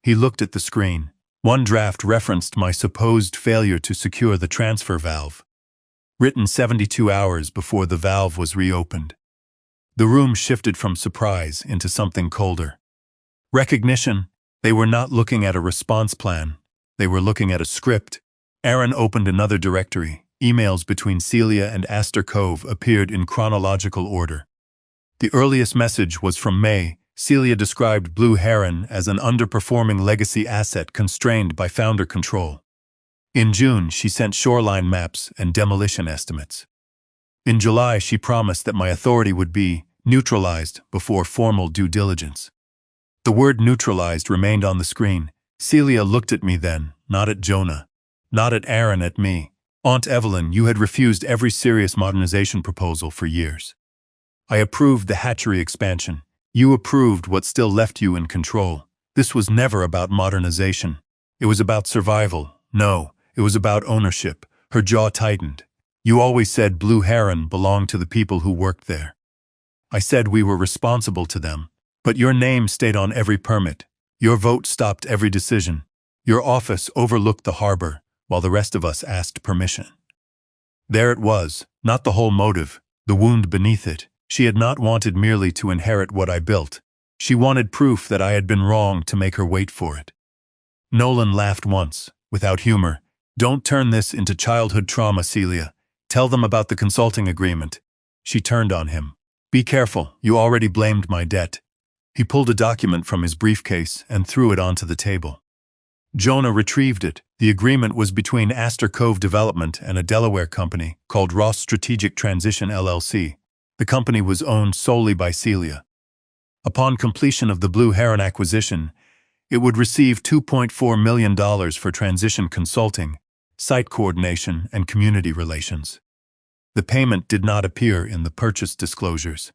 [SPEAKER 1] He looked at the screen. One draft referenced my supposed failure to secure the transfer valve, written 72 hours before the valve was reopened. The room shifted from surprise into something colder. Recognition. They were not looking at a response plan. They were looking at a script. Aaron opened another directory. Emails between Celia and Astor Cove appeared in chronological order. The earliest message was from May. Celia described Blue Heron as an underperforming legacy asset constrained by founder control. In June, she sent shoreline maps and demolition estimates. In July, she promised that my authority would be neutralized before formal due diligence. The word neutralized remained on the screen. Celia looked at me then, not at Jonah, not at Aaron, at me. Aunt Evelyn, you had refused every serious modernization proposal for years. I approved the hatchery expansion. You approved what still left you in control. This was never about modernization. It was about survival. No, it was about ownership. Her jaw tightened. You always said Blue Heron belonged to the people who worked there. I said we were responsible to them. But your name stayed on every permit. Your vote stopped every decision. Your office overlooked the harbor, while the rest of us asked permission. There it was, not the whole motive, the wound beneath it. She had not wanted merely to inherit what I built. She wanted proof that I had been wrong to make her wait for it. Nolan laughed once, without humor. Don't turn this into childhood trauma, Celia. Tell them about the consulting agreement. She turned on him. Be careful, you already blamed my debt. He pulled a document from his briefcase and threw it onto the table. Jonah retrieved it. The agreement was between Astor Cove Development and a Delaware company called Ross Strategic Transition LLC. The company was owned solely by Celia. Upon completion of the Blue Heron acquisition, it would receive $2.4 million for transition consulting, site coordination, and community relations. The payment did not appear in the purchase disclosures.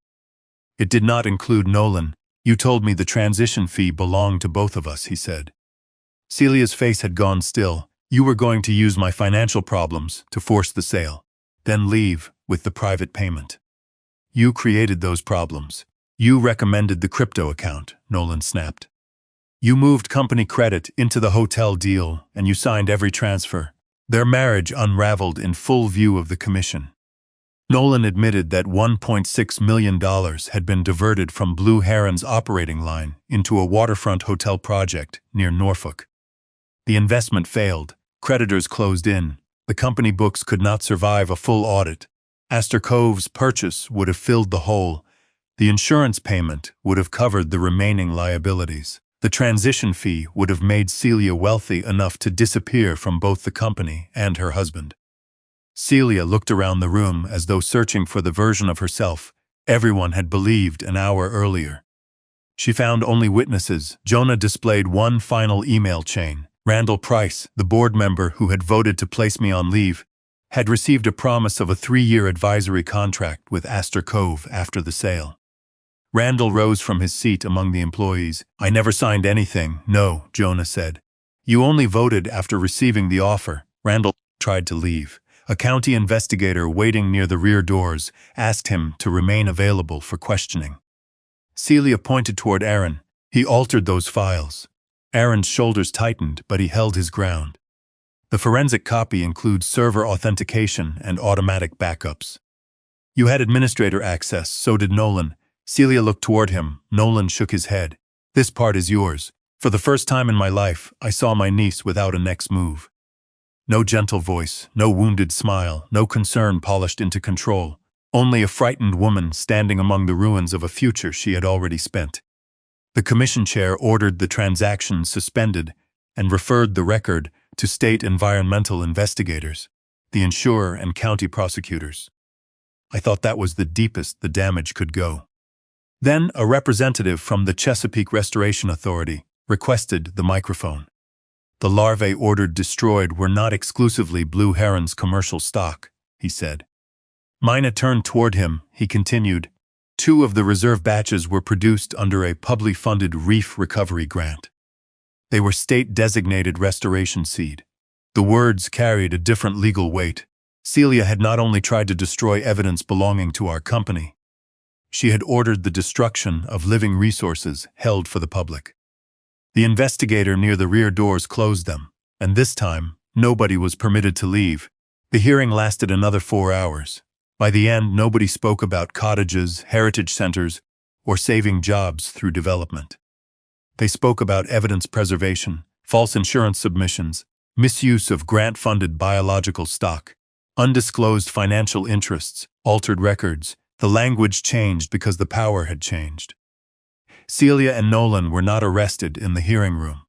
[SPEAKER 1] It did not include Nolan. "You told me the transition fee belonged to both of us," he said. Celia's face had gone still. "You were going to use my financial problems to force the sale, then leave with the private payment. You created those problems. You recommended the crypto account," Nolan snapped. "You moved company credit into the hotel deal, and you signed every transfer." Their marriage unraveled in full view of the commission. Nolan admitted that $1.6 million had been diverted from Blue Heron's operating line into a waterfront hotel project near Norfolk. The investment failed. Creditors closed in. The company books could not survive a full audit. Astor Cove's purchase would have filled the hole. The insurance payment would have covered the remaining liabilities. The transition fee would have made Celia wealthy enough to disappear from both the company and her husband. Celia looked around the room as though searching for the version of herself everyone had believed an hour earlier. She found only witnesses. Jonah displayed one final email chain. Randall Price, the board member who had voted to place me on leave, had received a promise of a 3-year advisory contract with Astor Cove after the sale. Randall rose from his seat among the employees. "I never signed anything." "No," Jonah said. "You only voted after receiving the offer." Randall tried to leave. A county investigator waiting near the rear doors asked him to remain available for questioning. Celia pointed toward Aaron. "He altered those files." Aaron's shoulders tightened, but he held his ground. "The forensic copy includes server authentication and automatic backups." "You had administrator access, so did Nolan." Celia looked toward him. Nolan shook his head. "This part is yours. For the first time in my life, I saw my niece without a next move." No gentle voice, no wounded smile, no concern polished into control. Only a frightened woman standing among the ruins of a future she had already spent. The commission chair ordered the transaction suspended and referred the record to state environmental investigators, the insurer and county prosecutors. I thought that was the deepest the damage could go. Then a representative from the Chesapeake Restoration Authority requested the microphone. "The larvae ordered destroyed were not exclusively Blue Heron's commercial stock," he said. Mina turned toward him. He continued, 2 of the reserve batches were produced under a publicly funded reef recovery grant. They were state-designated restoration seed. The words carried a different legal weight. Celia had not only tried to destroy evidence belonging to our company, she had ordered the destruction of living resources held for the public. The investigator near the rear doors closed them, and this time, nobody was permitted to leave. The hearing lasted another 4 hours. By the end, nobody spoke about cottages, heritage centers, or saving jobs through development. They spoke about evidence preservation, false insurance submissions, misuse of grant-funded biological stock, undisclosed financial interests, altered records. The language changed because the power had changed. Celia and Nolan were not arrested in the hearing room.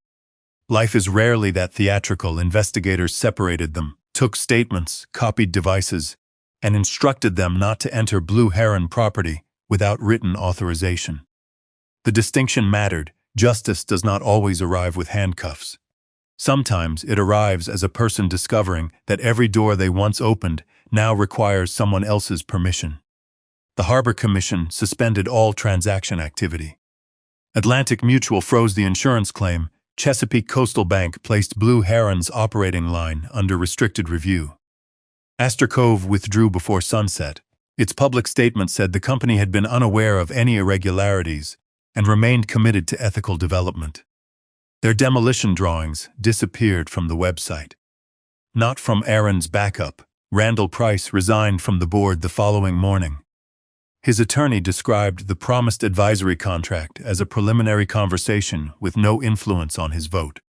[SPEAKER 1] Life is rarely that theatrical. Investigators separated them, took statements, copied devices, and instructed them not to enter Blue Heron property without written authorization. The distinction mattered. Justice does not always arrive with handcuffs. Sometimes it arrives as a person discovering that every door they once opened now requires someone else's permission. The Harbor Commission suspended all transaction activity. Atlantic Mutual froze the insurance claim. Chesapeake Coastal Bank placed Blue Heron's operating line under restricted review. Astor Cove withdrew before sunset. Its public statement said the company had been unaware of any irregularities and remained committed to ethical development. Their demolition drawings disappeared from the website. Not from Aaron's backup. Randall Price resigned from the board the following morning. His attorney described the promised advisory contract as a preliminary conversation with no influence on his vote.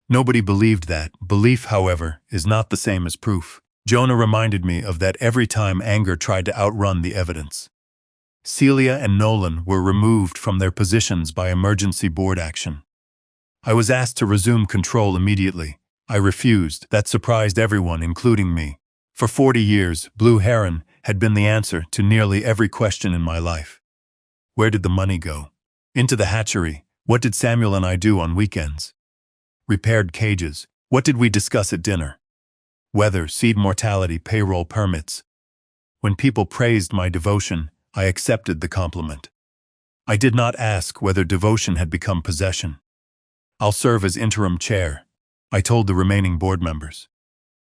[SPEAKER 1] Nobody believed that. Belief, however, is not the same as proof. Jonah reminded me of that every time anger tried to outrun the evidence. Celia and Nolan were removed from their positions by emergency board action. I was asked to resume control immediately. I refused. That surprised everyone, including me. For 40 years, Blue Heron had been the answer to nearly every question in my life. Where did the money go? Into the hatchery. What did Samuel and I do on weekends? Repaired cages. What did we discuss at dinner? Weather, seed mortality, payroll permits. When people praised my devotion, I accepted the compliment. I did not ask whether devotion had become possession. I'll serve as interim chair, I told the remaining board members.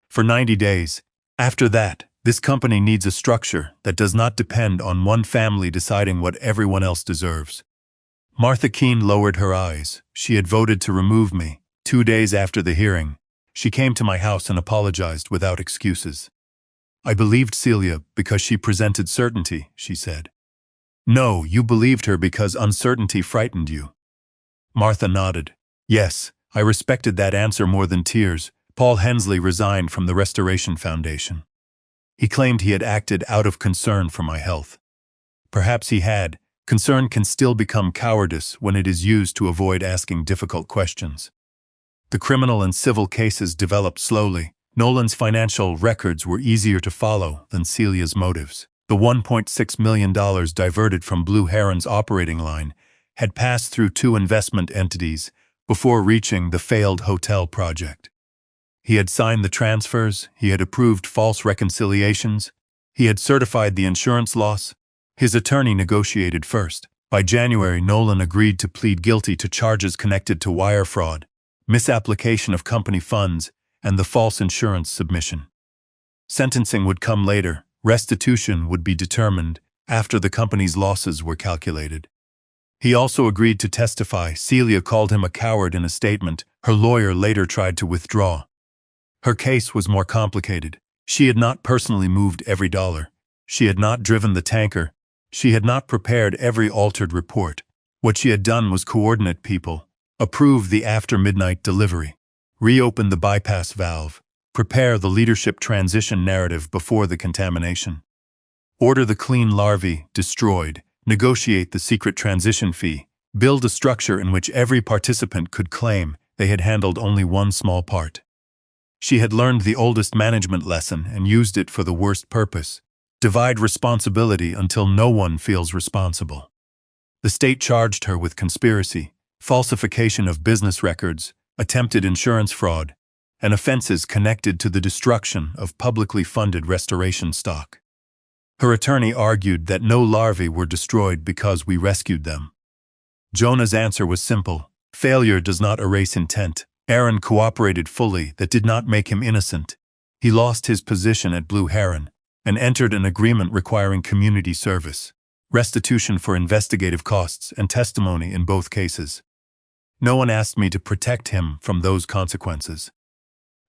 [SPEAKER 1] For 90 days. After that, this company needs a structure that does not depend on one family deciding what everyone else deserves. Martha Keene lowered her eyes. She had voted to remove me. 2 days after the hearing, she came to my house and apologized without excuses. I believed Celia because she presented certainty, she said. No, you believed her because uncertainty frightened you. Martha nodded. Yes, I respected that answer more than tears. Paul Hensley resigned from the Restoration Foundation. He claimed he had acted out of concern for my health. Perhaps he had. Concern can still become cowardice when it is used to avoid asking difficult questions. The criminal and civil cases developed slowly. Nolan's financial records were easier to follow than Celia's motives. The $1.6 million diverted from Blue Heron's operating line had passed through 2 investment entities before reaching the failed hotel project. He had signed the transfers, he had approved false reconciliations, he had certified the insurance loss. His attorney negotiated first. By January, Nolan agreed to plead guilty to charges connected to wire fraud, misapplication of company funds, and the false insurance submission. Sentencing would come later. Restitution would be determined after the company's losses were calculated. He also agreed to testify. Celia called him a coward in a statement. Her lawyer later tried to withdraw. Her case was more complicated. She had not personally moved every dollar. She had not driven the tanker. She had not prepared every altered report. What she had done was coordinate people, approve the after-midnight delivery, reopen the bypass valve, prepare the leadership transition narrative before the contamination, order the clean larvae destroyed, negotiate the secret transition fee, build a structure in which every participant could claim they had handled only one small part. She had learned the oldest management lesson and used it for the worst purpose: divide responsibility until no one feels responsible. The state charged her with conspiracy, falsification of business records, attempted insurance fraud, and offenses connected to the destruction of publicly funded restoration stock. Her attorney argued that no larvae were destroyed because we rescued them. Jonah's answer was simple: failure does not erase intent. Aaron cooperated fully. That did not make him innocent. He lost his position at Blue Heron and entered an agreement requiring community service, restitution for investigative costs, and testimony in both cases. No one asked me to protect him from those consequences.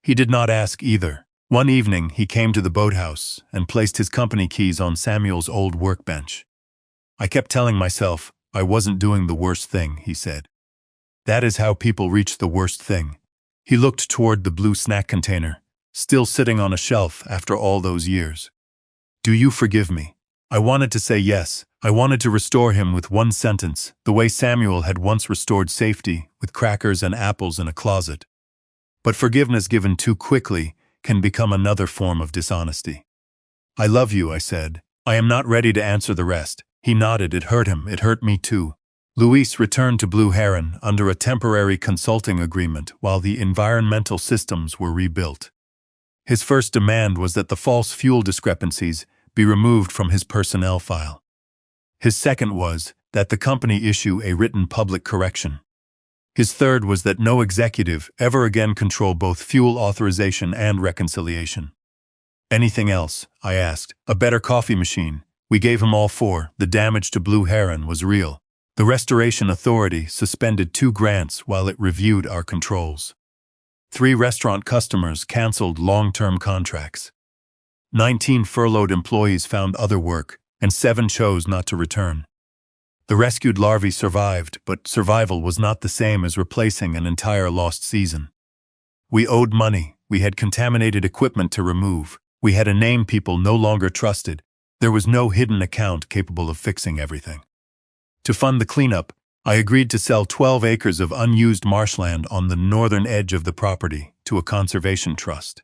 [SPEAKER 1] He did not ask either. One evening, he came to the boathouse and placed his company keys on Samuel's old workbench. I kept telling myself I wasn't doing the worst thing, he said. That is how people reach the worst thing. He looked toward the blue snack container, still sitting on a shelf after all those years. Do you forgive me? I wanted to say yes. I wanted to restore him with one sentence, the way Samuel had once restored safety, with crackers and apples in a closet. But forgiveness given too quickly can become another form of dishonesty. I love you, I said. I am not ready to answer the rest. He nodded. It hurt him. It hurt me too. Luis returned to Blue Heron under a temporary consulting agreement while the environmental systems were rebuilt. His first demand was that the false fuel discrepancies be removed from his personnel file. His second was that the company issue a written public correction. His third was that no executive ever again control both fuel authorization and reconciliation. Anything else? I asked. A better coffee machine. We gave him all 4. The damage to Blue Heron was real. The Restoration Authority suspended 2 grants while it reviewed our controls. 3 restaurant customers canceled long-term contracts. 19 furloughed employees found other work, and 7 chose not to return. The rescued larvae survived, but survival was not the same as replacing an entire lost season. We owed money. We had contaminated equipment to remove. We had a name people no longer trusted. There was no hidden account capable of fixing everything. To fund the cleanup, I agreed to sell 12 acres of unused marshland on the northern edge of the property to a conservation trust.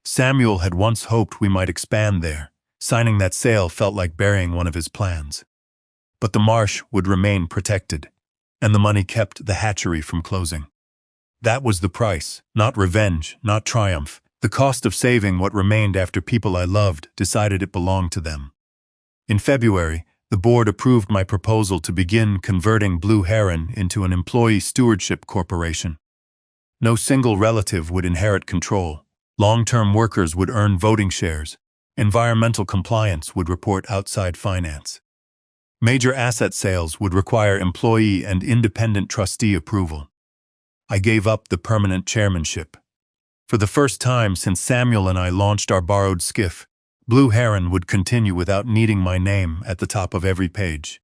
[SPEAKER 1] Samuel had once hoped we might expand there, Signing that sale felt like burying one of his plans. But the marsh would remain protected, and the money kept the hatchery from closing. That was the price, not revenge, not triumph. The cost of saving what remained after people I loved decided it belonged to them. In February, the board approved my proposal to begin converting Blue Heron into an employee stewardship corporation. No single relative would inherit control. Long-term workers would earn voting shares. Environmental compliance would report outside finance. Major asset sales would require employee and independent trustee approval. I gave up the permanent chairmanship. For the first time since Samuel and I launched our borrowed skiff, Blue Heron would continue without needing my name at the top of every page.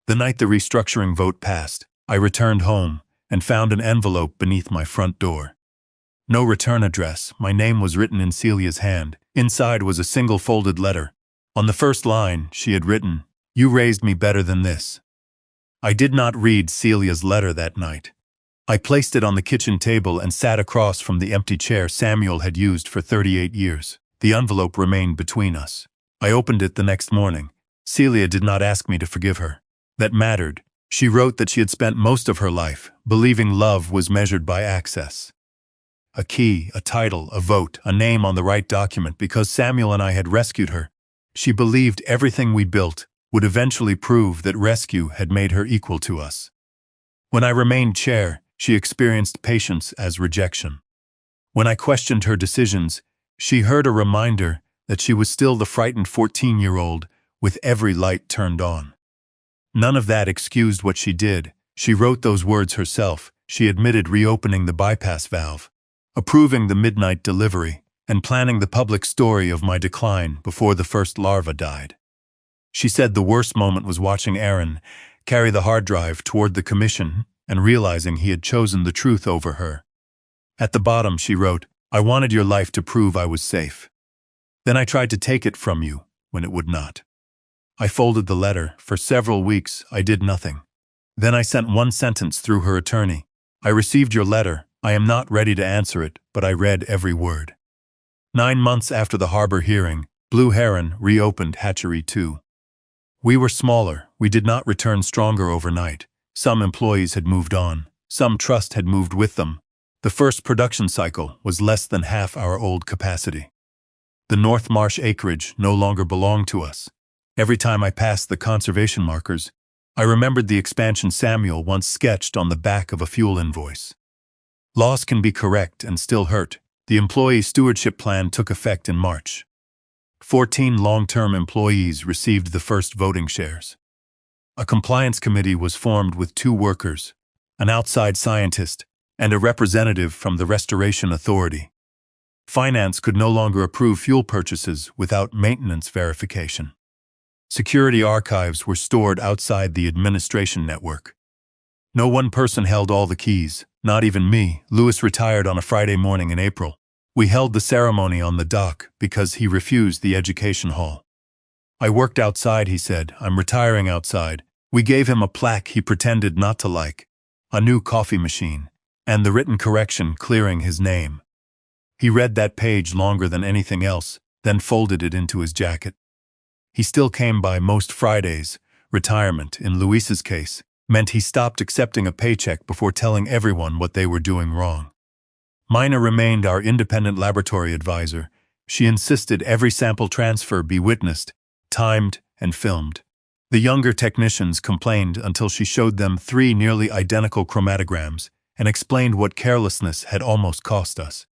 [SPEAKER 1] The night the restructuring vote passed, I returned home and found an envelope beneath my front door. No return address, my name was written in Celia's hand. Inside was a single folded letter. On the first line, she had written, "You raised me better than this." I did not read Celia's letter that night. I placed it on the kitchen table and sat across from the empty chair Samuel had used for 38 years. The envelope remained between us. I opened it the next morning. Celia did not ask me to forgive her. That mattered. She wrote that she had spent most of her life believing love was measured by access. A key, a title, a vote, a name on the right document because Samuel and I had rescued her. She believed everything we built would eventually prove that rescue had made her equal to us. When I remained chair, she experienced patience as rejection. When I questioned her decisions, she heard a reminder that she was still the frightened 14-year-old with every light turned on. None of that excused what she did. She wrote those words herself. She admitted reopening the bypass valve, approving the midnight delivery, and planning the public story of my decline before the first larva died. She said the worst moment was watching Aaron carry the hard drive toward the commission and realizing he had chosen the truth over her. At the bottom she wrote, "I wanted your life to prove I was safe. Then I tried to take it from you when it would not." I folded the letter. For several weeks, I did nothing. Then I sent one sentence through her attorney. "I received your letter. I am not ready to answer it, but I read every word." 9 months after the harbor hearing, Blue Heron reopened Hatchery 2. We were smaller. We did not return stronger overnight. Some employees had moved on. Some trust had moved with them. The first production cycle was less than half our old capacity. The North Marsh acreage no longer belonged to us. Every time I passed the conservation markers, I remembered the expansion Samuel once sketched on the back of a fuel invoice. Loss can be correct and still hurt. The employee stewardship plan took effect in March. 14 long-term employees received the first voting shares. A compliance committee was formed with 2 workers, an outside scientist, and a representative from the Restoration Authority. Finance could no longer approve fuel purchases without maintenance verification. Security archives were stored outside the administration network. No one person held all the keys, not even me. Lewis retired on a Friday morning in April. We held the ceremony on the dock because he refused the education hall. "I worked outside," he said. "I'm retiring outside." We gave him a plaque he pretended not to like, a new coffee machine, and the written correction clearing his name. He read that page longer than anything else, then folded it into his jacket. He still came by most Fridays. Retirement, in Luis's case, meant he stopped accepting a paycheck before telling everyone what they were doing wrong. Mina remained our independent laboratory advisor. She insisted every sample transfer be witnessed, timed, and filmed. The younger technicians complained until she showed them 3 nearly identical chromatograms and explained what carelessness had almost cost us.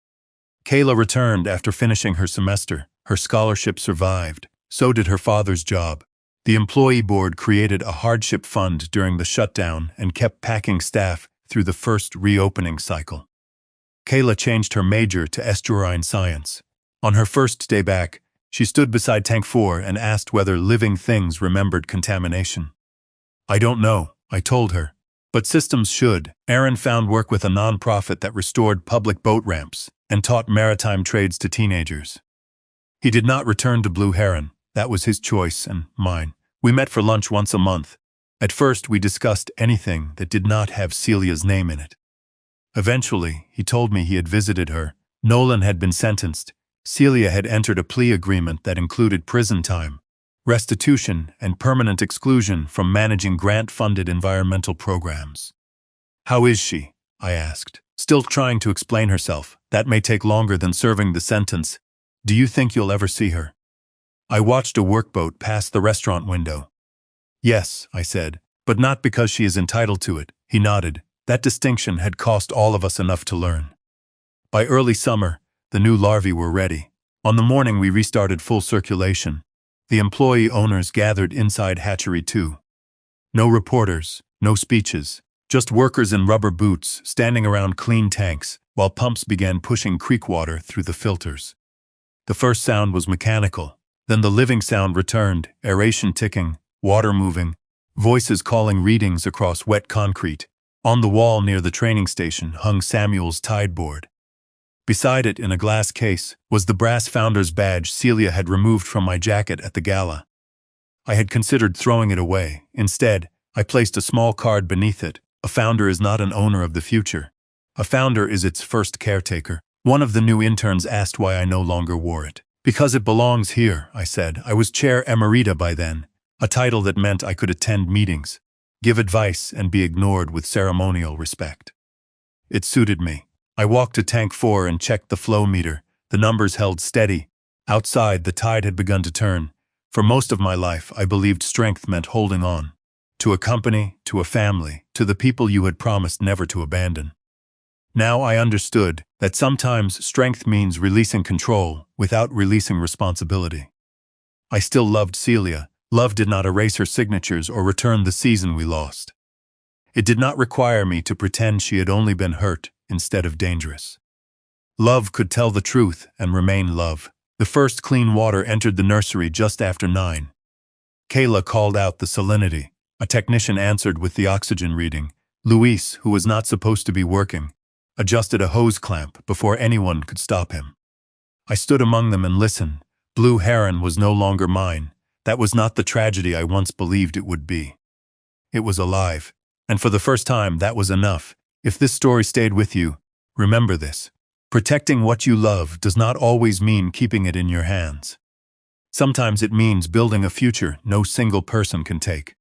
[SPEAKER 1] Kayla returned after finishing her semester. Her scholarship survived. So did her father's job. The employee board created a hardship fund during the shutdown and kept packing staff through the first reopening cycle. Kayla changed her major to estuarine science. On her first day back, she stood beside Tank 4 and asked whether living things remembered contamination. "I don't know," I told her, "but systems should." Aaron found work with a nonprofit that restored public boat ramps and taught maritime trades to teenagers. He did not return to Blue Heron. That was his choice and mine. We met for lunch once a month. At first, we discussed anything that did not have Celia's name in it. Eventually, he told me he had visited her. Nolan had been sentenced. Celia had entered a plea agreement that included prison time, restitution, and permanent exclusion from managing grant-funded environmental programs. "How is she?" I asked, still trying to explain herself. "That may take longer than serving the sentence. Do you think you'll ever see her?" I watched a workboat pass the restaurant window. "Yes," I said, "but not because she is entitled to it." He nodded. That distinction had cost all of us enough to learn. By early summer, the new larvae were ready. On the morning we restarted full circulation, the employee owners gathered inside hatchery too. No reporters, no speeches, just workers in rubber boots standing around clean tanks while pumps began pushing creek water through the filters. The first sound was mechanical, then the living sound returned, aeration ticking, water moving, voices calling readings across wet concrete. On the wall near the training station hung Samuel's tide board. Beside it, in a glass case, was the brass founder's badge Celia had removed from my jacket at the gala. I had considered throwing it away. Instead, I placed a small card beneath it. "A founder is not an owner of the future. A founder is its first caretaker." One of the new interns asked why I no longer wore it. "Because it belongs here," I said. I was chair emerita by then, a title that meant I could attend meetings, give advice, and be ignored with ceremonial respect. It suited me. I walked to tank 4 and checked the flow meter. The numbers held steady. Outside, the tide had begun to turn. For most of my life, I believed strength meant holding on. To a company, to a family, to the people you had promised never to abandon. Now I understood that sometimes strength means releasing control without releasing responsibility. I still loved Celia. Love did not erase her signatures or return the season we lost. It did not require me to pretend she had only been hurt instead of dangerous. Love could tell the truth and remain love. The first clean water entered the nursery just after 9. Kayla called out the salinity. A technician answered with the oxygen reading. Luis, who was not supposed to be working, adjusted a hose clamp before anyone could stop him. I stood among them and listened. Blue Heron was no longer mine. That was not the tragedy I once believed it would be. It was alive. And for the first time, that was enough. If this story stayed with you, remember this. Protecting what you love does not always mean keeping it in your hands. Sometimes it means building a future no single person can take.